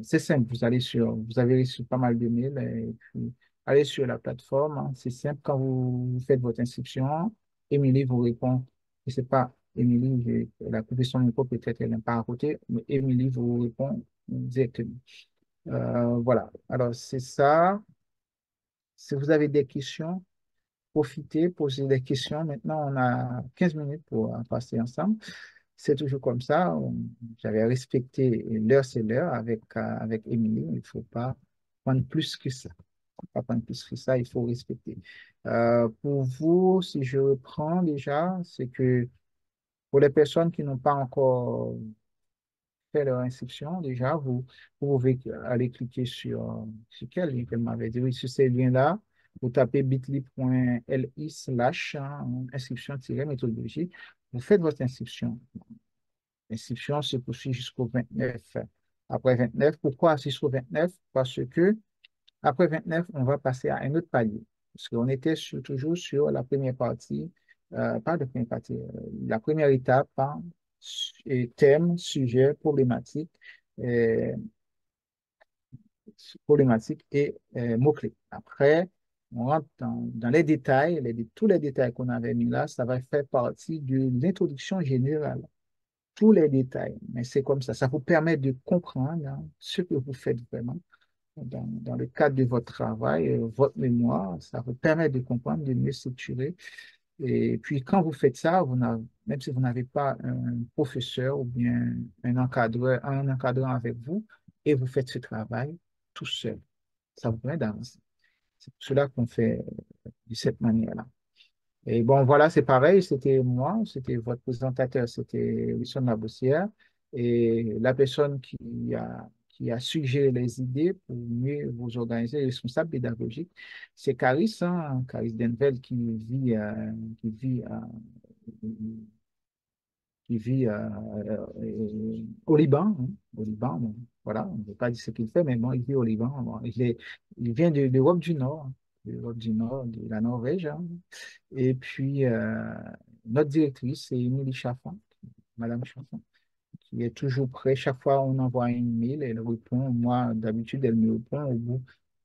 c'est simple, vous avez reçu pas mal de mails et puis allez sur la plateforme, hein. C'est simple, quand vous faites votre inscription, Émilie vous répond, je ne sais pas, Émilie, elle a coupé son micro, peut-être elle n'est pas à côté, mais Émilie vous répond directement. Voilà, alors c'est ça. Si vous avez des questions, profitez, posez des questions. Maintenant, on a 15 minutes pour passer ensemble. C'est toujours comme ça. J'avais respecté l'heure, c'est l'heure avec Émilie. Il ne faut pas prendre plus que ça. Pas prendre plus que ça, il faut respecter. Pour vous, si je reprends déjà, c'est que pour les personnes qui n'ont pas encore fait leur inscription, déjà, vous pouvez aller cliquer sur quel lien qu'elle m'avait dit. Oui, sur ces liens-là, vous tapez bit.ly/, inscription-méthodologie. Vous faites votre inscription. L'inscription se poursuit jusqu'au 29. Après 29, pourquoi jusqu'au 29? Parce que après 29, on va passer à un autre palier. Parce qu'on était toujours sur la première partie, pas de première partie, la première étape, hein, thème, sujet, problématique, euh, problématique et mots-clés. Après, on rentre dans les détails, tous les détails qu'on avait mis là, ça va faire partie de l'introduction générale. Tous les détails. Mais c'est comme ça vous permet de comprendre, hein, ce que vous faites vraiment dans le cadre de votre travail, votre mémoire. Ça vous permet de comprendre, de mieux structurer. Et puis, quand vous faites ça, même si vous n'avez pas un professeur ou bien un encadrant avec vous, et vous faites ce travail tout seul, ça vous permet d'avancer. C'est pour cela qu'on fait de cette manière-là. Et bon, voilà, c'est pareil, c'était moi, c'était votre présentateur, c'était Wilson Laboussière. Et la personne qui a suggéré les idées pour mieux vous organiser, responsable pédagogique, c'est Caris, hein, Caris Denvel, qui vit au Liban. Hein, au Liban, bon, voilà, on ne veut pas dire ce qu'il fait, mais bon, il vit au Liban. Bon, il vient de l'Europe du Nord, hein, de l'Europe du Nord, de la Norvège. Hein. Et puis, notre directrice, c'est Émilie Chaffan, Madame Chaffan, qui est toujours prête. Chaque fois on envoie un email, elle répond. Moi, d'habitude, elle me répond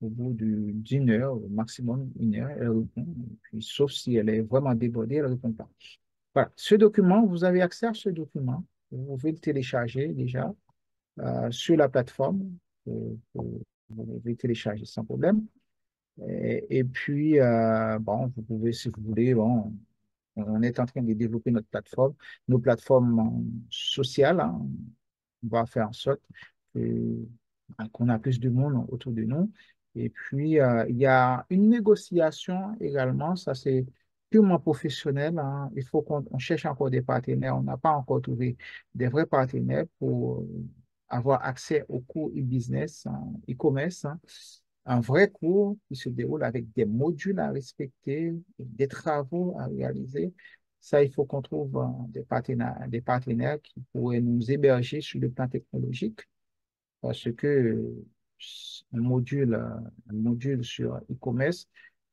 au bout d'une heure, au maximum une heure, elle répond. Et puis, sauf si elle est vraiment débordée, elle ne répond pas. Voilà. Ce document, vous avez accès à ce document. Vous pouvez le télécharger déjà sur la plateforme. Vous pouvez le télécharger sans problème. Et puis, bon, vous pouvez, si vous voulez, bon, on est en train de développer notre plateforme, nos plateformes sociales. Hein. On va faire en sorte qu'on a plus de monde autour de nous. Et puis, il y a une négociation également, ça c'est purement professionnel. Hein. Il faut qu'on cherche encore des partenaires. On n'a pas encore trouvé des vrais partenaires pour avoir accès au cours e-business, e-commerce, hein. Un vrai cours qui se déroule avec des modules à respecter, des travaux à réaliser. Ça, il faut qu'on trouve des partenaires qui pourraient nous héberger sur le plan technologique parce que un module sur e-commerce,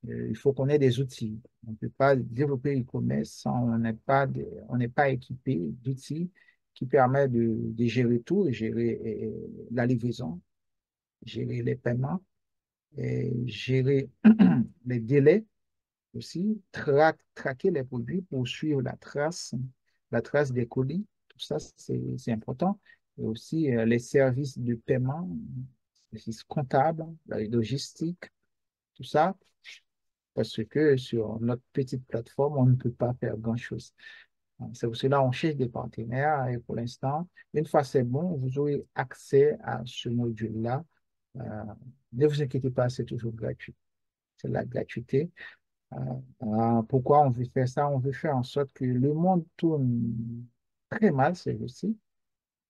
il faut qu'on ait des outils. On ne peut pas développer e-commerce sans on n'est pas équipé d'outils qui permettent de gérer tout, gérer la livraison, gérer les paiements, et gérer les délais aussi, traquer les produits pour suivre la trace des colis. Tout ça, c'est important. Et aussi les services de paiement, les services comptables, la logistique, tout ça, parce que sur notre petite plateforme, on ne peut pas faire grand-chose. C'est pour cela qu'on cherche des partenaires et pour l'instant, une fois c'est bon, vous aurez accès à ce module-là. Euh, ne vous inquiétez pas, c'est toujours gratuit. C'est la gratuité. Pourquoi on veut faire ça? On veut faire en sorte que le monde tourne très mal, c'est aussi,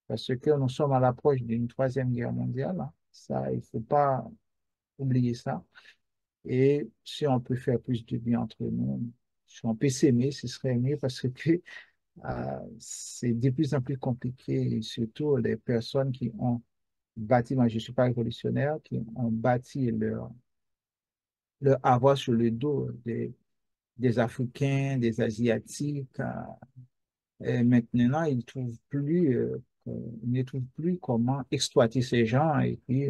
parce que nous sommes à l'approche d'une troisième guerre mondiale. Hein. Ça, il ne faut pas oublier ça. Et si on peut faire plus de bien entre nous, si on peut s'aimer, ce serait mieux parce que c'est de plus en plus compliqué, et surtout les personnes qui ont bâti, moi je ne suis pas révolutionnaire, qui ont bâti leur avoir sur le dos des Africains, des Asiatiques. Et maintenant, ils ne trouvent plus comment exploiter ces gens et puis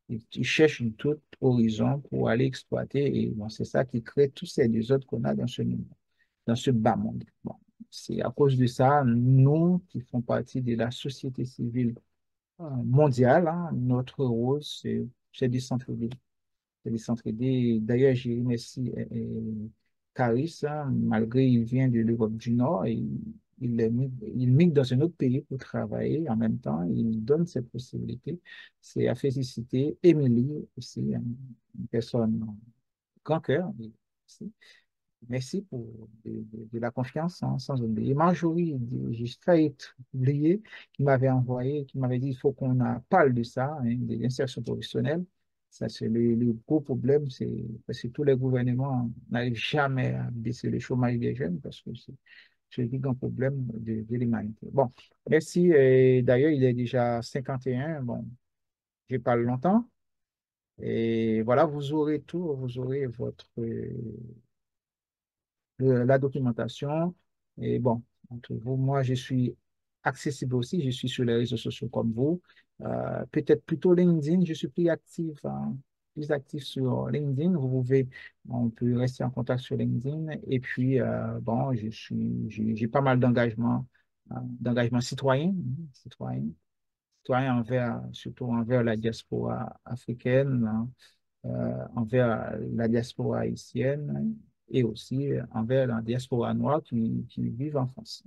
ils cherchent une toute horizon pour aller exploiter. Et bon, c'est ça qui crée tous ces désordres qu'on a dans ce bas monde. Bon, c'est à cause de ça, nous qui font partie de la société civile mondiale, hein, notre rôle, c'est de s'entraider. C'est de s'entraider. D'ailleurs, j'ai remercie Caris, hein, malgré il vient de l'Europe du Nord, il migre dans un autre pays pour travailler. En même temps, il donne cette possibilité. C'est à féliciter Émilie aussi, hein, une personne grand cœur. Aussi. Merci pour de la confiance, hein, sans oublier. Marjorie, j'ai failli oublier, qui m'avait envoyé, qui m'avait dit il faut qu'on parle de ça, hein, de l'insertion professionnelle. Ça, c'est le gros problème, c'est parce que tous les gouvernements n'arrivent jamais à baisser le chômage des jeunes parce que c'est le plus grand problème de l'humanité. Bon, merci. Et d'ailleurs, il est déjà 51. Bon, je parle longtemps. Et voilà, vous aurez tout, vous aurez la documentation. Et bon, entre vous, moi, je suis accessible aussi. Je suis sur les réseaux sociaux comme vous. Peut-être plutôt LinkedIn. Je suis plus actif, hein, plus actif sur LinkedIn. On peut rester en contact sur LinkedIn. Et puis, bon, j'ai pas mal d'engagement citoyen, citoyen surtout envers la diaspora africaine, hein, envers la diaspora haïtienne et aussi envers la diaspora noire qui vivent en France.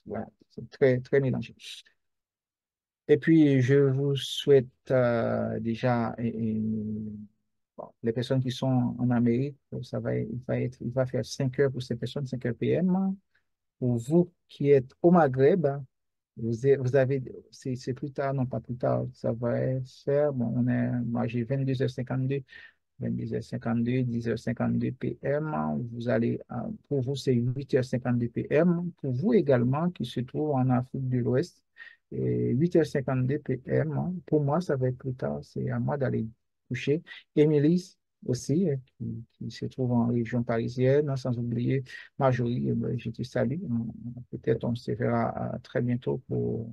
Voilà, c'est très, très mélangé. Et puis, je vous souhaite déjà, bon, les personnes qui sont en Amérique, il va faire 5 heures pour ces personnes, 5 heures PM. Pour vous qui êtes au Maghreb, vous avez, c'est plus tard, non pas plus tard, ça va faire, bon, moi j'ai 22h52. 22h52, 10h52 PM. Vous allez, pour vous, c'est 8h52 PM. Pour vous également, qui se trouve en Afrique de l'Ouest, et 8h52 PM. Pour moi, ça va être plus tard. C'est à moi d'aller coucher. Émilie aussi, qui se trouve en région parisienne, sans oublier Marjorie, je te salue. Peut-être on se verra très bientôt pour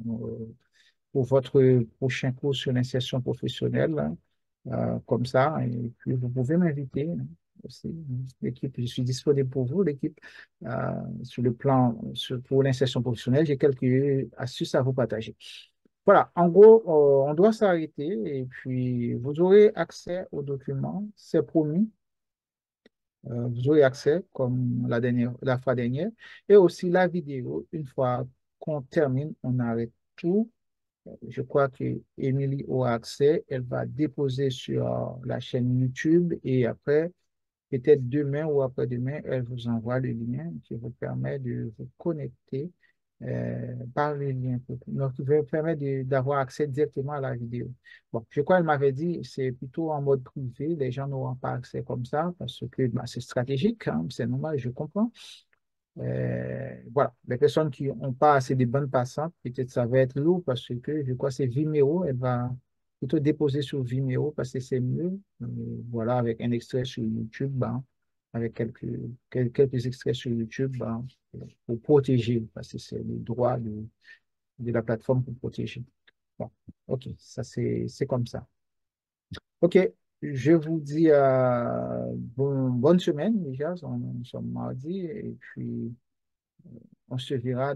votre prochain cours sur l'insertion professionnelle, hein, comme ça. Et puis, vous pouvez m'inviter, hein, aussi. L'équipe, je suis disponible pour vous, l'équipe, sur le plan, pour l'insertion professionnelle. J'ai quelques astuces à vous partager. Voilà, en gros, on doit s'arrêter et puis vous aurez accès aux documents, c'est promis. Vous aurez accès comme la fois dernière et aussi la vidéo. Une fois qu'on termine, on arrête tout. Je crois que Émilie aura accès. Elle va déposer sur la chaîne YouTube et après, peut-être demain ou après-demain, elle vous envoie le lien qui vous permet de vous connecter par le lien. Donc, qui vous permet d'avoir accès directement à la vidéo. Bon, je crois qu'elle m'avait dit c'est plutôt en mode privé. Les gens n'auront pas accès comme ça parce que bah, c'est stratégique, hein, c'est normal, je comprends. Voilà, les personnes qui n'ont pas assez de bandes passantes, peut-être ça va être lourd parce que je crois que c'est Vimeo, elle va plutôt déposer sur Vimeo parce que c'est mieux. Voilà, avec un extrait sur YouTube, ben, avec quelques extraits sur YouTube ben, pour protéger, parce que c'est le droit de la plateforme pour protéger. Bon, ok, ça c'est comme ça. Ok, je vous dis bonne semaine déjà, nous sommes mardi et puis on se verra